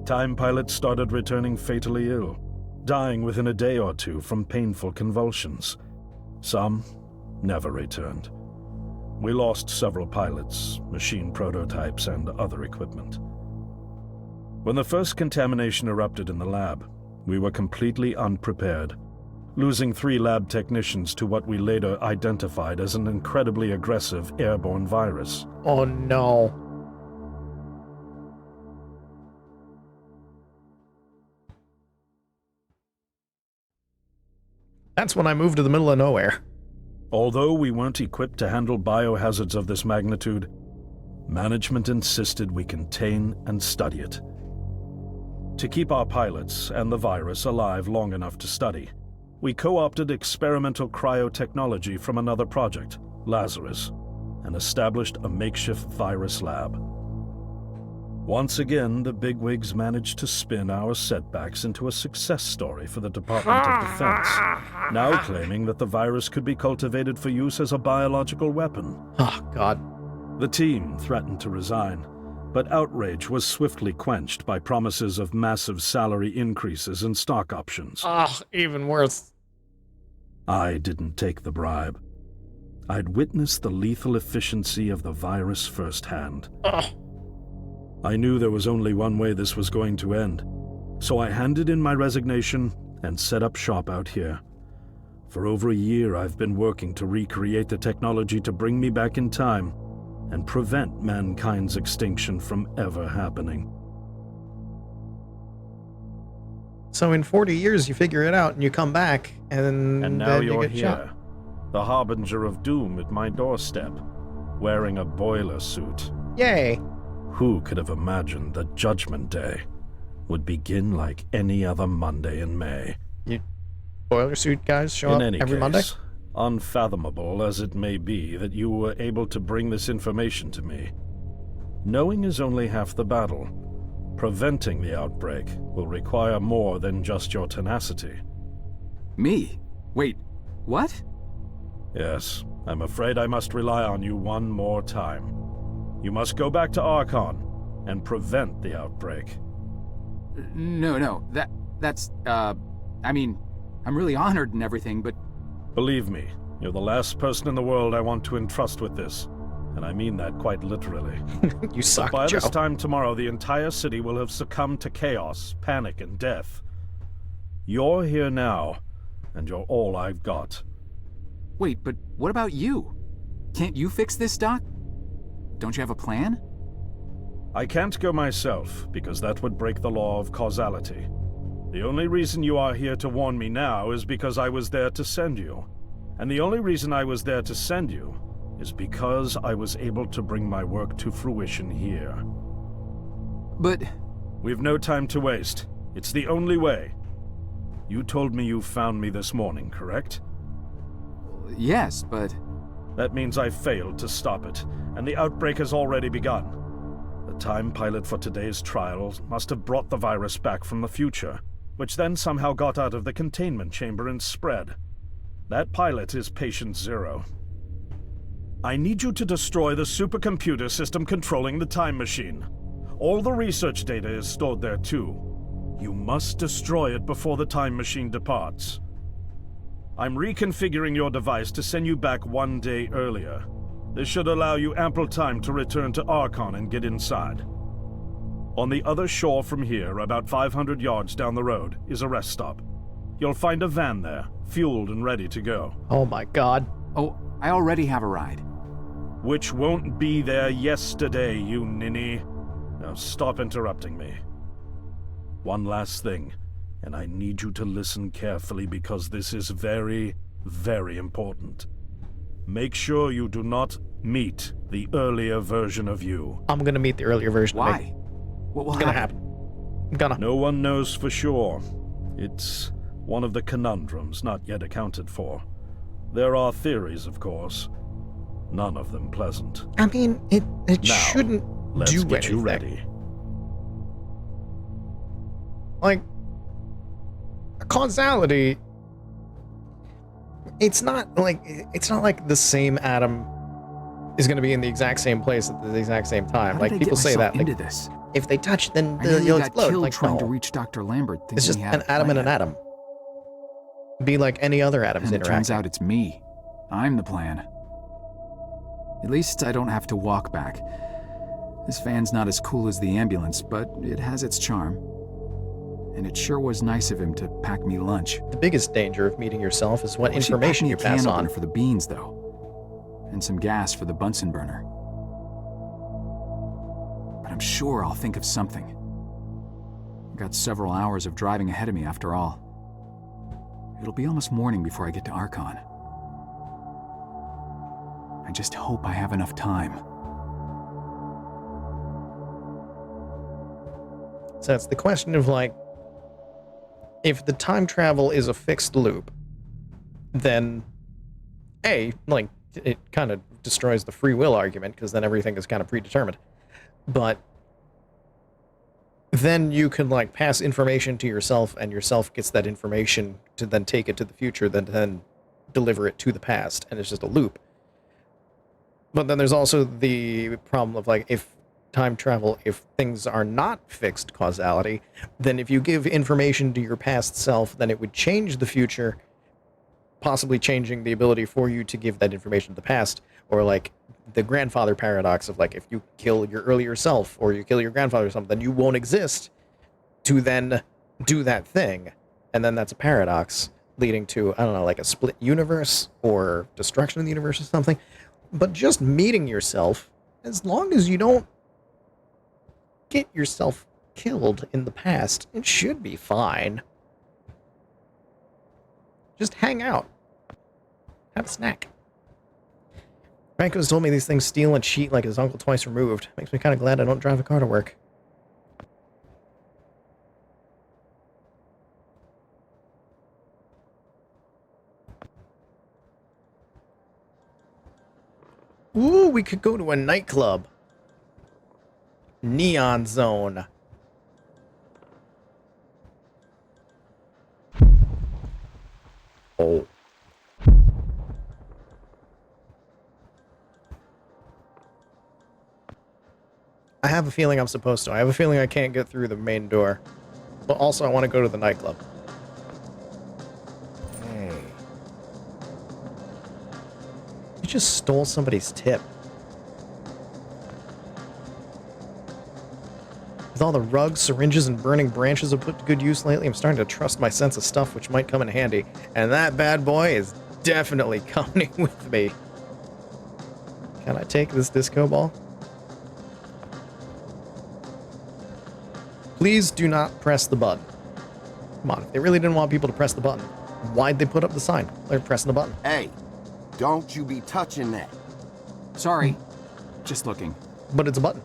S5: Time pilots started returning fatally ill, dying within a day or two from painful convulsions. Some never returned. We lost several pilots, machine prototypes, and other equipment. When the first contamination erupted in the lab, we were completely unprepared, losing 3 lab technicians to what we later identified as an incredibly aggressive airborne virus.
S1: Oh no. That's when I moved to the middle of nowhere.
S5: Although we weren't equipped to handle biohazards of this magnitude, management insisted we contain and study it. To keep our pilots and the virus alive long enough to study, we co-opted experimental cryotechnology from another project, Lazarus, and established a makeshift virus lab. Once again, the bigwigs managed to spin our setbacks into a success story for the Department of Defense, now claiming that the virus could be cultivated for use as a biological weapon.
S1: Oh, God.
S5: The team threatened to resign, but outrage was swiftly quenched by promises of massive salary increases and stock options.
S1: Oh, even worse.
S5: I didn't take the bribe. I'd witnessed the lethal efficiency of the virus firsthand. I knew there was only one way this was going to end, so I handed in my resignation and set up shop out here. For over a year, I've been working to recreate the technology to bring me back in time and prevent mankind's extinction from ever happening.
S1: So in 40 years, you figure it out and you come back, and
S5: now
S1: then
S5: you're
S1: you get
S5: here,
S1: shot.
S5: the harbinger of doom at my doorstep, wearing a boiler suit.
S1: Yay.
S5: Who could have imagined that Judgment Day would begin like any other Monday in May?
S1: You boiler suit guys show up every Monday?
S5: Unfathomable as it may be that you were able to bring this information to me, knowing is only half the battle. Preventing the outbreak will require more than just your tenacity.
S9: Me? Wait, what?
S5: Yes, I'm afraid I must rely on you one more time. You must go back to Archon and prevent the outbreak.
S9: No, that's, I mean, I'm really honored and everything, but...
S5: Believe me, you're the last person in the world I want to entrust with this, and I mean that quite literally.
S1: You suck,
S5: By
S1: Joe.
S5: this time tomorrow, the entire city will have succumbed to chaos, panic, and death. You're here now, and you're all I've got.
S9: Wait, but what about you? Can't you fix this, Doc? Don't you have a plan?
S5: I can't go myself, because that would break the law of causality. The only reason you are here to warn me now is because I was there to send you. And the only reason I was there to send you is because I was able to bring my work to fruition here.
S9: But...
S5: We've no time to waste. It's the only way. You told me you found me this morning, correct?
S9: Yes, but...
S5: That means I failed to stop it, and the outbreak has already begun. The time pilot for today's trial must have brought the virus back from the future, which then somehow got out of the containment chamber and spread. That pilot is Patient Zero. I need you to destroy the supercomputer system controlling the time machine. All the research data is stored there too. You must destroy it before the time machine departs. I'm reconfiguring your device to send you back 1 day earlier. This should allow you ample time to return to Archon and get inside. On the other shore from here, about 500 yards down the road, is a rest stop. You'll find a van there, fueled and ready to go.
S1: Oh my God.
S9: Oh, I already have a ride.
S5: Which won't be there yesterday, you ninny. Now stop interrupting me. One last thing, and I need you to listen carefully because this is very, very important. Make sure you do not meet the earlier version of you.
S1: I'm gonna meet the earlier version of me.
S9: Why? What will
S1: It's gonna happen. I'm gonna.
S5: No one knows for sure. It's One of the conundrums not yet accounted for. There are theories, of course. None of them pleasant.
S1: I mean, it
S5: Now,
S1: shouldn't
S5: let's
S1: do
S5: get you
S1: anything.
S5: ready.
S1: Like, causality, it's not like the same atom is going to be in the exact same place at the exact same time.
S4: How
S1: Like,
S4: did I
S1: people
S4: get
S1: say
S4: myself
S1: that, like,
S4: into this?
S1: if they touch, then
S4: I nearly
S1: you'll
S4: got
S1: explode.
S4: killed
S1: Like,
S4: trying to
S1: no.
S4: reach Dr. Lambert, thinking
S1: It's just
S4: he had
S1: an atom and an
S4: plan.
S1: atom. Be like any other atoms
S4: And it
S1: interacting.
S4: turns out it's me. I'm the plan. At least I don't have to walk back. This van's not as cool as the ambulance, but it has its charm. And it sure was nice of him to pack me lunch.
S1: The biggest danger of meeting yourself is what
S4: Well, she
S1: information you
S4: packed me a
S1: pass
S4: can
S1: on.
S4: opener for the beans, though. And some gas for the Bunsen burner. But I'm sure I'll think of something. I've got several hours of driving ahead of me after all. It'll be almost morning before I get to Archon. I just hope I have enough time.
S1: So it's the question of, like, if the time travel is a fixed loop, then like, it kind of destroys the free will argument, because then everything is kind of predetermined. But then you can, like, pass information to yourself, and yourself gets that information to then take it to the future, then deliver it to the past, and it's just a loop. But then there's also the problem of, like, if time travel, if things are not fixed causality, then if you give information to your past self, then it would change the future, possibly changing the ability for you to give that information to the past. Or, like, the grandfather paradox of, like, if you kill your earlier self or you kill your grandfather or something, then you won't exist to then do that thing. And then that's a paradox leading to, I don't know, like a split universe or destruction of the universe or something. But just meeting yourself, as long as you don't get yourself killed in the past, it should be fine. Just hang out. Have a snack. Franco's told me these things steal and cheat like his uncle twice removed. Makes me kind of glad I don't drive a car to work. Ooh, we could go to a nightclub. Neon Zone. Oh. I have a feeling I'm supposed to. I have a feeling I can't get through the main door. But also I want to go to the nightclub. Hey. You just stole somebody's tip. With all the rugs, syringes, and burning branches I've put to good use lately, I'm starting to trust my sense of stuff, which might come in handy. And that bad boy is definitely coming with me. Can I take this disco ball? Please do not press the button. Come on, if they really didn't want people to press the button, why'd they put up the sign? They're pressing the button.
S7: Hey, don't you be touching that.
S4: Sorry. Just looking.
S1: But it's a button.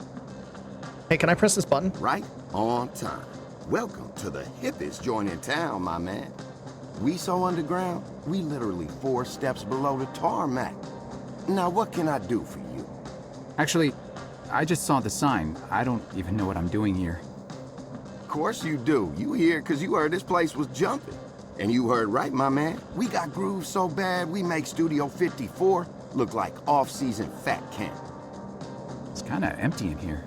S1: Hey, can I press this button?
S7: Right on time. Welcome to the hippest joint in town, my man. We so underground, we literally 4 steps below the tarmac. Now, what can I do for you?
S4: Actually, I just saw the sign. I don't even know what I'm doing here.
S7: Of course you do. You here because you heard this place was jumping. And you heard right, my man. We got grooves so bad, we make Studio 54 look like off-season fat camp.
S4: It's kind of empty in here.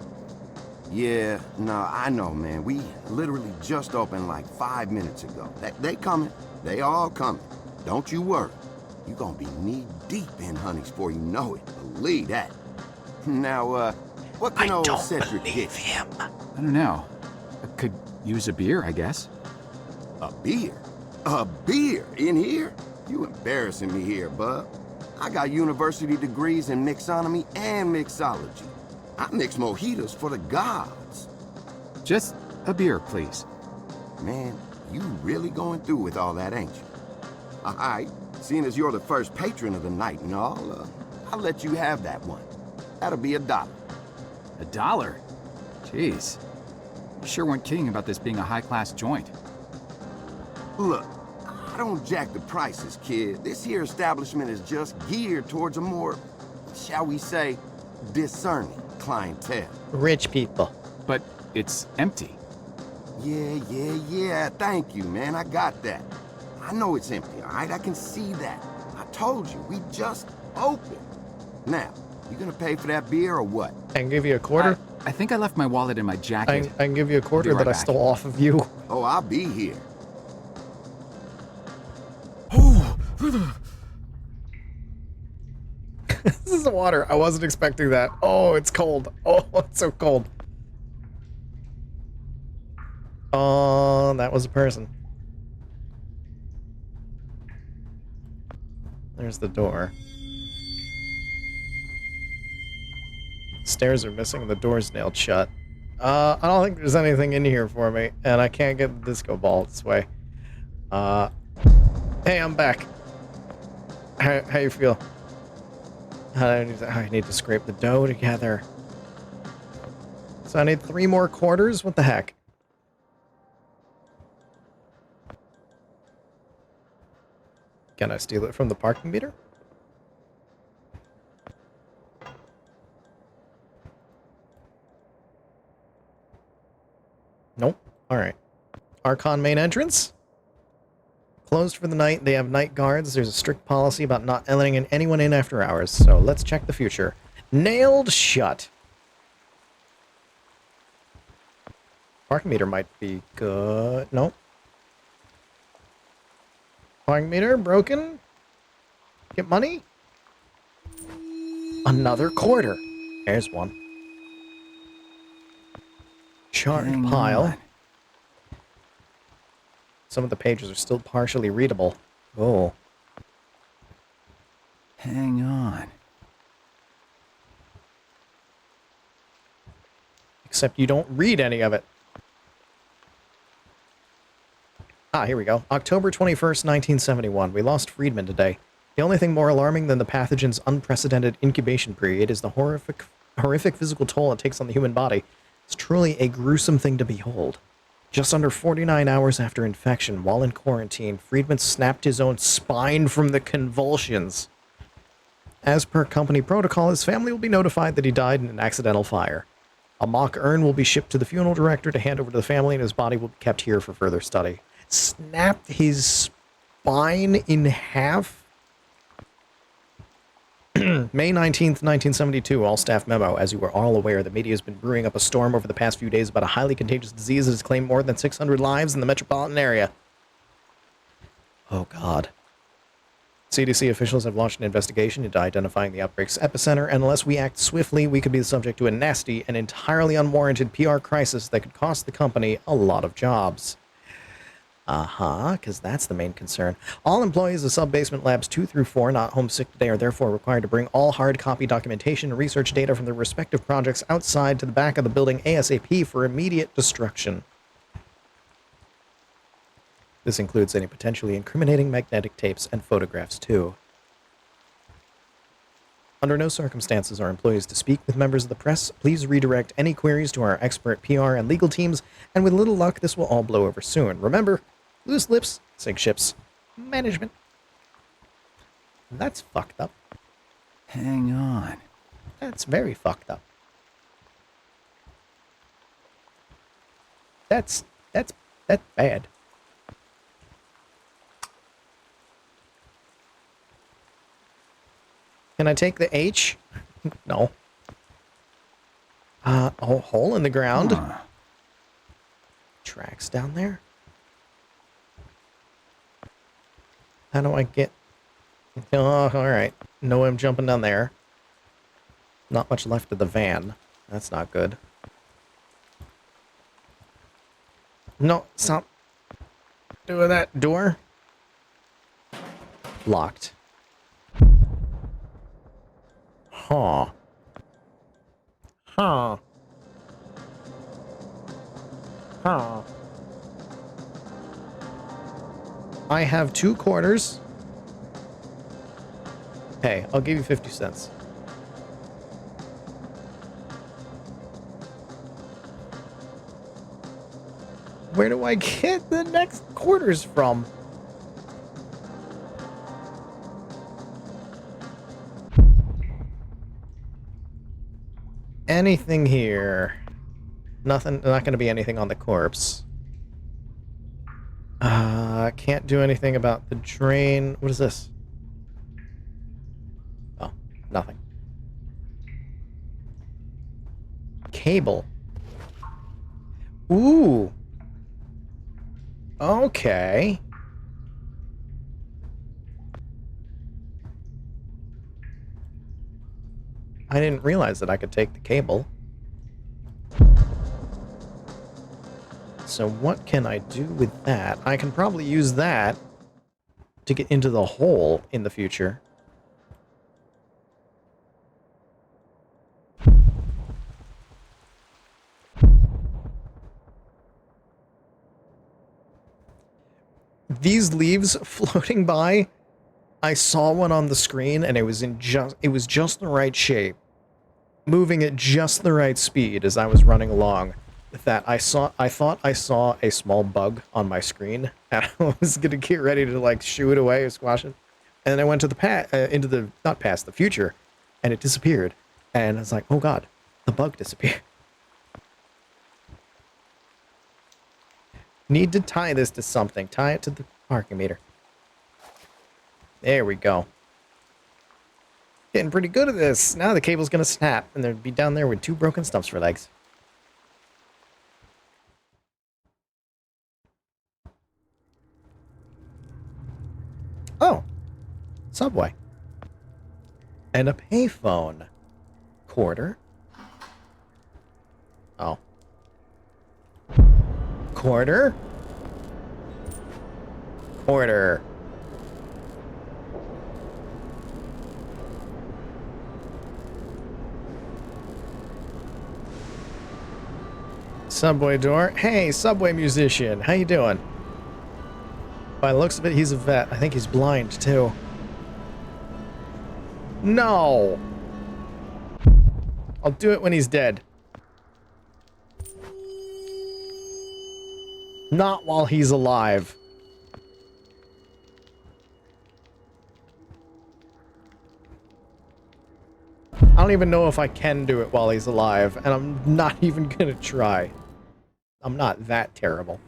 S7: Yeah, no, I know, man. We literally just opened like 5 minutes ago. They coming. They all coming. Don't you worry. You gonna be knee-deep in honeys before you know it. Believe that. Now, what can old Cedric get?
S4: I don't know. I could use a beer, I guess.
S7: A beer? A beer in here? You embarrassing me here, bub. I got university degrees in mixonomy and mixology. I mix mojitos for the gods.
S4: Just a beer, please.
S7: Man, you really going through with all that, ain't you? All right, seeing as you're the first patron of the night and all, I'll let you have that one. That'll be $1.
S4: $1? Jeez. You sure weren't kidding about this being a high-class joint.
S7: Look, don't jack the prices, kid. This here establishment is just geared towards a more, shall we say, discerning clientele.
S1: Rich people.
S4: But it's empty.
S7: Yeah. Thank you, man. I got that. I know it's empty, all right? I can see that. I told you, we just opened. Now, you gonna pay for that beer or what?
S1: I can give you a quarter.
S4: I think I left my wallet in my jacket.
S1: I can give you a quarter
S4: I'll be
S1: that
S4: right
S1: I
S4: back.
S1: stole off of you.
S7: Oh, I'll be here.
S1: This is the water. I wasn't expecting that. Oh, it's cold. Oh, it's so cold. Oh, that was a person. There's the door. Stairs are missing and the door's nailed shut. I don't think there's anything in here for me, and I can't get the disco ball this way. Hey, I'm back. How you feel? I need to scrape the dough together. So I need 3 more quarters? What the heck? Can I steal it from the parking meter? Nope. Alright. Archon main entrance? Closed for the night. They have night guards. There's a strict policy about not letting anyone in after hours. So let's check the future. Nailed shut. Parking meter might be good. Nope. Parking meter broken. Get money. Another quarter. There's one. Charred pile. Some of the pages are still partially readable. Oh.
S4: Hang on.
S1: Except you don't read any of it. Ah, here we go. October 21st, 1971. We lost Friedman today. The only thing more alarming than the pathogen's unprecedented incubation period is the horrific physical toll it takes on the human body. It's truly a gruesome thing to behold. Just under 49 hours after infection, while in quarantine, Friedman snapped his own spine from the convulsions. As per company protocol, his family will be notified that he died in an accidental fire. A mock urn will be shipped to the funeral director to hand over to the family, and his body will be kept here for further study. Snapped his spine in half? May 19th, 1972, all staff memo. As you are all aware, the media has been brewing up a storm over the past few days about a highly contagious disease that has claimed more than 600 lives in the metropolitan area. Oh, God. CDC officials have launched an investigation into identifying the outbreak's epicenter, and unless we act swiftly, we could be subject to a nasty and entirely unwarranted PR crisis that could cost the company a lot of jobs. Because that's the main concern. All employees of sub-basement labs 2 through 4 not homesick today are therefore required to bring all hard copy documentation and research data from their respective projects outside to the back of the building ASAP for immediate destruction. This includes any potentially incriminating magnetic tapes and photographs, too. Under no circumstances are employees to speak with members of the press. Please redirect any queries to our expert PR and legal teams, and with little luck, this will all blow over soon. Remember, loose lips sink ships. Management. That's fucked up.
S4: Hang on.
S1: That's very fucked up. That's bad. Can I take the H? No. Oh, hole in the ground. Tracks down there. How do I get... Oh, alright. No, I'm jumping down there. Not much left of the van. That's not good. No, stop doing that. Door? Locked. Huh. Huh. Huh. I have 2 quarters. Hey, I'll give you 50 cents. Where do I get the next quarters from? anything here? Nothing, not gonna be anything on the corpse. Can't do anything about the drain. What is this? Oh, nothing. Cable. Ooh. Okay. I didn't realize that I could take the cable. So what can I do with that? I can probably use that to get into the hole in the future. These leaves floating by, I saw one on the screen and it was just the right shape, moving at just the right speed as I was running along. That I thought I saw a small bug on my screen, and I was gonna get ready to like shoo it away or squash it, and then I went to the the future, and it disappeared, and I was like, oh god, the bug disappeared. Need to tie this to something. Tie it to the parking meter. There we go. Getting pretty good at this. Now the cable's gonna snap, and there'd be down there with 2 broken stumps for legs. Oh, subway. And a payphone. Quarter. Oh. Quarter. Quarter. Subway door. Hey, subway musician. How you doing? By the looks of it, he's a vet. I think he's blind, too. No! I'll do it when he's dead. Not while he's alive. I don't even know if I can do it while he's alive, and I'm not even gonna try. I'm not that terrible.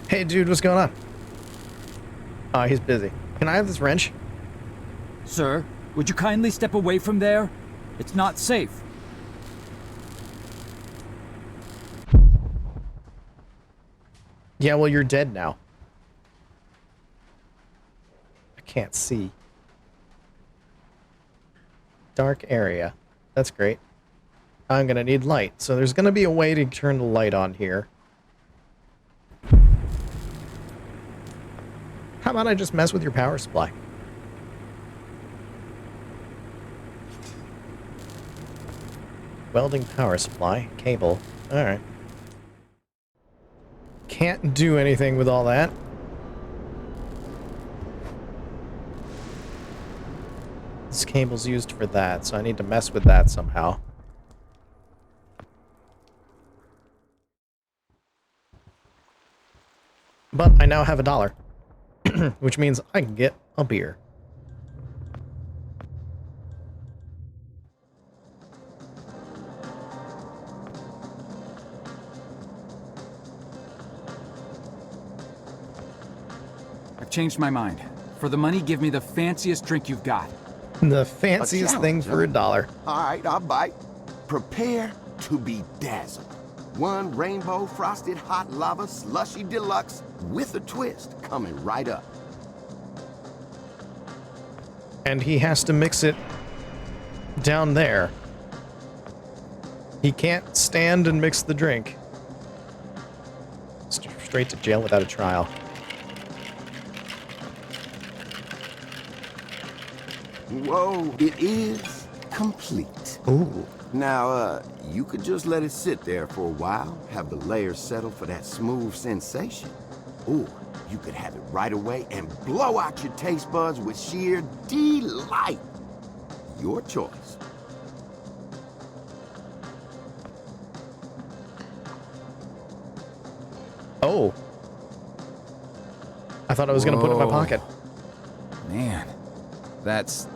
S1: Hey dude, what's going on? He's busy. Can I have this wrench?
S10: Sir, would you kindly step away from there? It's not safe.
S1: Yeah, well, you're dead now. I can't see. Dark area. That's great. I'm gonna need light, so there's gonna be a way to turn the light on here. How about I just mess with your power supply? Welding power supply. Cable. Alright. Can't do anything with all that. This cable's used for that, so I need to mess with that somehow. But I now have $1. Which means I can get a beer.
S9: I've changed my mind. For the money, give me the fanciest drink you've got.
S1: The fanciest thing for $1.
S7: All right, I'll bite. Prepare to be dazzled. 1 rainbow frosted hot lava slushy deluxe with a twist coming right up.
S1: And he has to mix it down there. He can't stand and mix the drink. Straight to jail without a trial.
S7: Whoa, it is complete.
S1: Ooh.
S7: Now, you could just let it sit there for a while, have the layers settle for that smooth sensation. Or you could have it right away and blow out your taste buds with sheer delight. Your choice.
S1: Oh. I thought I was going to put it in my pocket.
S4: Man, that's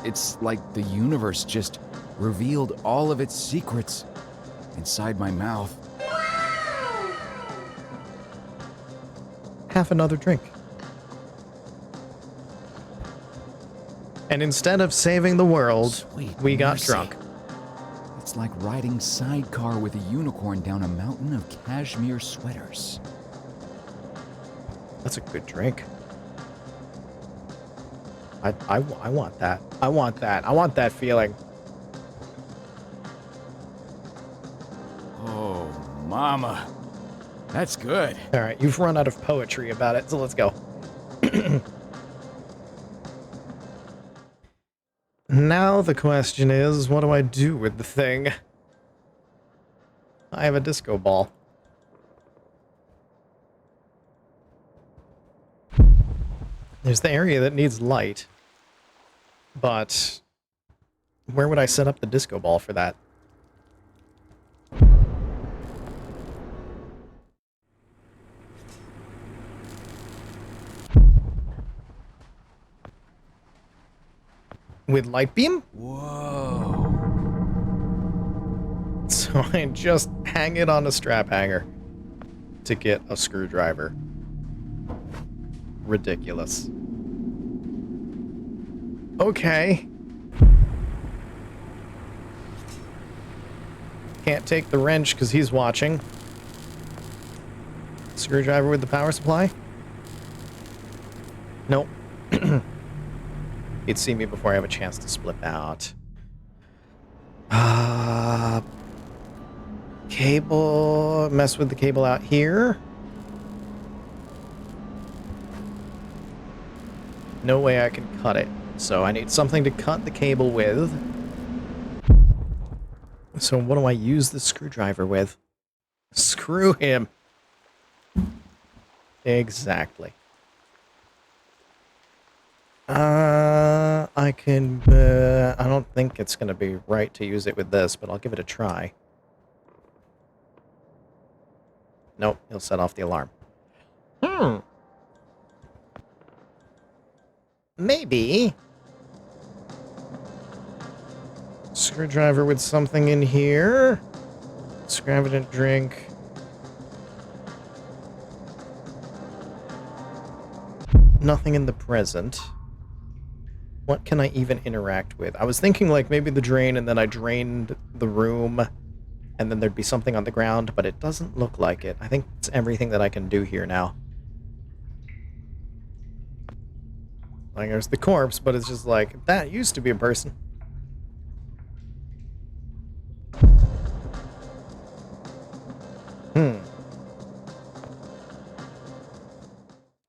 S4: It's like the universe just revealed all of its secrets inside my mouth.
S1: Have another drink. And instead of saving the world,
S4: Sweet
S1: we got
S4: mercy.
S1: drunk.
S4: It's like riding sidecar with a unicorn down a mountain of cashmere sweaters.
S1: That's a good drink. I want that. I want that. I want that feeling.
S4: Oh, mama. That's good.
S1: All right, you've run out of poetry about it, so let's go. Now the question is, what do I do with the thing? I have a disco ball. There's the area that needs light, but where would I set up the disco ball for that? With light beam?
S4: Whoa.
S1: So I just hang it on a strap hanger to get a screwdriver. Ridiculous. Okay. Can't take the wrench because he's watching. Screwdriver with the power supply? Nope. He'd see me before I have a chance to split out. Cable. Mess with the cable out here. No way I can cut it. So I need something to cut the cable with. So what do I use the screwdriver with? Screw him. Exactly. I can, I don't think it's going to be right to use it with this, but I'll give it a try. Nope, he'll set off the alarm. Maybe. Screwdriver with something in here. Extravagant drink. Nothing in the present. What can I even interact with? I was thinking like maybe the drain and then I drained the room and then there'd be something on the ground, but it doesn't look like it. I think it's everything that I can do here now. Like there's the corpse, but it's just like, that used to be a person.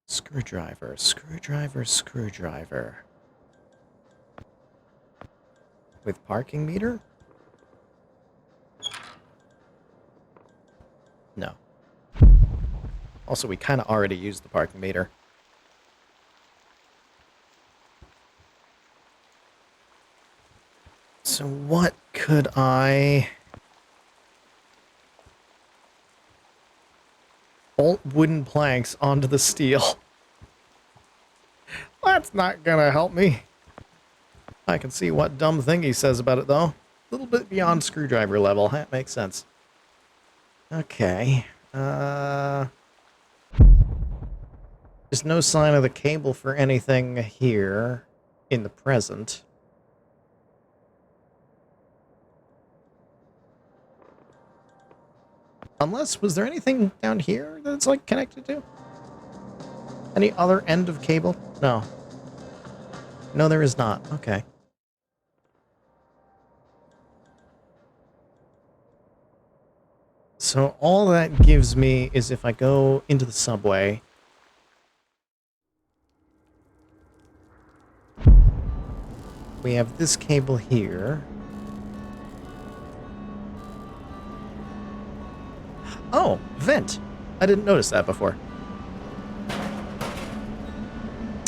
S1: Screwdriver, screwdriver, screwdriver. With parking meter? No. Also, we kind of already used the parking meter. So what could I... Bolt wooden planks onto the steel. That's not gonna help me. I can see what dumb thing he says about it, though. A little bit beyond screwdriver level. That makes sense. Okay. There's no sign of the cable for anything here in the present. Unless, was there anything down here that's, like, connected to? Any other end of cable? No. No, there is not. Okay. So all that gives me is if I go into the subway. We have this cable here. Oh, vent. I didn't notice that before.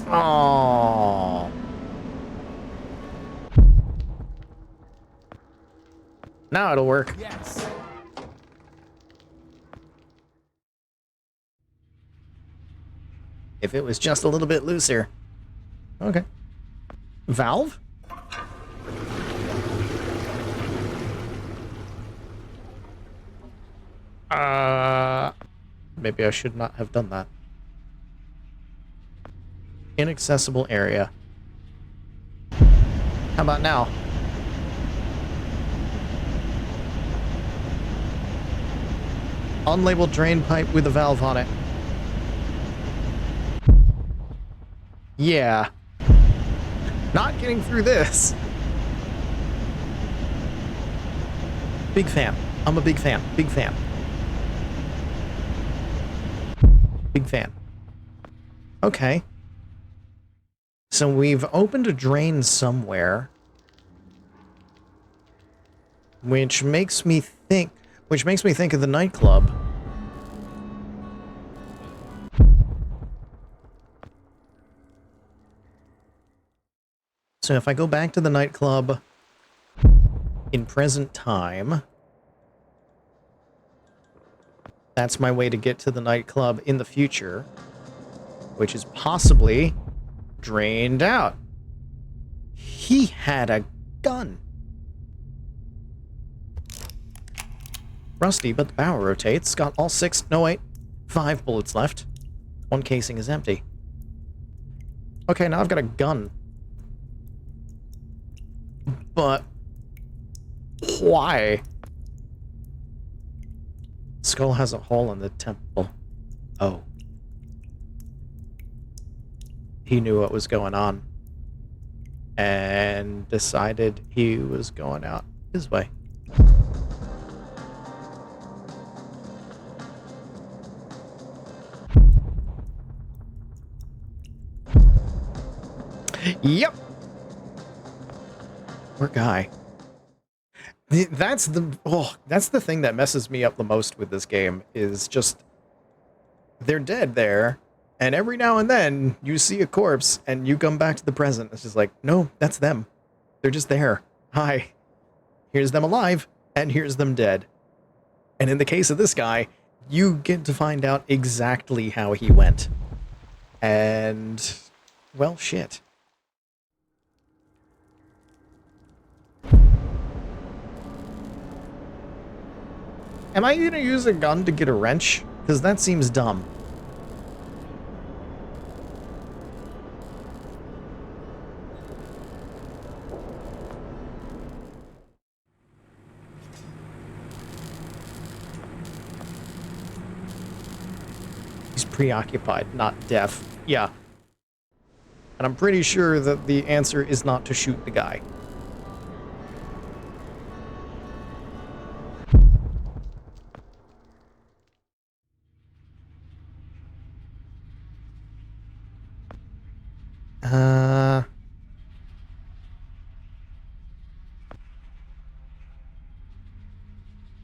S1: Oh. Now it'll work.
S4: Yes.
S1: If it was just a little bit looser. Okay. Valve? Maybe I should not have done that. Inaccessible area. How about now? Unlabeled drain pipe with a valve on it. Yeah. Not getting through this. Big fan. I'm a big fan. Big fan. Big fan. Okay. So we've opened a drain somewhere. Which makes me think of the nightclub. So if I go back to the nightclub in present time, that's my way to get to the nightclub in the future, which is possibly drained out. He had a gun. Rusty, but the power rotates. Got all 5 bullets left. 1 casing is empty. Okay, now I've got a gun. But why? Skull has a hole in the temple. Oh. He knew what was going on. And decided he was going out his way. Yep. Poor guy. That's the thing that messes me up the most with this game, is just they're dead there, and every now and then you see a corpse and you come back to the present. It's just like, no, that's them. They're just there. Hi. Here's them alive, and here's them dead. And in the case of this guy, you get to find out exactly how he went. And, well, shit. Am I going to use a gun to get a wrench? Because that seems dumb. He's preoccupied, not deaf. Yeah. And I'm pretty sure that the answer is not to shoot the guy.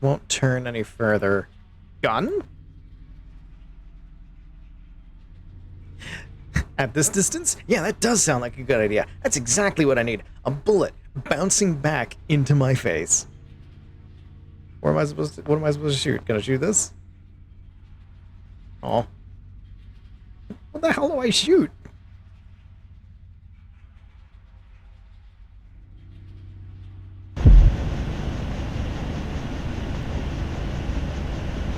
S1: Won't turn any further. Gun? At this distance? Yeah, that does sound like a good idea. That's exactly what I need. A bullet bouncing back into my face. What am I supposed to shoot? Gonna shoot this? Oh. What the hell do I shoot?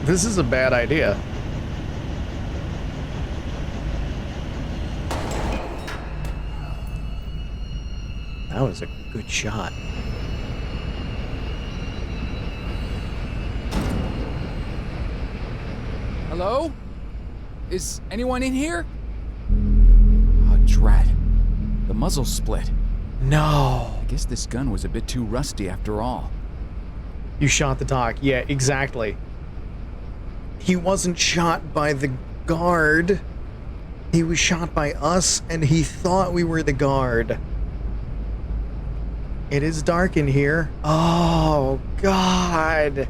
S1: This is a bad idea. That was a good shot.
S9: Hello? Is anyone in here? Oh, drat. The muzzle's split.
S1: No.
S9: I guess this gun was a bit too rusty after all.
S1: You shot the doc. Yeah, exactly. He wasn't shot by the guard. He was shot by us, and he thought we were the guard. It is dark in here. Oh, God.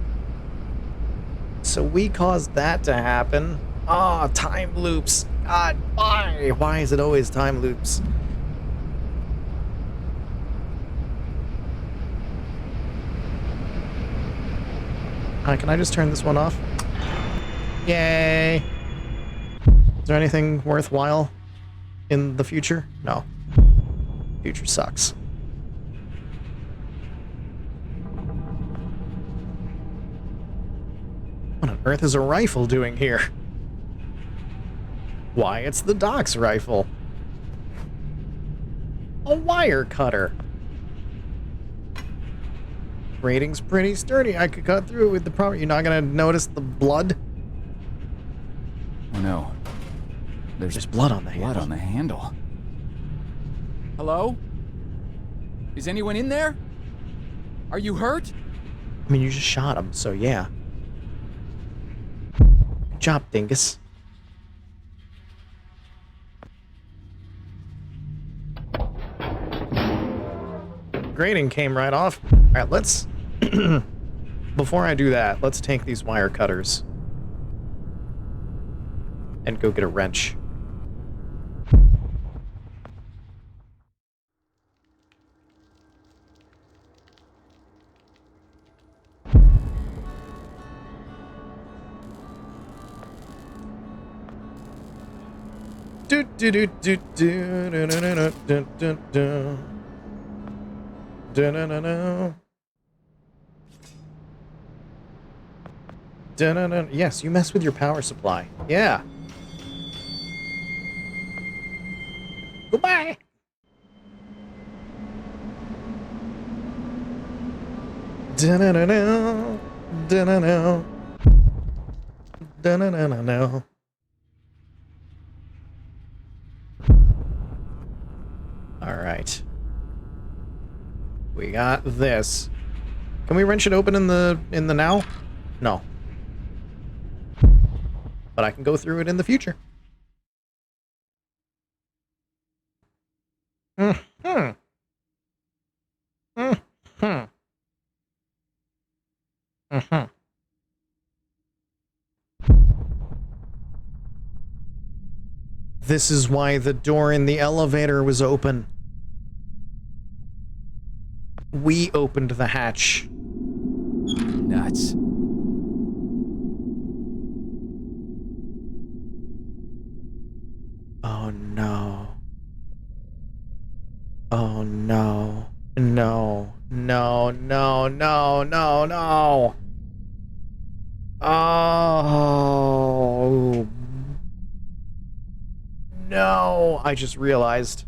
S1: So we caused that to happen. Ah, time loops. God, why? Why is it always time loops? Can I just turn this one off? Yay! Is there anything worthwhile in the future? No. Future sucks. What on earth is a rifle doing here? Why, it's the Doc's rifle. A wire cutter. Rating's pretty sturdy. I could cut through it with the proper... You're not gonna notice the blood?
S9: Oh no.
S1: There's blood on the
S9: blood
S1: handle.
S9: on the handle. Hello? Is anyone in there? Are you hurt?
S1: I mean, you just shot him, so yeah. Good job, dingus. Grating came right off. Alright, let's... Before I do that, let's take these wire cutters. And go get a wrench. Do do do do do do do do do do. Da-na-na-na. Da-na-na. Yes, you mess with your power supply. Yeah. Goodbye. Da-na-na-na. Da-na-na. Da-na-na-na-na. All right. We got this. Can we wrench it open in the now? No. But I can go through it in the future. Mm-hmm. Mm-hmm. Mm-hmm. This is why the door in the elevator was open. We opened the hatch.
S9: Nuts.
S1: Oh no. Oh no. No. No, no, no, no, no. Oh. No. I just realized.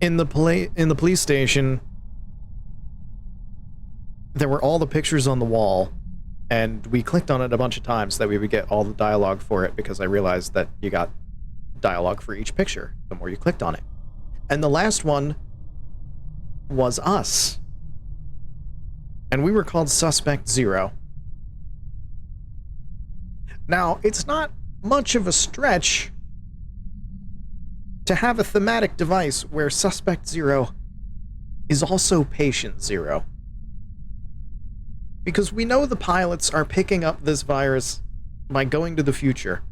S1: In the police station, there were all the pictures on the wall, and we clicked on it a bunch of times so that we would get all the dialogue for it, because I realized that you got dialogue for each picture the more you clicked on it. And the last one was us. And we were called Suspect Zero. Now, it's not much of a stretch to have a thematic device where Suspect Zero is also Patient Zero. Because we know the pilots are picking up this virus by going to the future.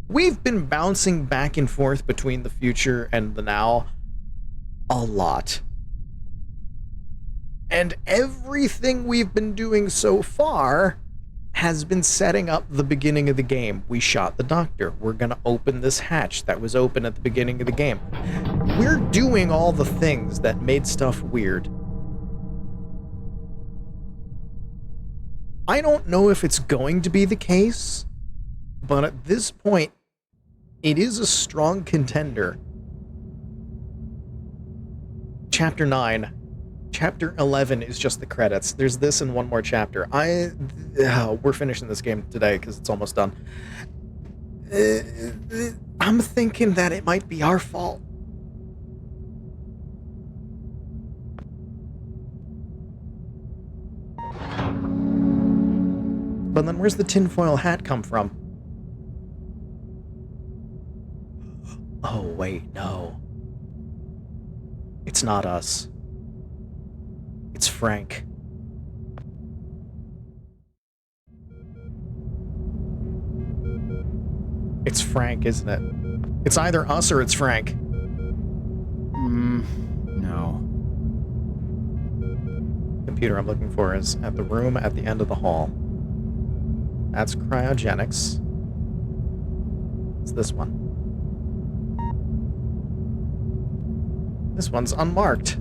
S1: We've been bouncing back and forth between the future and the now a lot. And everything we've been doing so far has been setting up the beginning of the game. We shot the doctor. We're gonna open this hatch that was open at the beginning of the game. We're doing all the things that made stuff weird. I don't know if it's going to be the case, but at this point, it is a strong contender. Chapter 9. Chapter 11 is just the credits. There's this and one more chapter. We're finishing this game today because it's almost done. I'm thinking that it might be our fault. But then where's the tinfoil hat come from? Oh, wait, no. It's not us. It's Frank. It's Frank, isn't it? It's either us or it's Frank.
S9: No.
S1: Computer I'm looking for is at the room at the end of the hall. That's cryogenics. It's this one. This one's unmarked.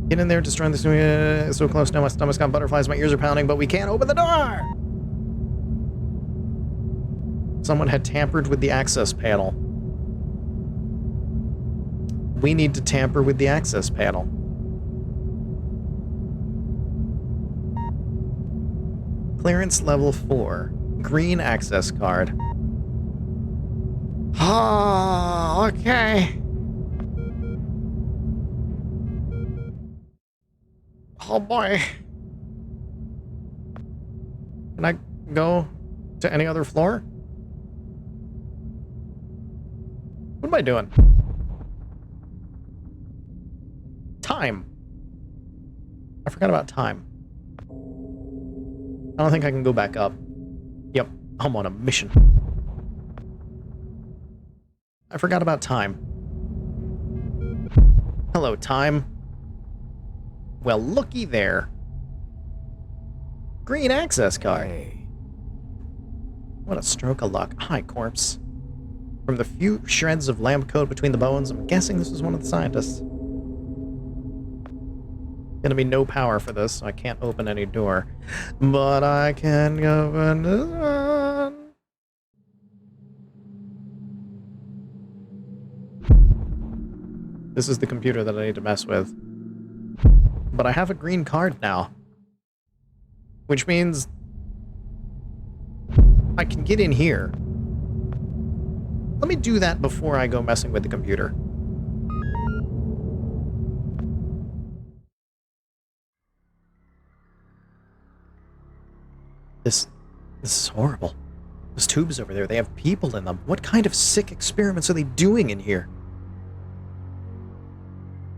S1: Get in there, destroy this. So close now, my stomach's got butterflies, my ears are pounding, but we can't open the door! Someone had tampered with the access panel. We need to tamper with the access panel. Clearance level 4. Green access card. Oh, okay. Oh boy. Can I go to any other floor? What am I doing? Time. I forgot about time. I don't think I can go back up. Yep, I'm on a mission. I forgot about time. Hello, time. Well, looky there. Green access card.
S3: Hey.
S1: What a stroke of luck. Hi, corpse. From the few shreds of lamp coat between the bones, I'm guessing this was one of the scientists. Gonna be no power for this, so I can't open any door. But I can open this one. This is the computer that I need to mess with. But I have a green card now. Which means I can get in here. Let me do that before I go messing with the computer. This is horrible. Those tubes over there, they have people in them. What kind of sick experiments are they doing in here?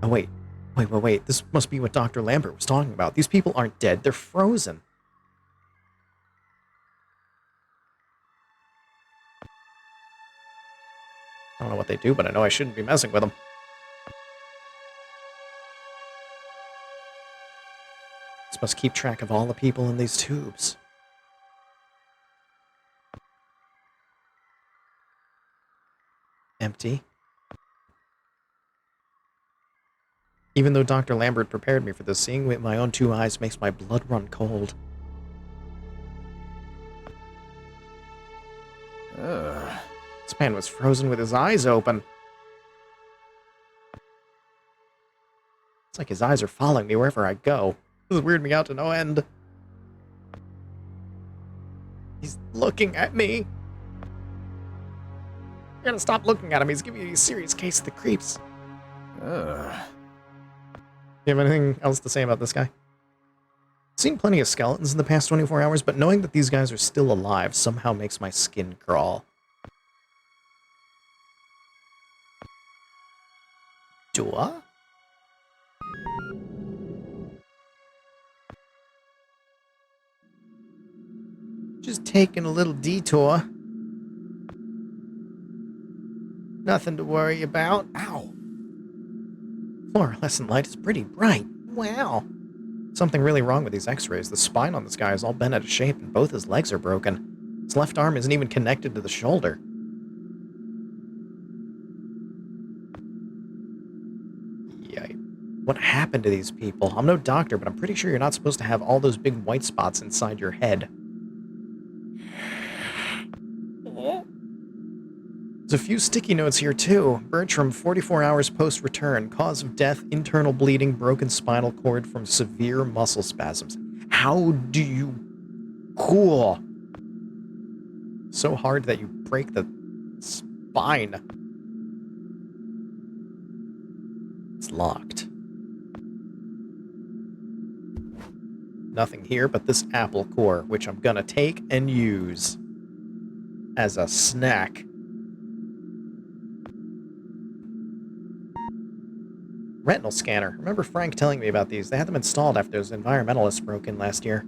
S1: Oh, wait. Wait. This must be what Dr. Lambert was talking about. These people aren't dead. They're frozen. I don't know what they do, but I know I shouldn't be messing with them. This must keep track of all the people in these tubes. Empty. Even though Dr. Lambert prepared me for this, seeing with my own 2 eyes makes my blood run cold. This man was frozen with his eyes open. It's like his eyes are following me wherever I go. This is weirding me out to no end. He's looking at me. I gotta stop looking at him. He's giving me a serious case of the creeps. You have anything else to say about this guy? I've seen plenty of skeletons in the past 24 hours, but knowing that these guys are still alive somehow makes my skin crawl. Door? Just taking a little detour. Nothing to worry about. Ow! Fluorescent light is pretty bright. Wow. Something really wrong with these x-rays. The spine on this guy is all bent out of shape and both his legs are broken. His left arm isn't even connected to the shoulder. Yikes. What happened to these people? I'm no doctor, but I'm pretty sure you're not supposed to have all those big white spots inside your head. There's a few sticky notes here, too. Bertram, 44 hours post-return. Cause of death, internal bleeding, broken spinal cord from severe muscle spasms. How do you... Cool. So hard that you break the spine. It's locked. Nothing here but this apple core, which I'm gonna take and use as a snack. Retinal scanner. Remember Frank telling me about these. They had them installed after those environmentalists broke in last year.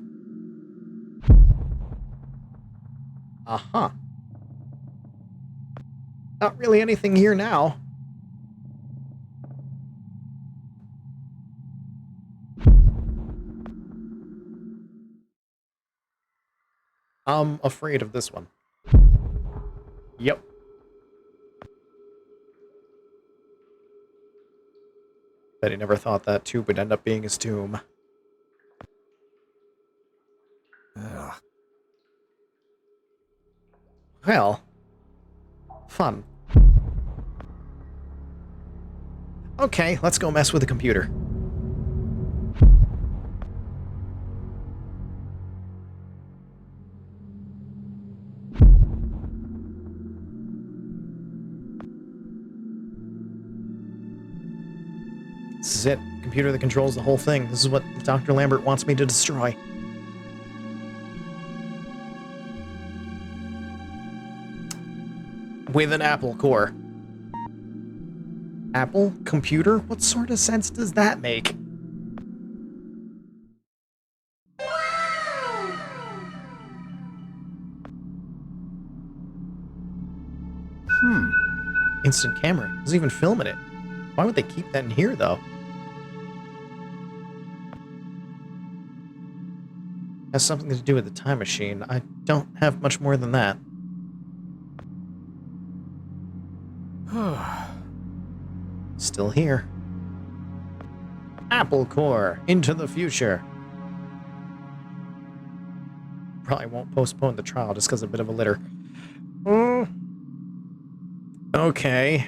S1: Uh-huh. Not really anything here now. I'm afraid of this one. Yep. Bet he never thought that tube would end up being his tomb.
S3: Ugh.
S1: Well, fun. Okay, let's go mess with the computer. This is it. Computer that controls the whole thing. This is what Dr. Lambert wants me to destroy. With an Apple core. Apple? Computer? What sort of sense does that make? Instant camera. Doesn't even filming it. Why would they keep that in here, though? Has something to do with the time machine. I don't have much more than that. Still here. Apple Core, into the future. Probably won't postpone the trial just because of a bit of a litter. Okay.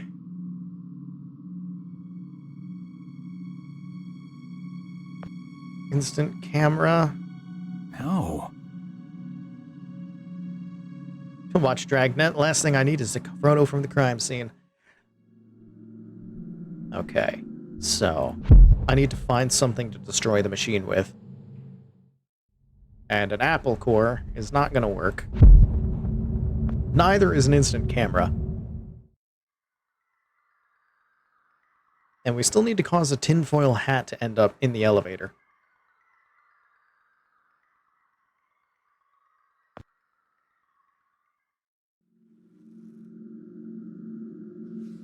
S1: Instant camera.
S3: No.
S1: To watch Dragnet. Last thing I need is a photo from the crime scene. Okay, so I need to find something to destroy the machine with. And an Apple core is not going to work. Neither is an instant camera. And we still need to cause a tinfoil hat to end up in the elevator.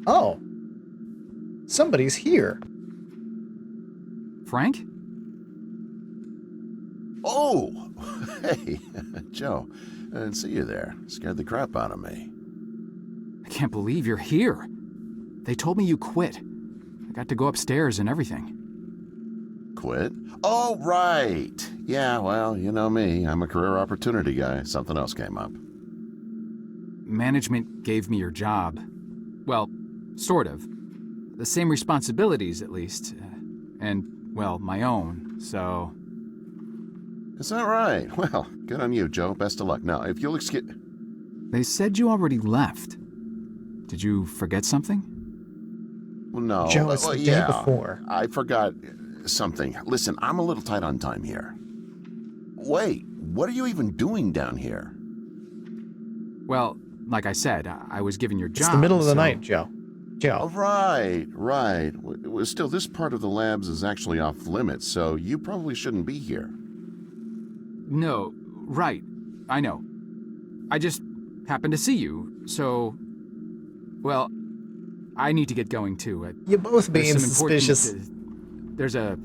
S1: Oh. Somebody's here.
S9: Frank?
S11: Oh! Hey, Joe. I didn't see you there. Scared the crap out of me.
S9: I can't believe you're here. They told me you quit. I got to go upstairs and everything.
S11: Quit? Oh, right. Yeah, well, you know me. I'm a career opportunity guy. Something else came up.
S9: Management gave me your job. Well, sort of. The same responsibilities, at least. And, well, my own, so...
S11: Is that right? Well, good on you, Joe. Best of luck. Now, if you'll excuse...
S9: They said you already left. Did you forget something?
S11: Well, no.
S1: Joe, it's the day before.
S11: I forgot something. Listen, I'm a little tight on time here. Wait, what are you even doing down here?
S9: Well, like I said, I was given your job.
S1: It's the middle of the
S9: so...
S1: night, Joe.
S11: Oh, right. Well, still, this part of the labs is actually off limits, so you probably shouldn't be here.
S9: No, right. I know. I just happened to see you, so... Well, I need to get going, too.
S1: You're both being suspicious.
S9: There's a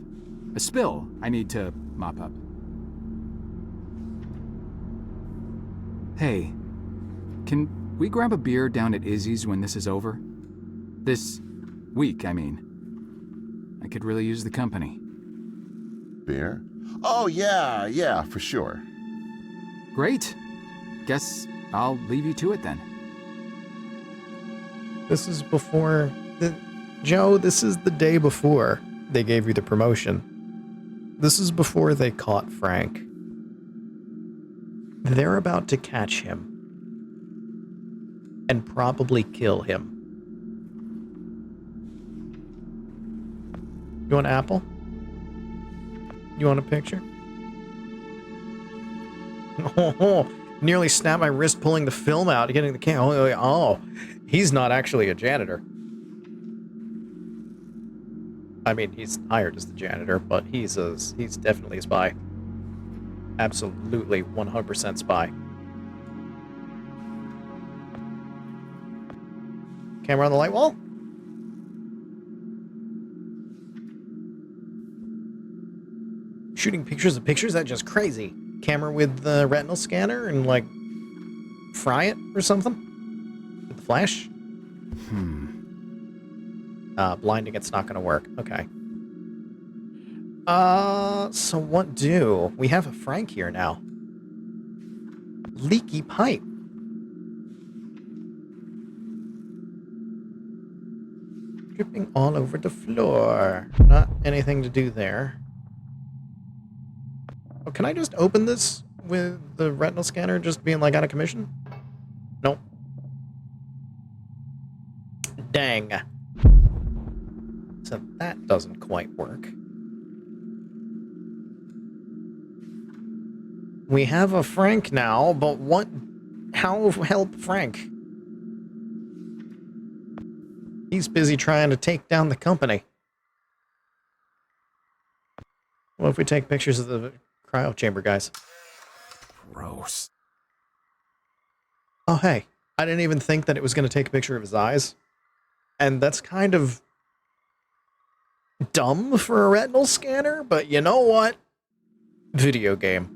S9: spill I need to mop up. Hey, can we grab a beer down at Izzy's when this is over? This week, I mean. I could really use the company.
S11: Beer? Oh, yeah, for sure.
S9: Great. Guess I'll leave you to it then.
S1: This is before... Joe, this is the day before they gave you the promotion. This is before they caught Frank. They're about to catch him. And probably kill him. You want an apple? You want a picture? Oh, nearly snapped my wrist pulling the film out, getting the camera. Oh, he's not actually a janitor. I mean, he's hired as the janitor, but he's definitely a spy. Absolutely 100% spy. Camera on the light wall? Shooting pictures of pictures? That's just crazy. Camera with the retinal scanner and, like, fry it or something? With the flash? Blinding it's not gonna work. Okay. So what do? We have a Frank here now. Leaky pipe. Dripping all over the floor. Not anything to do there. Oh, can I just open this with the retinal scanner just being like out of commission? Nope. Dang. So that doesn't quite work. We have a Frank now, but what? How help Frank? He's busy trying to take down the company. What if we take pictures of the cryo chamber, guys?
S6: Gross.
S1: Oh, hey. I didn't even think that it was going to take a picture of his eyes. And that's kind of dumb for a retinal scanner, but you know what? Video game.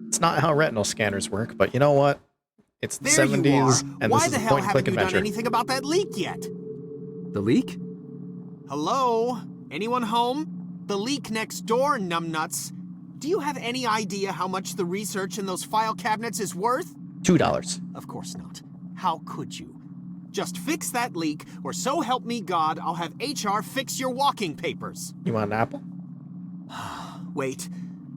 S1: It's not how retinal scanners work, but you know what? It's the
S6: There
S1: 70s,
S6: you are.
S1: and
S6: Why
S1: this is
S6: the
S1: a
S6: hell
S1: point-and-click
S6: haven't you done
S1: adventure.
S6: anything about that leak yet?
S9: The leak?
S6: Hello? Anyone home? The leak next door, numbnuts. Do you have any idea how much the research in those file cabinets is worth?
S1: $2.
S6: Of course not. How could you? Just fix that leak, or so help me God, I'll have HR fix your walking papers.
S1: You want an apple?
S6: Wait.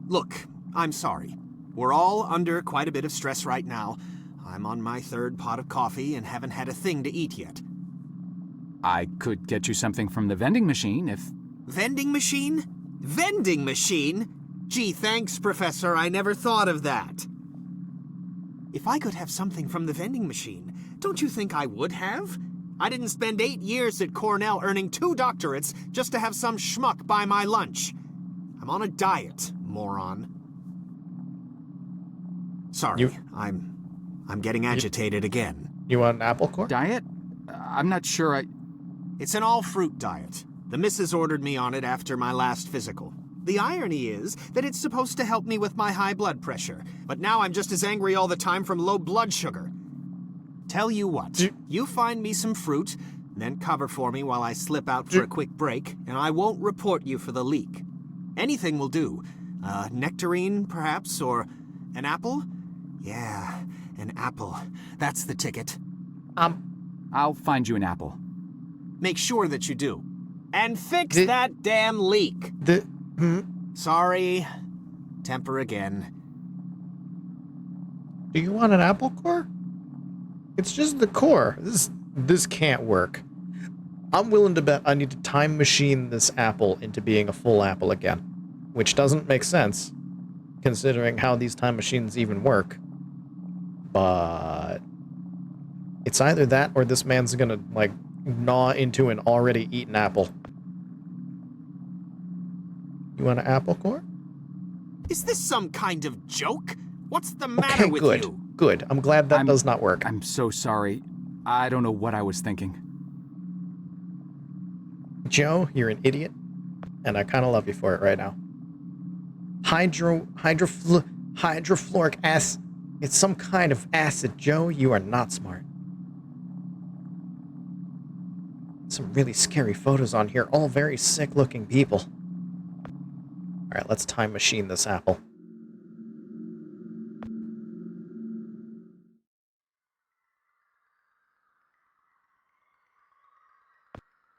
S6: Look, I'm sorry. We're all under quite a bit of stress right now. I'm on my third pot of coffee and haven't had a thing to eat yet.
S9: I could get you something from the vending machine if...
S6: Vending machine? Vending machine? Gee, thanks, Professor. I never thought of that. If I could have something from the vending machine, don't you think I would have? I didn't spend 8 years at Cornell earning 2 doctorates just to have some schmuck buy my lunch. I'm on a diet, moron. Sorry, I'm getting agitated again.
S1: You want an apple core?
S9: Diet? I'm not sure I...
S6: It's an all-fruit diet. The missus ordered me on it after my last physical. The irony is that it's supposed to help me with my high blood pressure, but now I'm just as angry all the time from low blood sugar. Tell you what, you find me some fruit, then cover for me while I slip out for a quick break, and I won't report you for the leak. Anything will do. Nectarine, perhaps, or an apple? Yeah, an apple. That's the ticket.
S9: I'll find you an apple.
S6: Make sure that you do. And fix that damn leak. Sorry. Temper again.
S1: Do you want an apple core? It's just the core. This can't work. I'm willing to bet I need to time machine this apple into being a full apple again. Which doesn't make sense, considering how these time machines even work. But it's either that or this man's gonna, like, gnaw into an already eaten apple. You want an apple core?
S6: Is this some kind of joke? What's the matter with you?
S1: Good. I'm glad that does not work.
S9: I'm so sorry. I don't know what I was thinking.
S1: Joe, you're an idiot, and I kind of love you for it right now. Hydrofluoric acid. It's some kind of acid, Joe. You are not smart. Some really scary photos on here, all very sick-looking people. Alright, let's time machine this apple.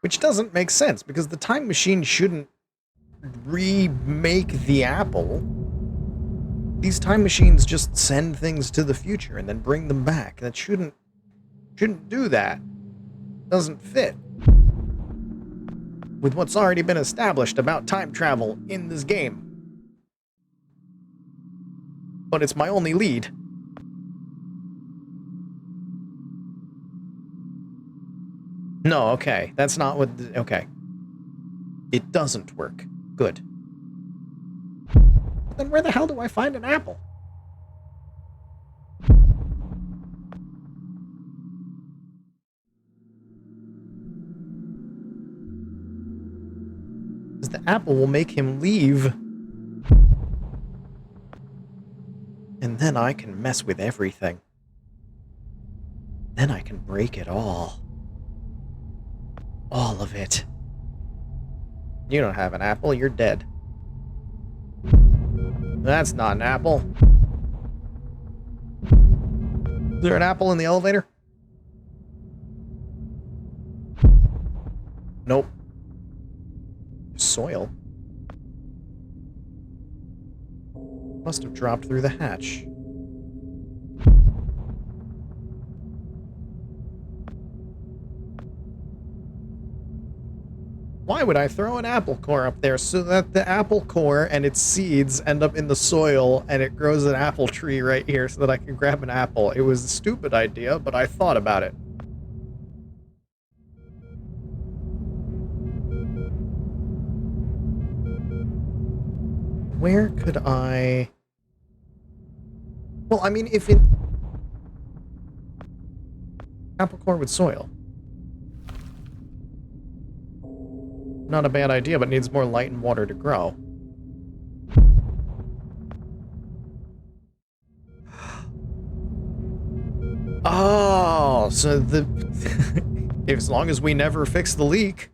S1: Which doesn't make sense, because the time machine shouldn't remake the apple. These time machines just send things to the future and then bring them back. That shouldn't do that. Doesn't fit with what's already been established about time travel in this game. But it's my only lead. No, okay. That's not what... Okay. It doesn't work. Good. Then where the hell do I find an apple? Because the apple will make him leave. And then I can mess with everything. Then I can break it all. All of it. You don't have an apple, you're dead. That's not an apple. Is there an apple in the elevator? Nope. Soil. Must have dropped through the hatch. Why would I throw an apple core up there so that the apple core and its seeds end up in the soil and it grows an apple tree right here so that I can grab an apple? It was a stupid idea, but I thought about it. Where could I... Well, I mean, if it... Apple core with soil. Not a bad idea, but needs more light and water to grow. Oh, so the... as long as we never fix the leak.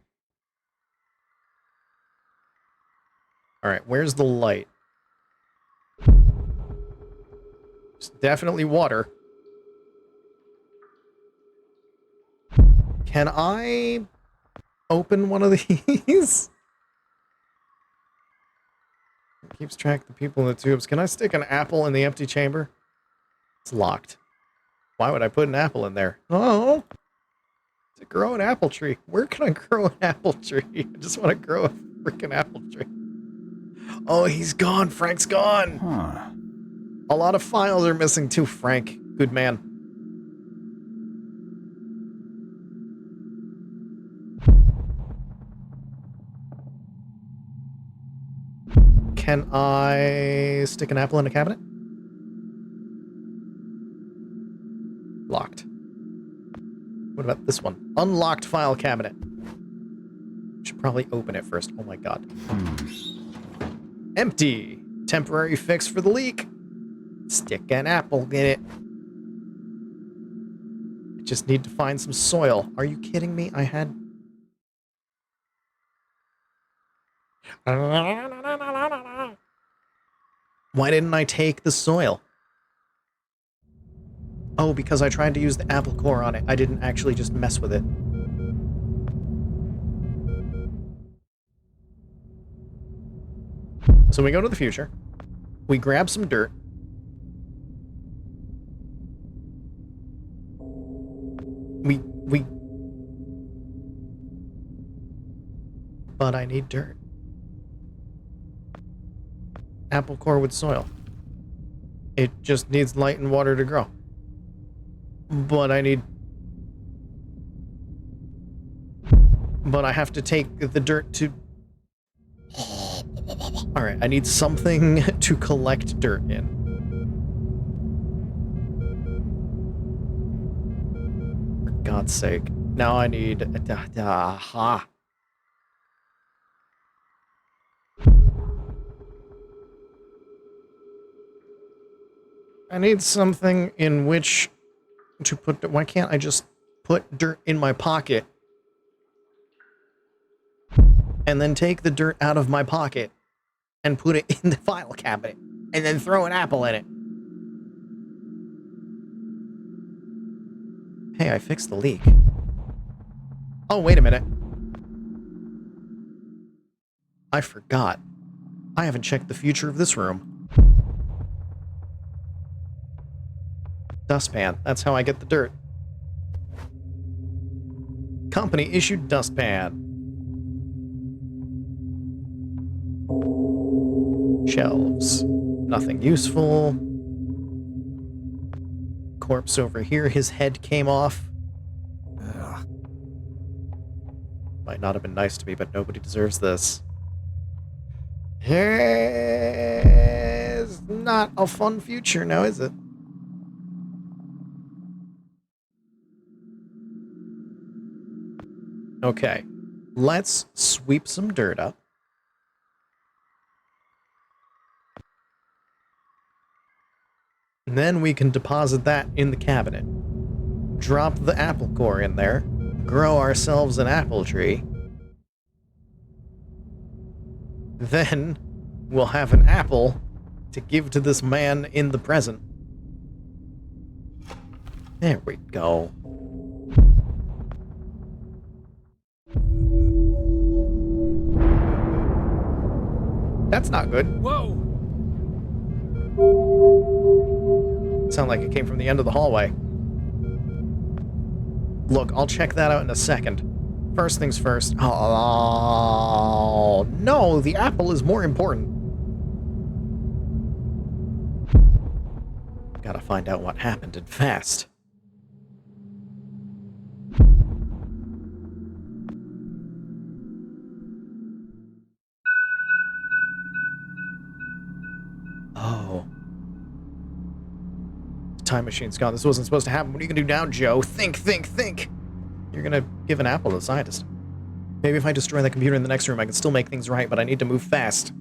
S1: Alright, where's the light? It's definitely water. Can I open one of these? It keeps track of the people in the tubes. Can I stick an apple in the empty chamber? It's locked. Why would I put an apple in there? Oh! To grow an apple tree. Where can I grow an apple tree? I just want to grow a freaking apple tree. Oh, he's gone. Frank's gone.
S3: Huh.
S1: A lot of files are missing too, Frank. Good man. Can I stick an apple in a cabinet? Locked. What about this one? Unlocked file cabinet. Should probably open it first. Oh my god. Empty. Temporary fix for the leak. Stick an apple in it. I just need to find some soil. Are you kidding me? I had... Why didn't I take the soil? Oh, because I tried to use the apple core on it. I didn't actually just mess with it. So we go to the future. We grab some dirt. But I need dirt. Apple core with soil. It just needs light and water to grow. But I need... But I have to take the dirt to... Alright, I need something to collect dirt in. For God's sake. Now I need... Aha. I need something in which to put... Why can't I just put dirt in my pocket and then take the dirt out of my pocket and put it in the file cabinet and then throw an apple in it? Hey, I fixed the leak. Oh, wait a minute. I forgot. I haven't checked the future of this room. Dustpan. That's how I get the dirt. Company issued dustpan. Shelves. Nothing useful. Corpse over here. His head came off. Ugh. Might not have been nice to me, but nobody deserves this. It's not a fun future now, is it? Okay, let's sweep some dirt up. And then we can deposit that in the cabinet. drop the apple core in there, grow ourselves an apple tree. Then we'll have an apple to give to this man in the present. There we go. That's not good.
S10: Whoa!
S1: Sound like it came from the end of the hallway. Look, I'll check that out in a second. First things first. Oh, no, the apple is more important. Gotta find out what happened and fast. Oh. The time machine's gone. This wasn't supposed to happen. What are you gonna do now, Joe? Think, think, think! You're gonna give an apple to the scientist. Maybe if I destroy the computer in the next room, I can still make things right, but I need to move fast.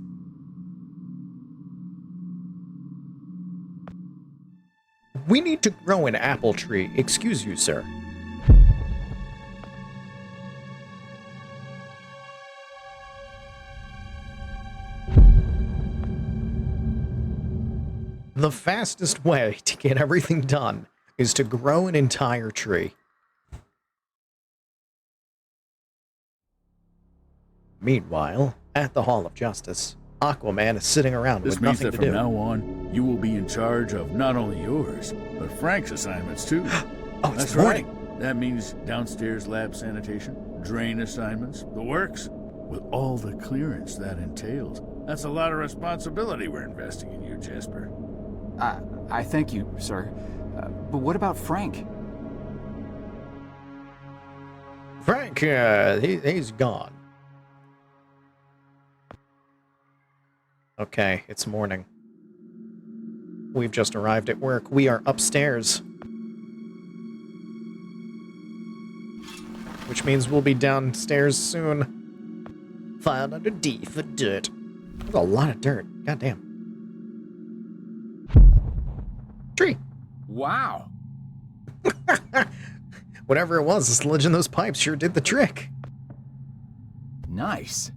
S1: We need to grow an apple tree. Excuse you, sir. The fastest way to get everything done is to grow an entire tree. Meanwhile, at the Hall of Justice, Aquaman is sitting around
S3: This
S1: with
S3: means
S1: nothing
S3: that
S1: to
S3: from
S1: do.
S3: now on, you will be in charge of not only yours, but Frank's assignments too.
S1: Oh, it's
S3: That's
S1: morning.
S3: right. That means downstairs lab sanitation, drain assignments, the works, with all the clearance that entails. That's a lot of responsibility we're investing in you, Jasper.
S4: I thank you, sir. But what about Frank?
S1: Frank, he's gone. Okay, it's morning. We've just arrived at work. We are upstairs. Which means we'll be downstairs soon. Filed under D for dirt. There's a lot of dirt. Goddamn. Tree.
S10: Wow!
S1: Whatever it was, the sludge in those pipes sure did the trick.
S10: Nice.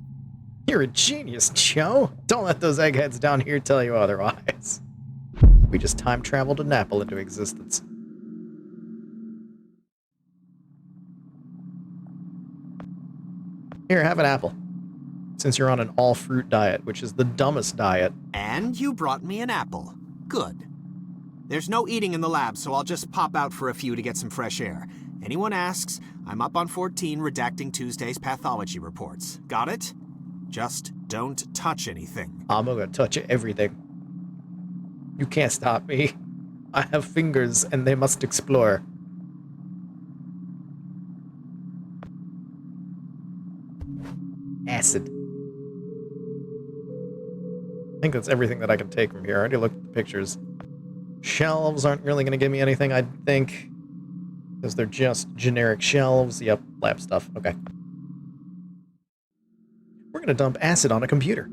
S1: You're a genius, Joe. Don't let those eggheads down here tell you otherwise. We just time-traveled an apple into existence. Here, have an apple. Since you're on an all-fruit diet, which is the dumbest diet.
S6: And you brought me an apple. Good. There's no eating in the lab, so I'll just pop out for a few to get some fresh air. Anyone asks, I'm up on 14 redacting Tuesday's pathology reports. Got it? Just don't touch anything.
S1: I'm gonna touch everything. You can't stop me. I have fingers, and they must explore. Acid. I think that's everything that I can take from here. I already looked at the pictures. Shelves aren't really going to give me anything, I think. Because they're just generic shelves. Yep, lab stuff. Okay. We're going to dump acid on a computer.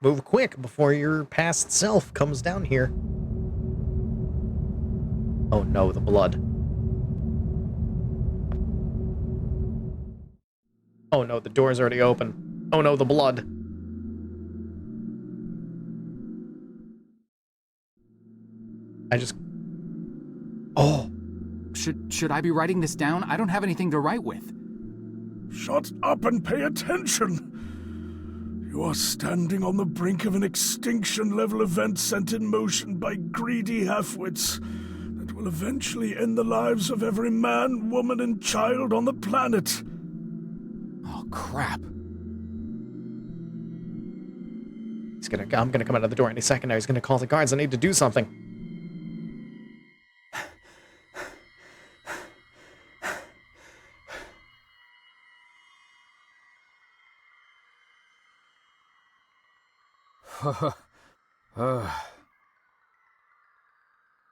S1: Move quick before your past self comes down here. Oh no, the blood. Oh no, the door's already open. Oh no, the blood. I just... Oh.
S4: Should I be writing this down? I don't have anything to write with.
S5: Shut up and pay attention! You are standing on the brink of an extinction-level event sent in motion by greedy halfwits that will eventually end the lives of every man, woman, and child on the planet.
S4: Oh, crap.
S1: I'm gonna come out of the door any second now. He's gonna call the guards. I need to do something.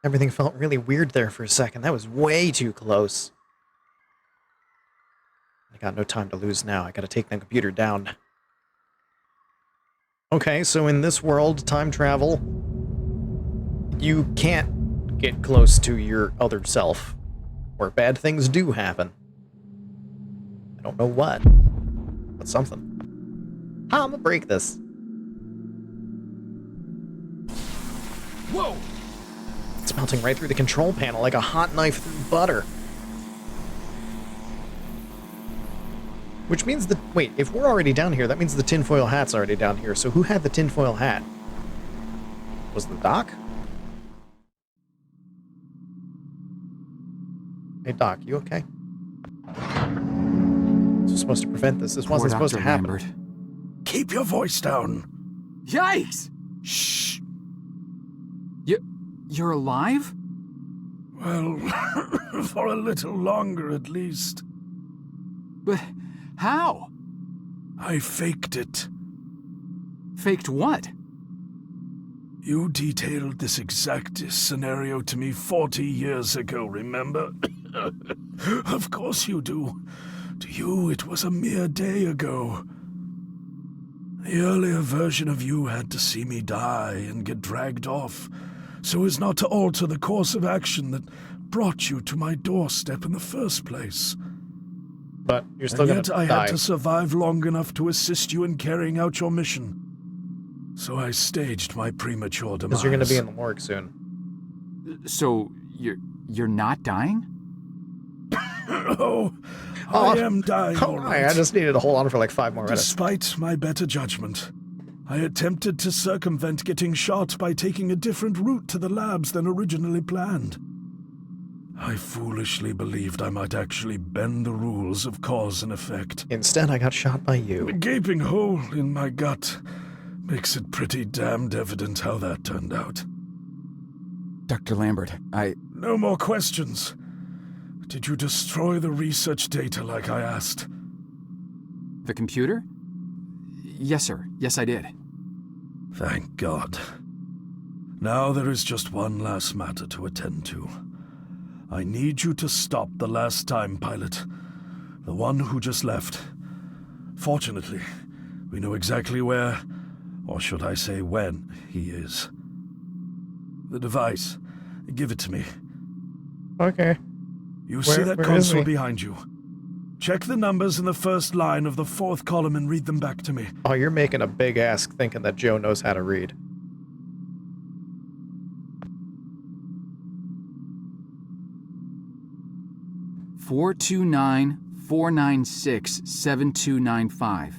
S1: Everything felt really weird there for a second. That was way too close. I got no time to lose now. I gotta take the computer down. Okay, so in this world, time travel, you can't get close to your other self, or bad things do happen. I don't know what, but something. I'm gonna break this.
S9: Whoa!
S1: It's melting right through the control panel like a hot knife through butter. Which means that, wait, if we're already down here, that means the tinfoil hat's already down here. So who had the tinfoil hat? Was the Doc? Hey Doc, you okay? This was supposed to prevent this. This wasn't supposed to happen.
S4: Lambert.
S5: Keep your voice down.
S9: Yikes!
S5: Shh.
S4: You're alive?
S5: Well, for a little longer at least.
S4: But how?
S5: I faked it.
S4: Faked what?
S5: You detailed this exact scenario to me 40 years ago, remember? Of course you do. To you, it was a mere day ago. The earlier version of you had to see me die and get dragged off, so as not to alter the course of action that brought you to my doorstep in the first place.
S1: But you're still gonna
S5: die. Yet I
S1: die.
S5: had to survive long enough to assist you in carrying out your mission. So I staged my premature demise.
S1: Because you're gonna be in the morgue soon.
S4: So you're not dying?
S5: I am dying, all right.
S1: I just needed to hold on for like 5 more minutes.
S5: Despite my better judgment, I attempted to circumvent getting shot by taking a different route to the labs than originally planned. I foolishly believed I might actually bend the rules of cause and effect.
S1: Instead, I got shot by you.
S5: The gaping hole in my gut makes it pretty damned evident how that turned out.
S4: Dr. Lambert,
S5: No more questions. Did you destroy the research data like I asked?
S4: The computer? Yes, sir. Yes, I did.
S5: Thank God. Now there is just one last matter to attend to. I need you to stop the last time pilot. The one who just left. Fortunately, we know exactly where, or should I say when, he is. The device. Give it to me.
S1: Okay.
S5: You see that
S1: where is
S5: console
S1: he?
S5: behind you? Check the numbers in the first line of the 4th column and read them back to me.
S1: Oh, you're making a big ass thinking that Joe knows how to read.
S4: $429-496-7295.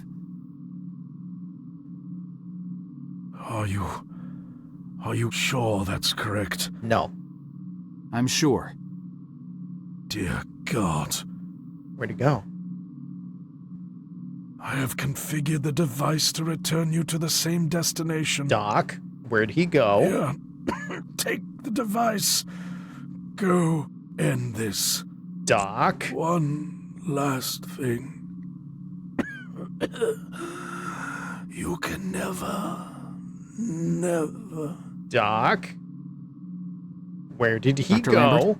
S5: Are you sure that's correct?
S1: No.
S4: I'm sure.
S5: Dear God.
S1: Where'd he go?
S5: I have configured the device to return you to the same destination.
S1: Doc, where'd he go?
S5: Here. Take the device. Go end this.
S1: Doc?
S5: One last thing. You can never...
S1: Doc? Where did he
S4: Dr.
S1: go?
S4: Lambert?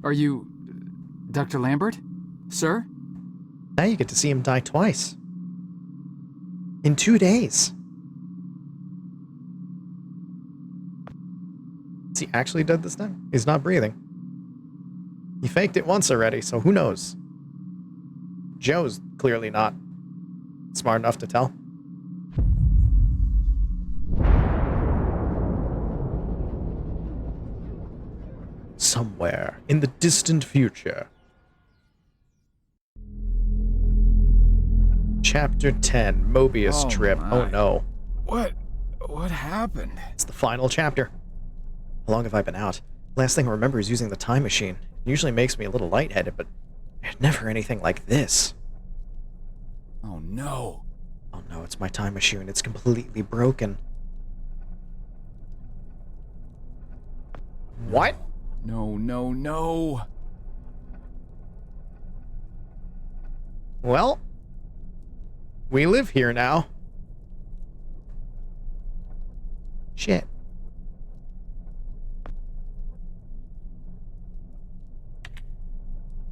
S4: Are you... Dr. Lambert? Sir?
S1: Now you get to see him die twice. In 2 days. Is he actually dead this time? He's not breathing. He faked it once already, so who knows? Joe's clearly not smart enough to tell. Somewhere in the distant future. Chapter 10, Mobius Trip.
S9: my.
S1: Oh no.
S9: What happened?
S1: It's the final chapter. How long have I been out? Last thing I remember is using the time machine. It usually makes me a little lightheaded, but never anything like this.
S9: Oh no.
S1: Oh no, it's my time machine. It's completely broken. What?
S9: No.
S1: Well, we live here now. Shit.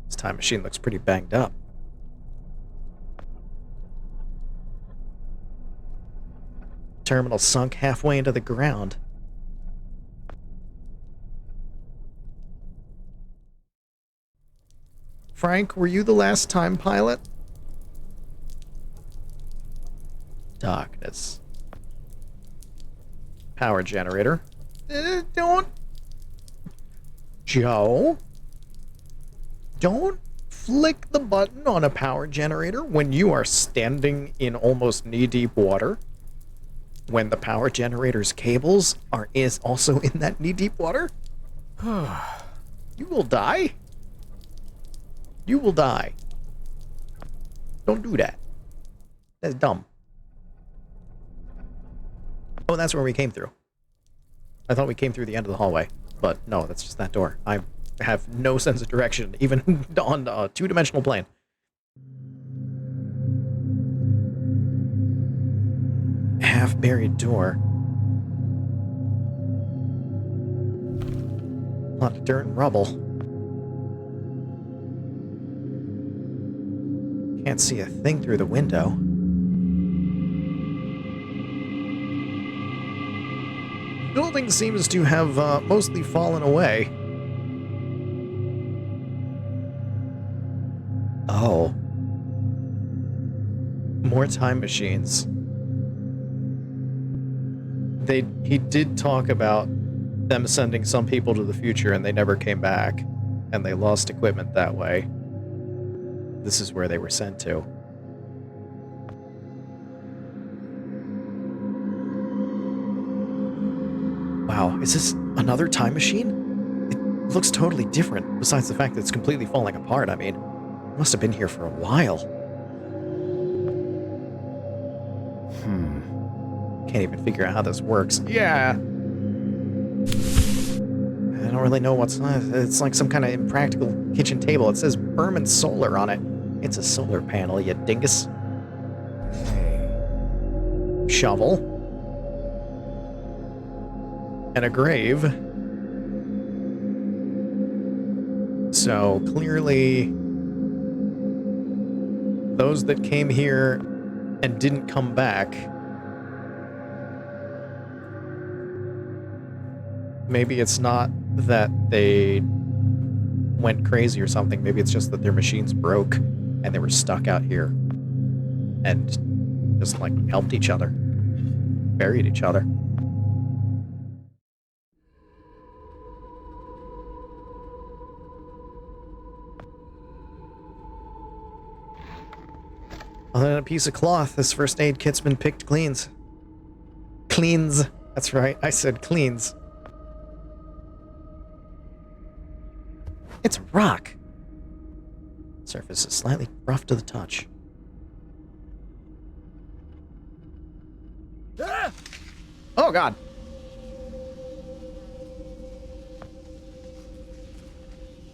S1: This time machine looks pretty banged up. Terminal sunk halfway into the ground. Frank, were you the last time pilot? Darkness. Power generator. Don't... Joe? Don't flick the button on a power generator when you are standing in almost knee-deep water. When the power generator's cables is also in that knee-deep water. You will die. You will die. Don't do that. That's dumb. Oh, that's where we came through. I thought we came through the end of the hallway. But no, that's just that door. I have no sense of direction, even on a two-dimensional plane. Half-buried door. A lot of dirt and rubble. Can't see a thing through the window. Building seems to have mostly fallen away. Oh. More time machines. He did talk about them sending some people to the future and they never came back. And they lost equipment that way. This is where they were sent to. Wow, is this another time machine? It looks totally different, besides the fact that it's completely falling apart. I mean, it must have been here for a while. Can't even figure out how this works. Yeah! I don't really know what's... it's like some kind of impractical kitchen table. It says Berman Solar on it. It's a solar panel, you dingus. Shovel. And a grave. So, clearly... those that came here and didn't come back... maybe it's not that they went crazy or something. Maybe it's just that their machines broke and they were stuck out here and just, like, helped each other. Buried each other. Other than a piece of cloth, this first aid kit's been picked cleans. Cleans. That's right, I said cleans. It's rock. Surface is slightly rough to the touch. Ah! Oh, God.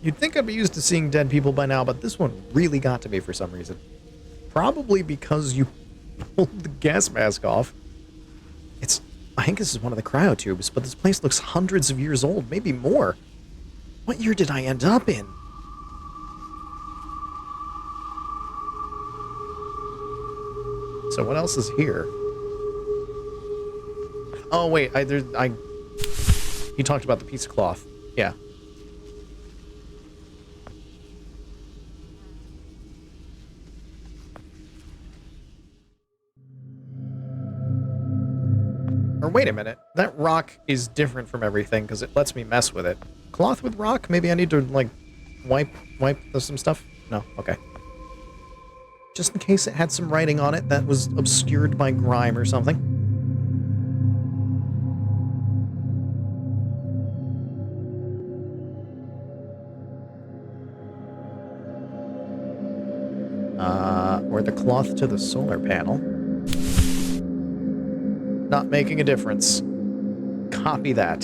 S1: You'd think I'd be used to seeing dead people by now, but this one really got to me for some reason. Probably because you pulled the gas mask off. I think this is one of the cryotubes, but this place looks hundreds of years old, maybe more. What year did I end up in? So what else is here? Oh wait, he talked about the piece of cloth. Yeah. Or wait a minute, that rock is different from everything because it lets me mess with it. Cloth with rock? Maybe I need to, like, wipe some stuff? No? Okay. Just in case it had some writing on it that was obscured by grime or something. Or the cloth to the solar panel. Not making a difference. Copy that.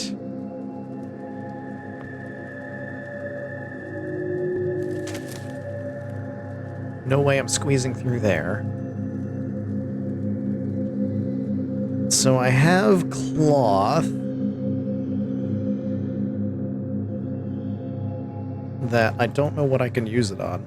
S1: No way I'm squeezing through there. So I have cloth that I don't know what I can use it on.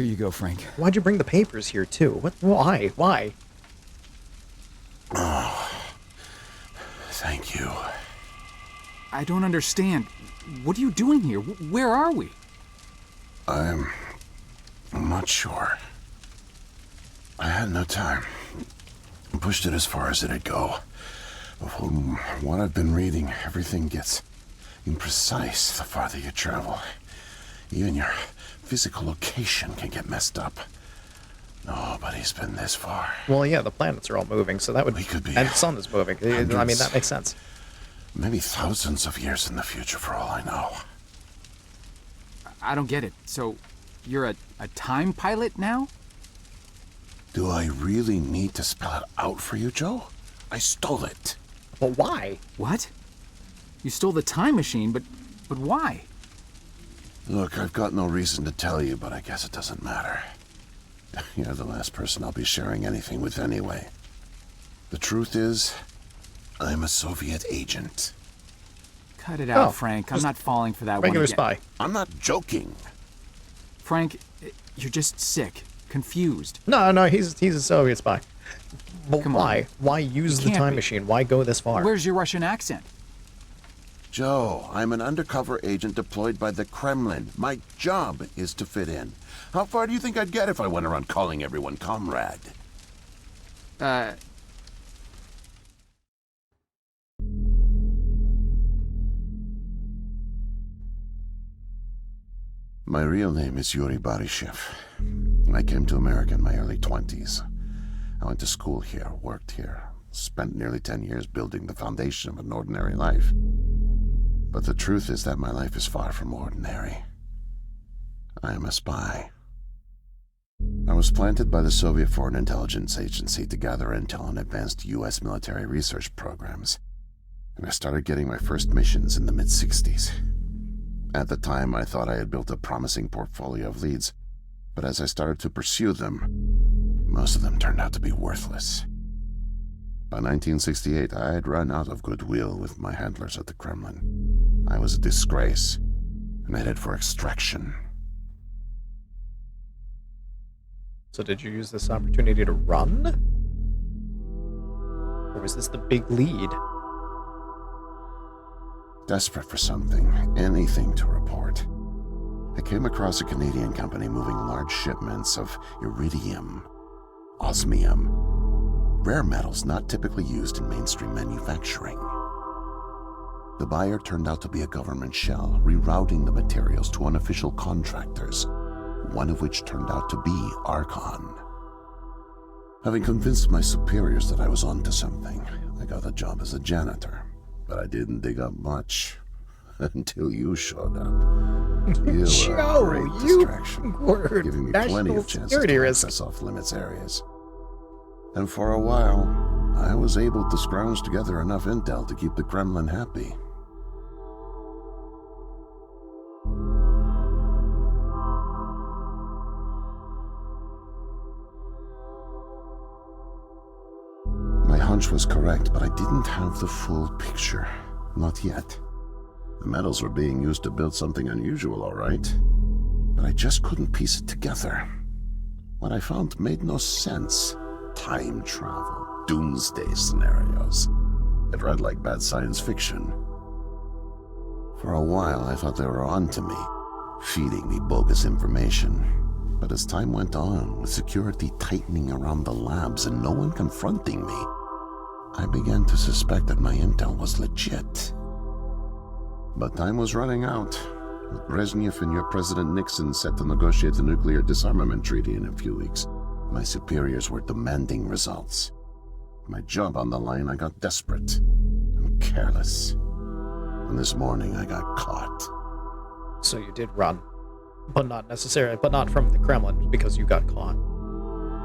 S9: Here you go, Frank.
S1: Why'd you bring the papers here, too? What? Why? Why?
S11: Oh, thank you.
S9: I don't understand. What are you doing here? Where are we?
S11: I'm not sure. I had no time. I pushed it as far as it'd go. From what I've been reading, everything gets imprecise the farther you travel. Even your physical location can get messed up. Nobody's been this far.
S1: Well, yeah, the planets are all moving, so that would...
S11: We could be
S1: and the sun is moving. I mean,
S11: hundreds,
S1: that makes sense.
S11: Maybe thousands of years in the future, for all I know.
S9: I don't get it. So, you're a time pilot now?
S11: Do I really need to spell it out for you, Joe? I stole it.
S1: But why?
S9: What? You stole the time machine, but why?
S11: Look, I've got no reason to tell you, but I guess it doesn't matter. You're the last person I'll be sharing anything with anyway. The truth is, I'm a Soviet agent.
S9: Cut it out, Frank. I'm not falling for that one
S1: Regular
S9: again.
S1: spy.
S11: I'm not joking.
S9: Frank, you're just sick, confused.
S1: No, he's a Soviet spy. But
S9: Come on.
S1: why? Why use the
S9: can't
S1: time
S9: be.
S1: machine? Why go this far?
S9: Where's your Russian accent?
S11: Joe, I'm an undercover agent deployed by the Kremlin. My job is to fit in. How far do you think I'd get if I went around calling everyone comrade? My real name is Yuri Barishev. I came to America in my early 20s. I went to school here, worked here, spent nearly 10 years building the foundation of an ordinary life. But the truth is that my life is far from ordinary. I am a spy. I was planted by the Soviet Foreign Intelligence Agency to gather intel on advanced U.S. military research programs, and I started getting my first missions in the mid-60s. At the time, I thought I had built a promising portfolio of leads, but as I started to pursue them, most of them turned out to be worthless. By 1968, I had run out of goodwill with my handlers at the Kremlin. I was a disgrace, and headed for extraction.
S1: So did you use this opportunity to run? Or was this the big lead?
S11: Desperate for something, anything to report. I came across a Canadian company moving large shipments of iridium, osmium, rare metals not typically used in mainstream manufacturing. The buyer turned out to be a government shell, rerouting the materials to unofficial contractors, one of which turned out to be Archon. Having convinced my superiors that I was onto something, I got a job as a janitor, but I didn't dig up much until you showed up. You were a great distraction, giving me plenty of chances to access off-limits areas. And for a while, I was able to scrounge together enough intel to keep the Kremlin happy. My hunch was correct, but I didn't have the full picture. Not yet. The metals were being used to build something unusual, all right. But I just couldn't piece it together. What I found made no sense. Time travel, doomsday scenarios. It read like bad science fiction. For a while, I thought they were onto me, feeding me bogus information. But as time went on, with security tightening around the labs and no one confronting me, I began to suspect that my intel was legit. But time was running out, with Brezhnev and your President Nixon set to negotiate a nuclear disarmament treaty in a few weeks. My superiors were demanding results. My job on the line, I got desperate and careless. And this morning, I got caught.
S1: So you did run, but not necessarily, but not from the Kremlin, because you got caught.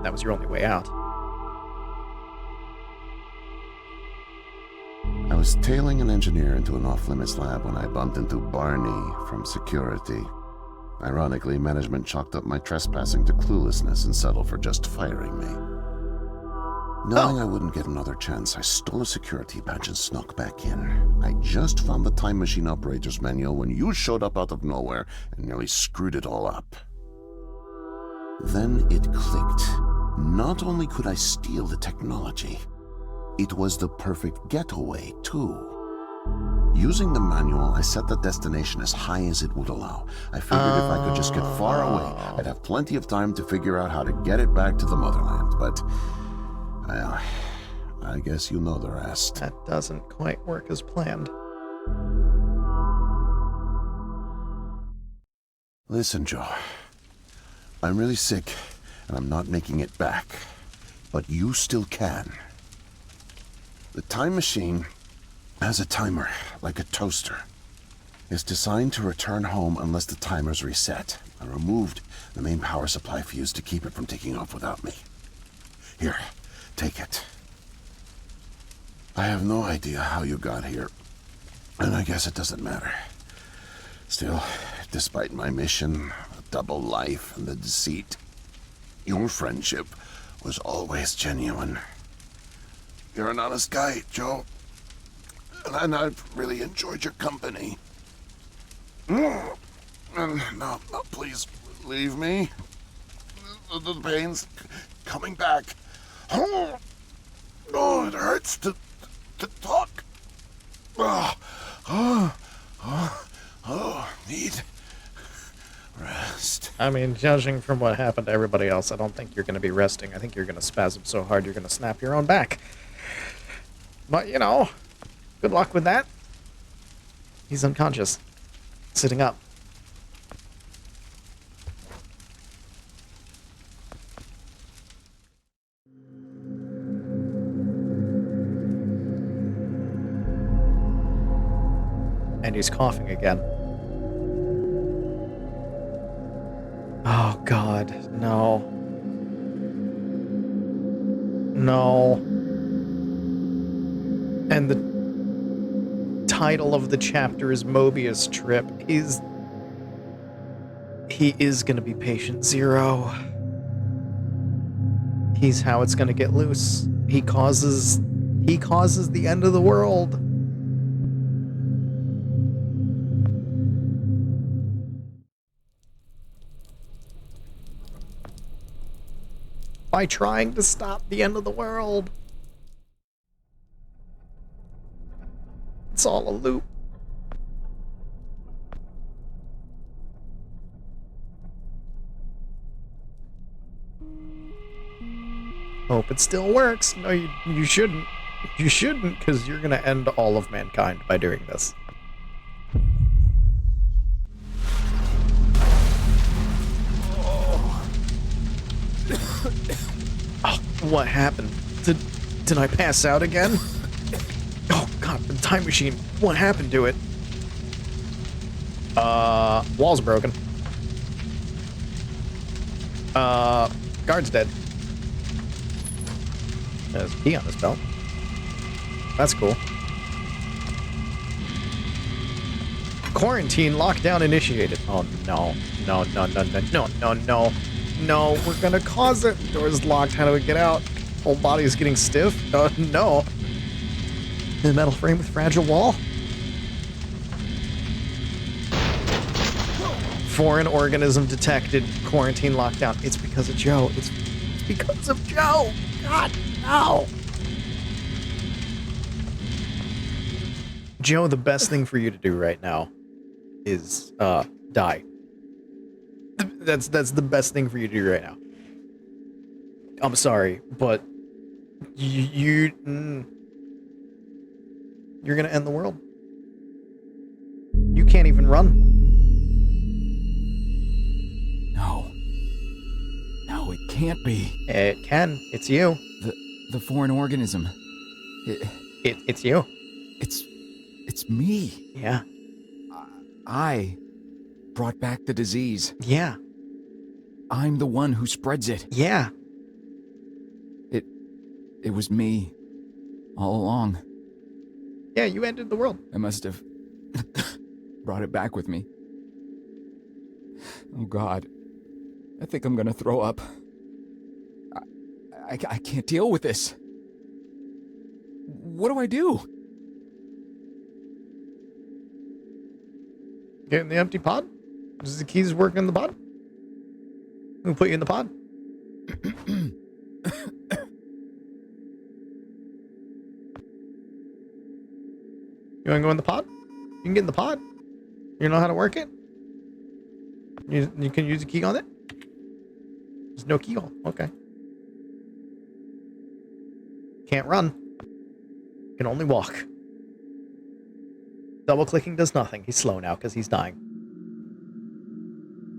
S1: That was your only way out.
S11: I was tailing an engineer into an off-limits lab when I bumped into Barney from security. Ironically, management chalked up my trespassing to cluelessness and settled for just firing me. Knowing I wouldn't get another chance, I stole a security badge and snuck back in. I just found the time machine operator's manual when you showed up out of nowhere and nearly screwed it all up. Then it clicked. Not only could I steal the technology, it was the perfect getaway, too. Using the manual, I set the destination as high as it would allow. I figured if I could just get far away, I'd have plenty of time to figure out how to get it back to the motherland. But, well, I guess you know the rest.
S1: That doesn't quite work as planned.
S11: Listen, Joe. I'm really sick, and I'm not making it back. But you still can. The time machine has a timer, like a toaster. It's designed to return home unless the timer's reset. I removed the main power supply fuse to keep it from taking off without me. Here, take it. I have no idea how you got here, and I guess it doesn't matter. Still, despite my mission, a double life, and the deceit, your friendship was always genuine. You're an honest guy, Joe. And I've really enjoyed your company. No, please, leave me. The pain's coming back. Oh, it hurts to talk. Need rest.
S1: I mean, judging from what happened to everybody else, I don't think you're going to be resting. I think you're going to spasm so hard you're going to snap your own back. But, you know, good luck with that. He's unconscious. Sitting up. And he's coughing again. Oh, God. No. No. And the title of the chapter is Mobius Trip. He is going to be patient zero. He's how it's going to get loose. He causes the end of the world. By trying to stop the end of the world. It's all a loop. Hope it still works. No, you shouldn't. You shouldn't, because you're gonna end all of mankind by doing this. Oh, what happened? Did I pass out again? Oh god, the time machine. What happened to it? Wall's broken. Guard's dead. There's a key on this belt. That's cool. Quarantine lockdown initiated. Oh no. No, no, no, no, no, no, no. No, we're gonna cause it. Door's locked. How do we get out? Whole body is getting stiff. No. The metal frame with fragile wall. Foreign organism detected. Quarantine lockdown. It's because of Joe. It's because of Joe. God, no. Joe, the best thing for you to do right now is die. That's the best thing for you to do right now. I'm sorry, but you're gonna end the world. You can't even run.
S9: No, it can't be.
S1: It can. It's you.
S9: The foreign organism.
S1: It's you.
S9: It's me.
S1: Yeah.
S9: I brought back the disease.
S1: Yeah.
S9: I'm the one who spreads it.
S1: Yeah.
S9: It was me all along.
S1: Yeah, you ended the world.
S9: I must have brought it back with me. Oh God. I think I'm gonna throw up. I can't deal with this. What do I do?
S1: Get in the empty pod? Does the keys work in the pod? We put you in the pod. You want to go in the pod? You can get in the pod. You know how to work it? You can use a key on it? There's no key on. Okay. Can't run. Can only walk. Double clicking does nothing. He's slow now because he's dying.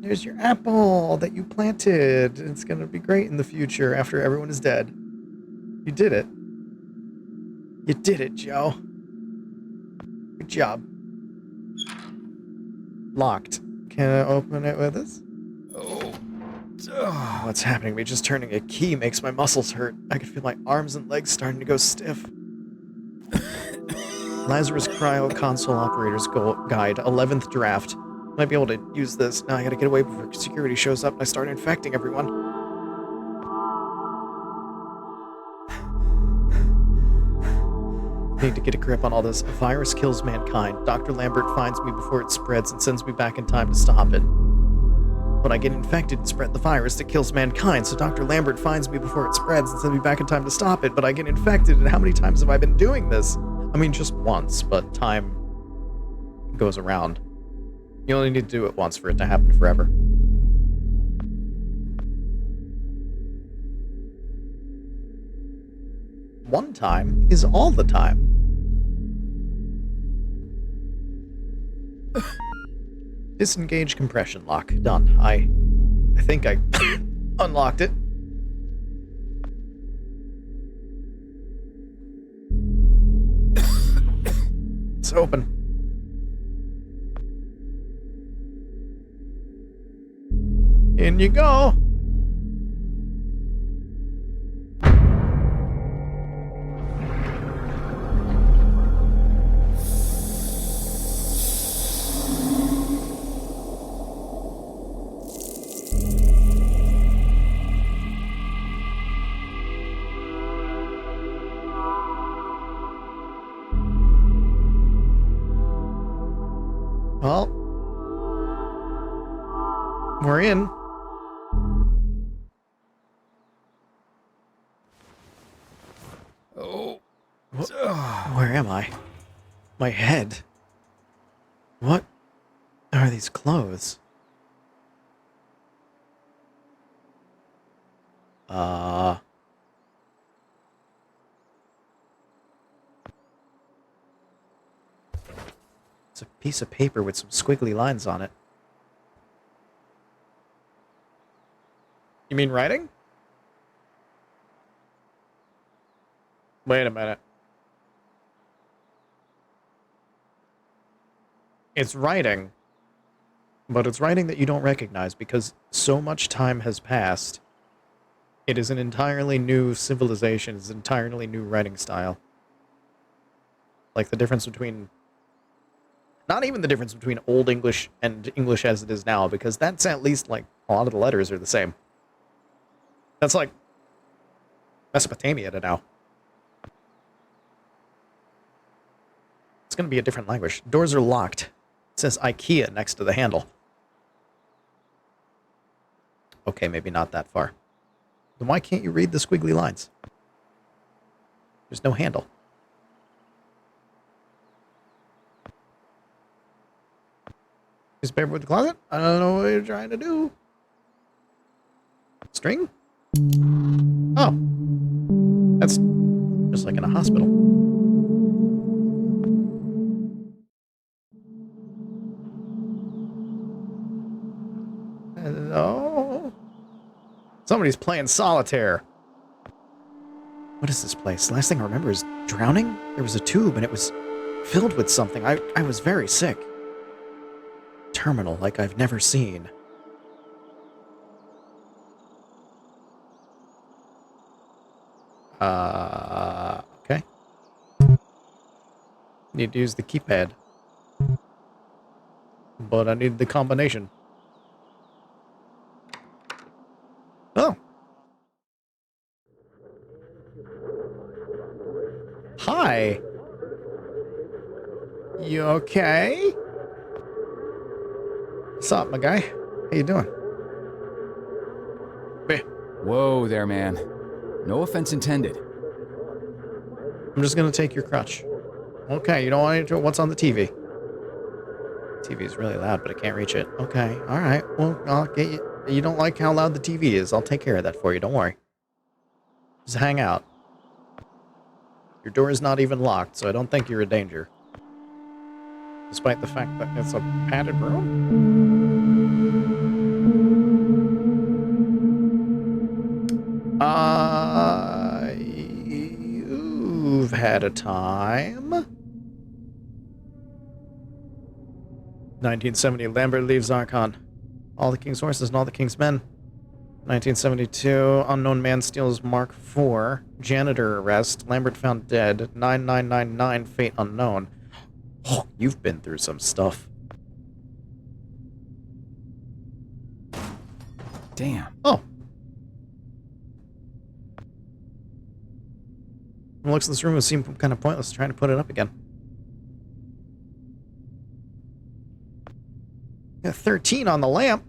S1: There's your apple that you planted. It's going to be great in the future after everyone is dead. You did it. You did it, Joe. Good job. Locked. Can I open it with this? Oh. What's happening to me? Just turning a key makes my muscles hurt. I can feel my arms and legs starting to go stiff. Lazarus Cryo Console Operator's Guide, 11th draft. Might be able to use this. Now I gotta get away before security shows up and I start infecting everyone. Need to get a grip on all this. A virus kills mankind. Dr. Lambert finds me before it spreads and sends me back in time to stop it. But I get infected and spread the virus that kills mankind, so Dr. Lambert finds me before it spreads and sends me back in time to stop it, but I get infected, and how many times have I been doing this? I mean, just once, but time goes around. You only need to do it once for it to happen forever. One time is all the time. Disengage compression lock. Done. I think I unlocked it. It's open. In you go. Well, we're in. Oh. Where am I? My head. What are these clothes? It's a piece of paper with some squiggly lines on it. You mean writing? Wait a minute. It's writing, but it's writing that you don't recognize because so much time has passed. It is an entirely new civilization. It's an entirely new writing style. Like the difference between... Not even the difference between Old English and English as it is now, because that's at least, like, a lot of the letters are the same. That's like Mesopotamia to now. It's going to be a different language. Doors are locked. It says IKEA next to the handle. Okay, maybe not that far. Then why can't you read the squiggly lines? There's no handle. Is paper with the closet? I don't know what you're trying to do. String? Oh. That's just like in a hospital. Hello? Somebody's playing solitaire. What is this place? Last thing I remember is drowning? There was a tube and it was filled with something. I was very sick. Terminal like I've never seen. Okay. Need to use the keypad. But I need the combination. Oh. Hi. You okay? What's up, my guy? How you doing?
S4: Whoa there, man. No offense intended.
S1: I'm just gonna take your crutch. Okay, you don't want to. What's on the TV? TV is really loud, but I can't reach it. Okay, all right. Well, I'll get you. You don't like how loud the TV is. I'll take care of that for you. Don't worry. Just hang out. Your door is not even locked, so I don't think you're a danger. Despite the fact that it's a padded room. You've had a time. 1970, Lambert leaves Archon. All the king's horses and all the king's men. 1972, unknown man steals Mark IV. Janitor arrest. Lambert found dead. 9999, fate unknown. Oh, you've been through some stuff.
S4: Damn.
S1: Oh. From the looks of this room, it seemed kind of pointless trying to put it up again. Got 13 on the lamp.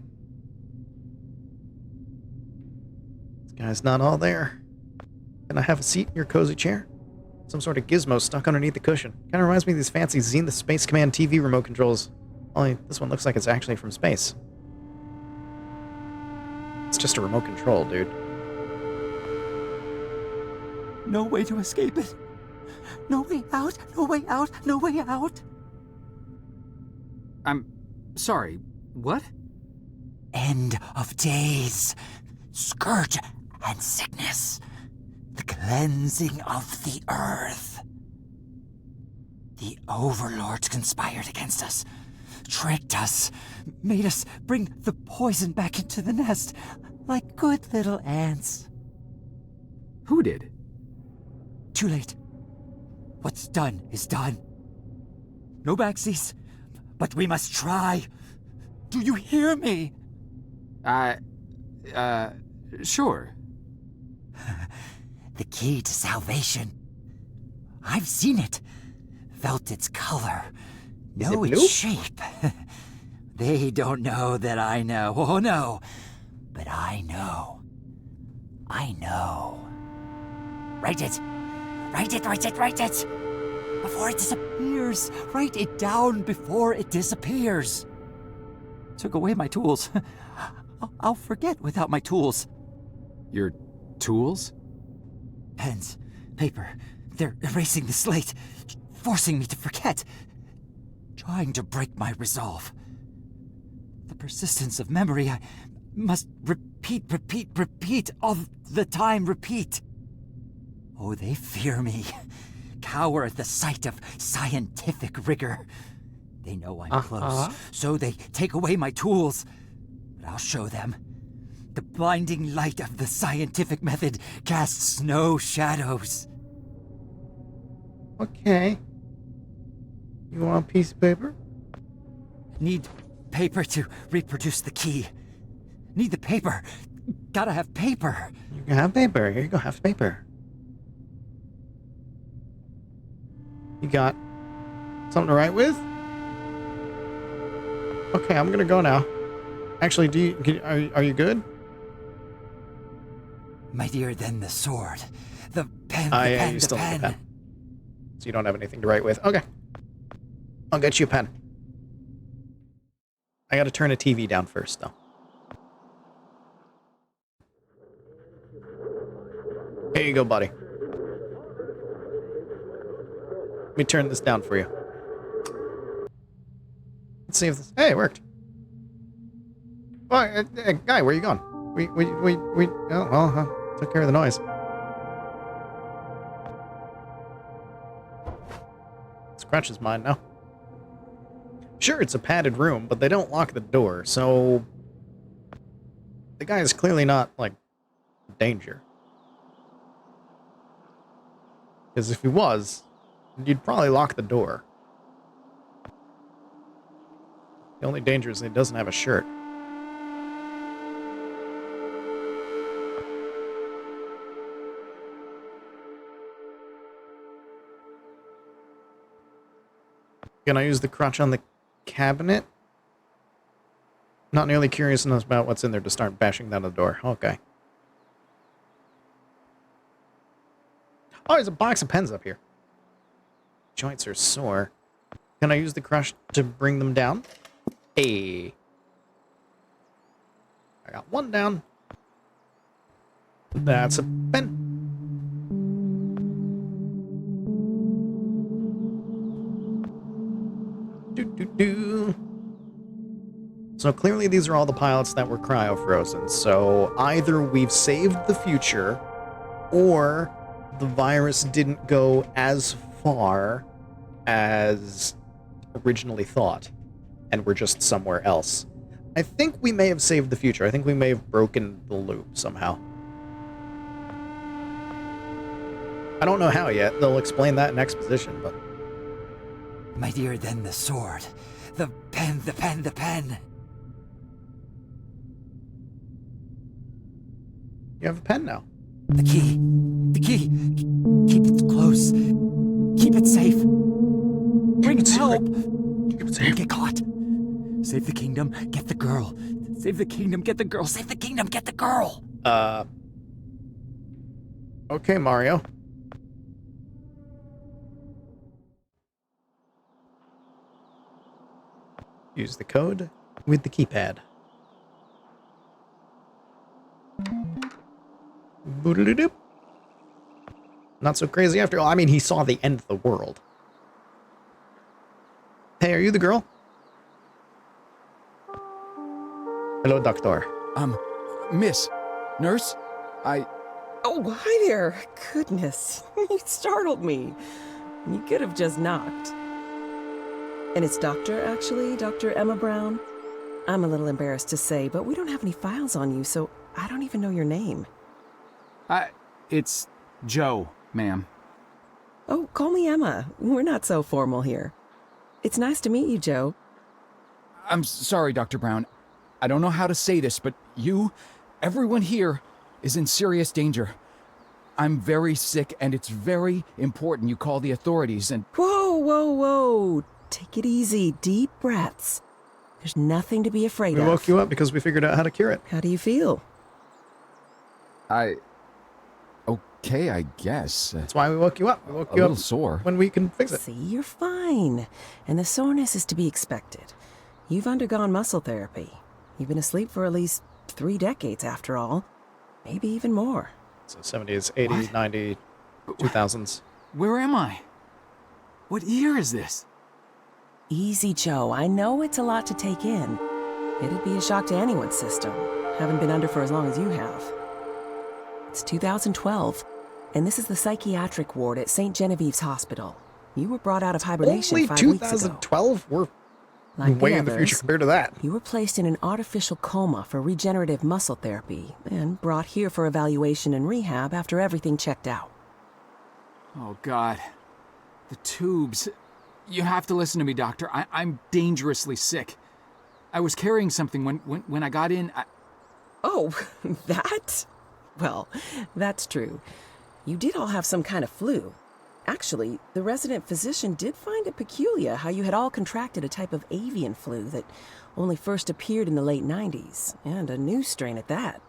S1: This guy's not all there. Can I have a seat in your cozy chair? Some sort of gizmo stuck underneath the cushion. Kind of reminds me of these fancy Zenith Space Command TV remote controls. Only this one looks like it's actually from space. It's just a remote control, dude.
S10: No way to escape it. No way out, no way out, no way out.
S4: I'm sorry, what?
S10: End of days. Scourge and sickness. The cleansing of the earth. The overlords conspired against us. Tricked us. Made us bring the poison back into the nest. Like good little ants.
S4: Who did?
S10: Too late. What's done is done. No backsies, but we must try. Do you hear me?
S4: Sure.
S10: The key to salvation. I've seen it. Felt its color. Know its shape. They don't know that I know. Oh no. But I know. I know. Write it. Write it, write it, write it! Before it disappears! Write it down before it disappears! Took away my tools. I'll forget without my tools.
S4: Your tools?
S10: Pens, paper. They're erasing the slate, forcing me to forget. Trying to break my resolve. The persistence of memory, I must repeat, all the time repeat. Oh, they fear me, cower at the sight of scientific rigor. They know I'm close, so they take away my tools. But I'll show them. The blinding light of the scientific method casts no shadows.
S1: Okay. You want a piece of paper?
S10: Need paper to reproduce the key. Need the paper. Gotta have paper.
S1: You can have paper. Here you go, have paper. You got something to write with? Okay, I'm gonna go now. Actually, are you good?
S10: Mightier than the sword. The pen,
S1: Yeah, you still need a pen. So you don't have anything to write with. Okay. I'll get you a pen. I gotta turn a TV down first, though. Here you go, buddy. Let me turn this down for you. Let's see if this... Hey, it worked. Oh, guy, where you going? Took care of the noise. Scratch is mine now. Sure, it's a padded room, but they don't lock the door, so... The guy is clearly not, like, danger. Because if he was, you'd probably lock the door. The only danger is that he doesn't have a shirt. Can I use the crutch on the cabinet? Not nearly curious enough about what's in there to start bashing down the door. Okay. Oh, there's a box of pens up here. Joints are sore. Can I use the crush to bring them down? Hey. I got one down. That's a pen. Do. So clearly these are all the pilots that were cryo-frozen. So either we've saved the future, or the virus didn't go as far as originally thought, and we're just somewhere else. I think we may have saved the future. I think we may have broken the loop somehow. I don't know how yet. They'll explain that in exposition, but...
S10: Mightier than the sword. The pen, the pen, the pen.
S1: You have a pen now.
S10: The key. The key. Keep it close. Keep it safe. Bring help.
S1: Keep it safe.
S10: Don't get caught. Save the kingdom. Get the girl. Save the kingdom. Get the girl. Save the kingdom. Get the girl.
S1: Okay, Mario. Use the code with the keypad. Boodle-doo-doo. Not so crazy after all. I mean, he saw the end of the world. Hey, are you the girl? Hello, doctor.
S9: Miss, nurse,
S2: Oh, hi there. Goodness, you startled me. You could have just knocked. And it's Doctor, actually, Dr. Emma Brown. I'm a little embarrassed to say, but we don't have any files on you, so I don't even know your name.
S9: It's Joe, ma'am.
S2: Oh, call me Emma. We're not so formal here. It's nice to meet you, Joe.
S9: I'm sorry, Dr. Brown. I don't know how to say this, but everyone here is in serious danger. I'm very sick, and it's very important you call the authorities and...
S2: Whoa. Take it easy. Deep breaths. There's nothing to be afraid of.
S1: We woke you up because we figured out how to cure it.
S2: How do you feel?
S9: Okay, I guess.
S1: That's why we woke you up. We woke
S9: A
S1: you
S9: little
S1: up
S9: sore.
S1: when we can fix it.
S2: See, you're fine. And the soreness is to be expected. You've undergone muscle therapy. You've been asleep for at least 3 decades, after all. Maybe even more.
S1: So 70s, 80s,
S9: What?
S1: 90s, 2000s.
S9: Where am I? What year is this?
S2: Easy, Joe. I know it's a lot to take in. It'd be a shock to anyone's system. Haven't been under for as long as you have. It's 2012, and this is the psychiatric ward at St. Genevieve's Hospital. You were brought out of hibernation
S1: Only
S2: 5 weeks ago.
S1: 2012? We're
S2: Like
S1: way
S2: the
S1: in the future
S2: others,
S1: compared to that.
S2: You were placed in an artificial coma for regenerative muscle therapy and brought here for evaluation and rehab after everything checked out.
S9: Oh, God. The tubes. You have to listen to me, doctor. I'm dangerously sick. I was carrying something when I got in.
S2: Oh, that? Well, that's true. You did all have some kind of flu. Actually, the resident physician did find it peculiar how you had all contracted a type of avian flu that only first appeared in the late 90s, and a new strain at that.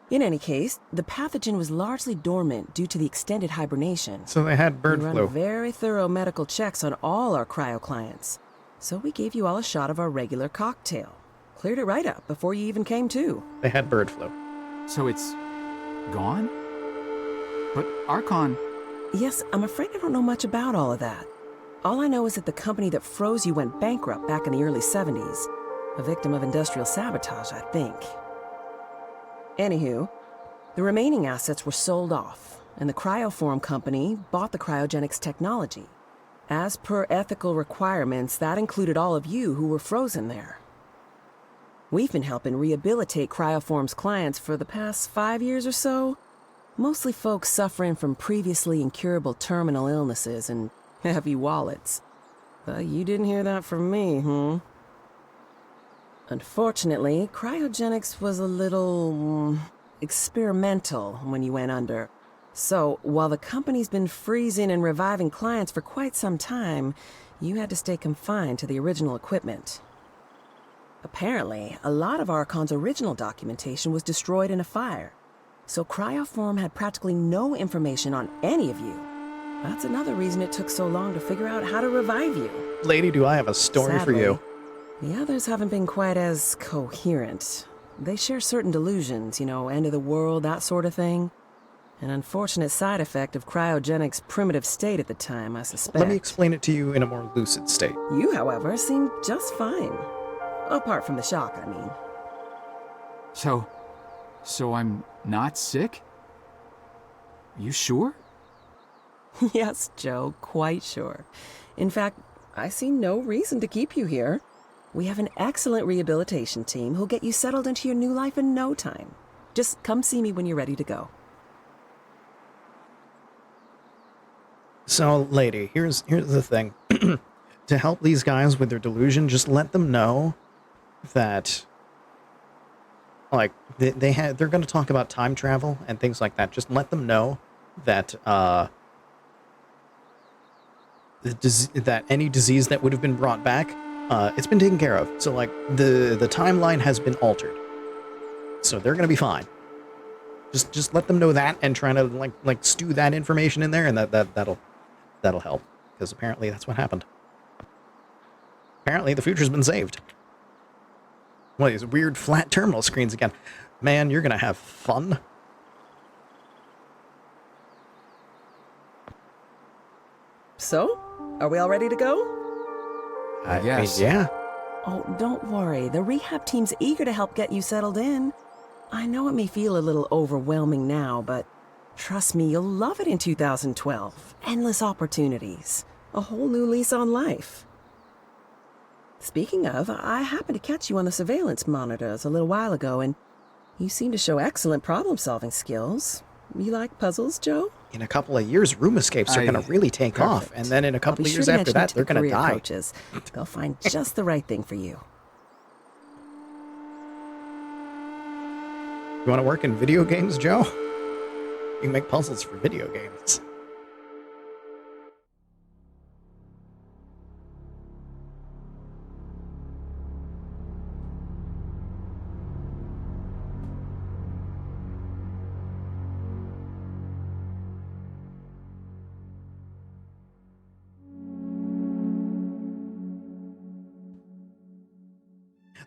S2: In any case, the pathogen was largely dormant due to the extended hibernation.
S1: So they had bird
S2: We run
S1: flu.
S2: very thorough medical checks on all our cryo clients. So we gave you all a shot of our regular cocktail. Cleared it right up before you even came to.
S1: They had bird flu.
S9: So it's gone? But Archon...
S2: Yes, I'm afraid I don't know much about all of that. All I know is that the company that froze you went bankrupt back in the early 70s. A victim of industrial sabotage, I think. Anywho, the remaining assets were sold off, and the Cryoform company bought the cryogenics technology. As per ethical requirements, that included all of you who were frozen there. We've been helping rehabilitate Cryoform's clients for the past 5 years or so. Mostly folks suffering from previously incurable terminal illnesses and heavy wallets. But you didn't hear that from me, Unfortunately, cryogenics was a little experimental when you went under. So, while the company's been freezing and reviving clients for quite some time, you had to stay confined to the original equipment. Apparently, a lot of Archon's original documentation was destroyed in a fire. so Cryoform had practically no information on any of you. That's another reason it took so long to figure out how to revive you.
S1: Lady, do I have a story for you.
S2: The others haven't been quite as coherent. They share certain delusions, end of the world, that sort of thing. An unfortunate side effect of cryogenic's primitive state at the time, I suspect.
S1: Let me explain it to you in a more lucid state.
S2: You, however, seem just fine. Apart from the shock, I mean.
S4: So I'm not sick? You sure?
S2: Yes, Joe, quite sure. In fact, I see no reason to keep you here. We have an excellent rehabilitation team who'll get you settled into your new life in no time. Just come see me when you're ready to go.
S1: So, lady, here's the thing. To help these guys with their delusion, just let them know that, like, they're going to talk about time travel and things like that. Just let them know that that any disease that would have been brought back, it's been taken care of. So, like, the timeline has been altered. So they're going to be fine. Just let them know that and try to like stew that information in there, and that'll help, because apparently that's what happened. Apparently the future's been saved. Well, these weird flat terminal screens again. Man, you're gonna have fun.
S2: So, are we all ready to go?
S1: I
S4: guess.
S1: mean, yeah.
S2: Oh, don't worry. The rehab team's eager to help get you settled in. I know it may feel a little overwhelming now, but trust me, you'll love it in 2012. Endless opportunities. A whole new lease on life. Speaking of, I happened to catch you on the surveillance monitors a little while ago, and you seem to show excellent problem-solving skills. You like puzzles, Joe?
S1: In a couple of years, room escapes are going to really take off, and then in a couple of years after that, they're going to die.
S2: Coaches. They'll find just the right thing for you.
S1: You want to work in video games, Joe? You can make puzzles for video games.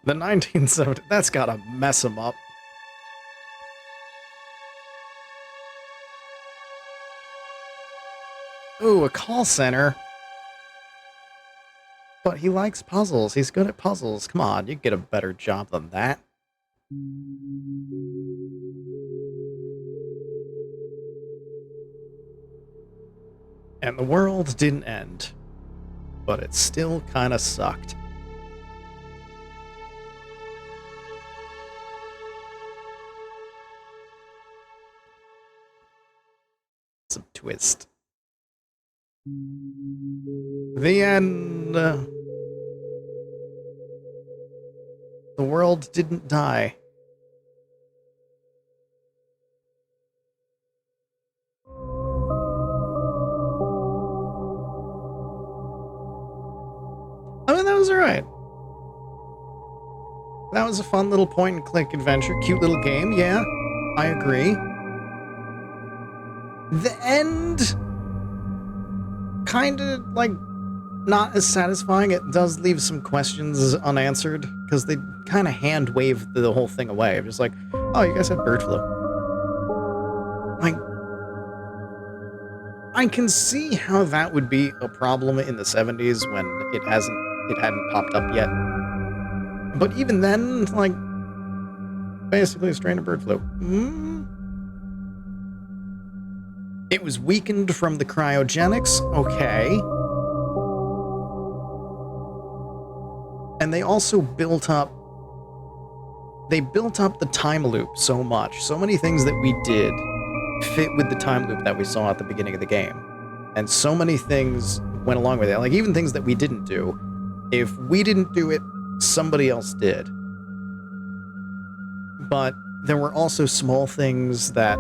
S1: The 1970s, that's gotta mess him up. Ooh, a call center. But he likes puzzles. He's good at puzzles. Come on, you can get a better job than that. And the world didn't end. But it still kinda sucked. Some twist. The end. The world didn't die. I mean, that was alright. That was a fun little point-and-click adventure. Cute little game, yeah. I agree. The end, kind of, like, not as satisfying. It does leave some questions unanswered, because they kind of hand-waved the whole thing away. I'm just like, oh, you guys had bird flu. Like, I can see how that would be a problem in the 70s when it hadn't popped up yet. But even then, like, basically a strain of bird flu. It was weakened from the cryogenics, okay. And they also built up the time loop so much. So many things that we did fit with the time loop that we saw at the beginning of the game. And so many things went along with it. Like, even things that we didn't do. If we didn't do it, somebody else did. But there were also small things that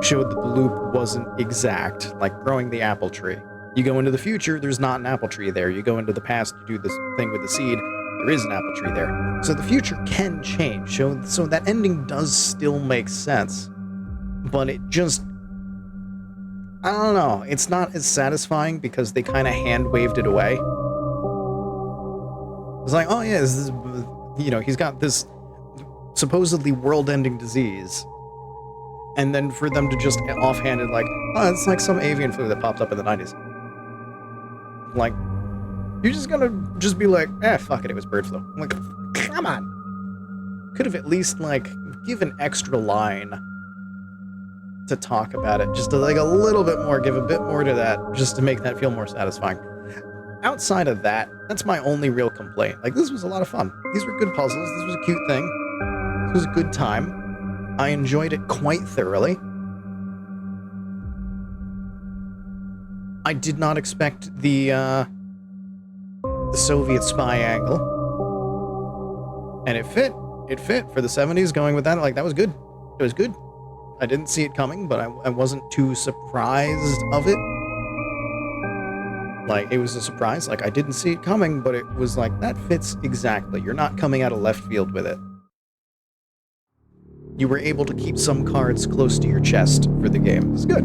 S1: showed that the loop wasn't exact, like growing the apple tree. You go into the future, there's not an apple tree there. You go into the past, you do this thing with the seed, there is an apple tree there. So the future can change. So that ending does still make sense. But it just, I don't know. It's not as satisfying because they kind of hand-waved it away. It's like, oh yeah, this is, you know, he's got this supposedly world-ending disease. And then for them to just offhanded like, oh, it's like some avian flu that popped up in the 90s. Like, you're just gonna just be like, fuck it, it was bird flu. I'm like, come on. Could have at least, like, give an extra line to talk about it. Just to, like, a little bit more, give a bit more to that, just to make that feel more satisfying. Outside of that, that's my only real complaint. Like, this was a lot of fun. These were good puzzles. This was a cute thing. This was a good time. I enjoyed it quite thoroughly. I did not expect the Soviet spy angle. And it fit. It fit for the 70s, going with that. Like, that was good. It was good. I didn't see it coming, but I wasn't too surprised of it. Like, it was a surprise. Like, I didn't see it coming, but it was like, that fits exactly. You're not coming out of left field with it. You were able to keep some cards close to your chest for the game. It was good.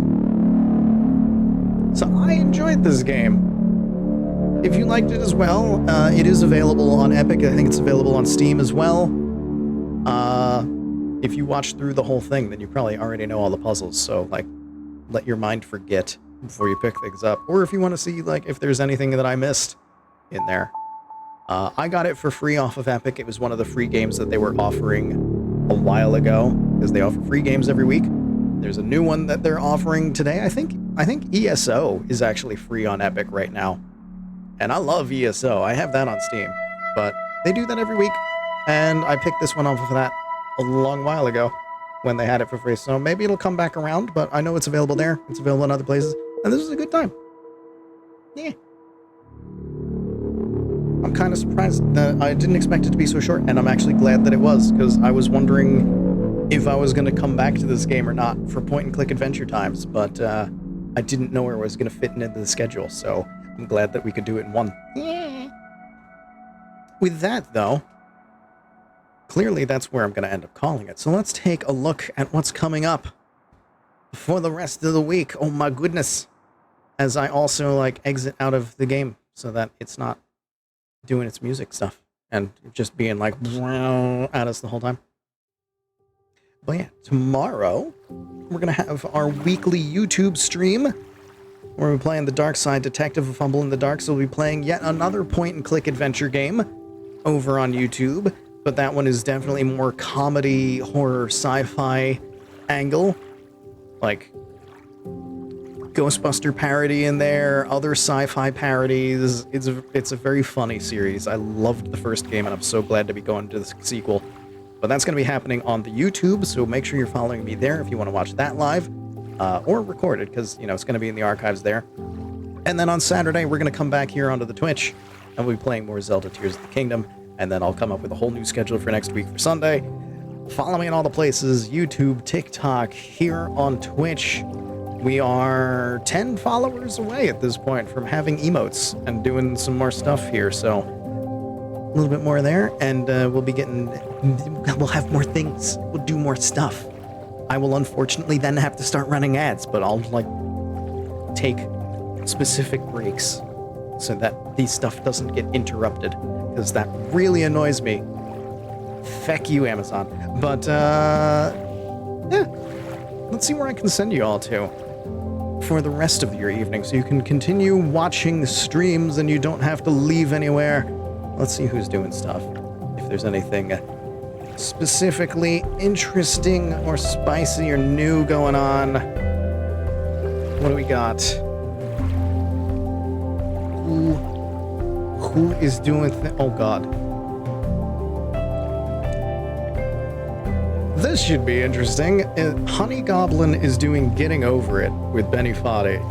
S1: So I enjoyed this game. If you liked it as well, it is available on Epic. I think it's available on Steam as well. If you watch through the whole thing, then you probably already know all the puzzles. So, like, let your mind forget before you pick things up. Or if you want to see, like, if there's anything that I missed in there. I got it for free off of Epic. It was one of the free games that they were offering a while ago, because they offer free games every week. There's a new one that they're offering today. I think ESO is actually free on Epic right now. And I love ESO. I have that on Steam. But they do that every week. And I picked this one off of that a long while ago when they had it for free. So maybe it'll come back around, but I know it's available there. It's available in other places. And this was a good time. Yeah. I'm kind of surprised that I didn't expect it to be so short, and I'm actually glad that it was, because I was wondering if I was going to come back to this game or not for point-and-click adventure times, but I didn't know where it was going to fit into the schedule, so I'm glad that we could do it in one. Yeah. With that, though, clearly that's where I'm going to end up calling it. So let's take a look at what's coming up for the rest of the week. Oh my goodness. As I also, like, exit out of the game so that it's not doing its music stuff and just being like at us the whole time. But yeah, tomorrow we're gonna have our weekly YouTube stream where we're playing the Dark Side Detective, A Fumble in the Dark. So we'll be playing yet another point-and-click adventure game over on YouTube, but that one is definitely more comedy, horror, sci-fi angle, like Ghostbuster parody in there, other sci-fi parodies. It's a very funny series. I loved the first game, and I'm so glad to be going to the sequel. But that's going to be happening on the YouTube, so make sure you're following me there if you want to watch that live, or recorded, because, you know, it's going to be in the archives there. And then on Saturday, we're going to come back here onto the Twitch, and we'll be playing more Zelda Tears of the Kingdom, and then I'll come up with a whole new schedule for next week for Sunday. Follow me in all the places, YouTube, TikTok, here on Twitch. We are 10 followers away at this point from having emotes and doing some more stuff here, so a little bit more there, and we'll have more things. We'll do more stuff. I will unfortunately then have to start running ads, but I'll, like, take specific breaks so that these stuff doesn't get interrupted, because that really annoys me. Feck you, Amazon. But, yeah. Let's see where I can send you all to for the rest of your evening, so you can continue watching the streams and you don't have to leave anywhere. Let's see who's doing stuff. If there's anything specifically interesting or spicy or new going on. What do we got? Who is doing oh god. This should be interesting. Honey Goblin is doing Getting Over It with Bennett Foddy,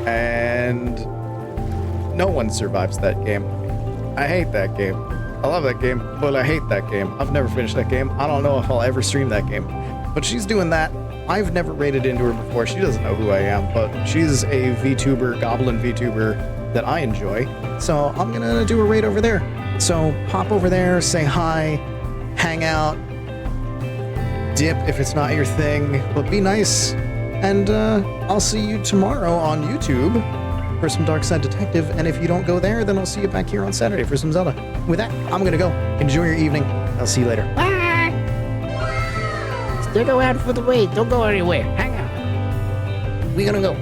S1: and no one survives that game. I hate that game. I love that game, but I hate that game. I've never finished that game. I don't know if I'll ever stream that game. But she's doing that. I've never raided into her before. She doesn't know who I am, but she's a VTuber, Goblin VTuber, that I enjoy. So I'm gonna do a raid over there. So pop over there, say hi, hang out, dip if it's not your thing, but be nice. And I'll see you tomorrow on YouTube for some Dark Side Detective. And if you don't go there, then I'll see you back here on Saturday for some Zelda. With that, I'm gonna go. Enjoy your evening. I'll see you later.
S8: Bye! Stick around for the raid. Don't go anywhere. Hang out.
S1: We gonna go.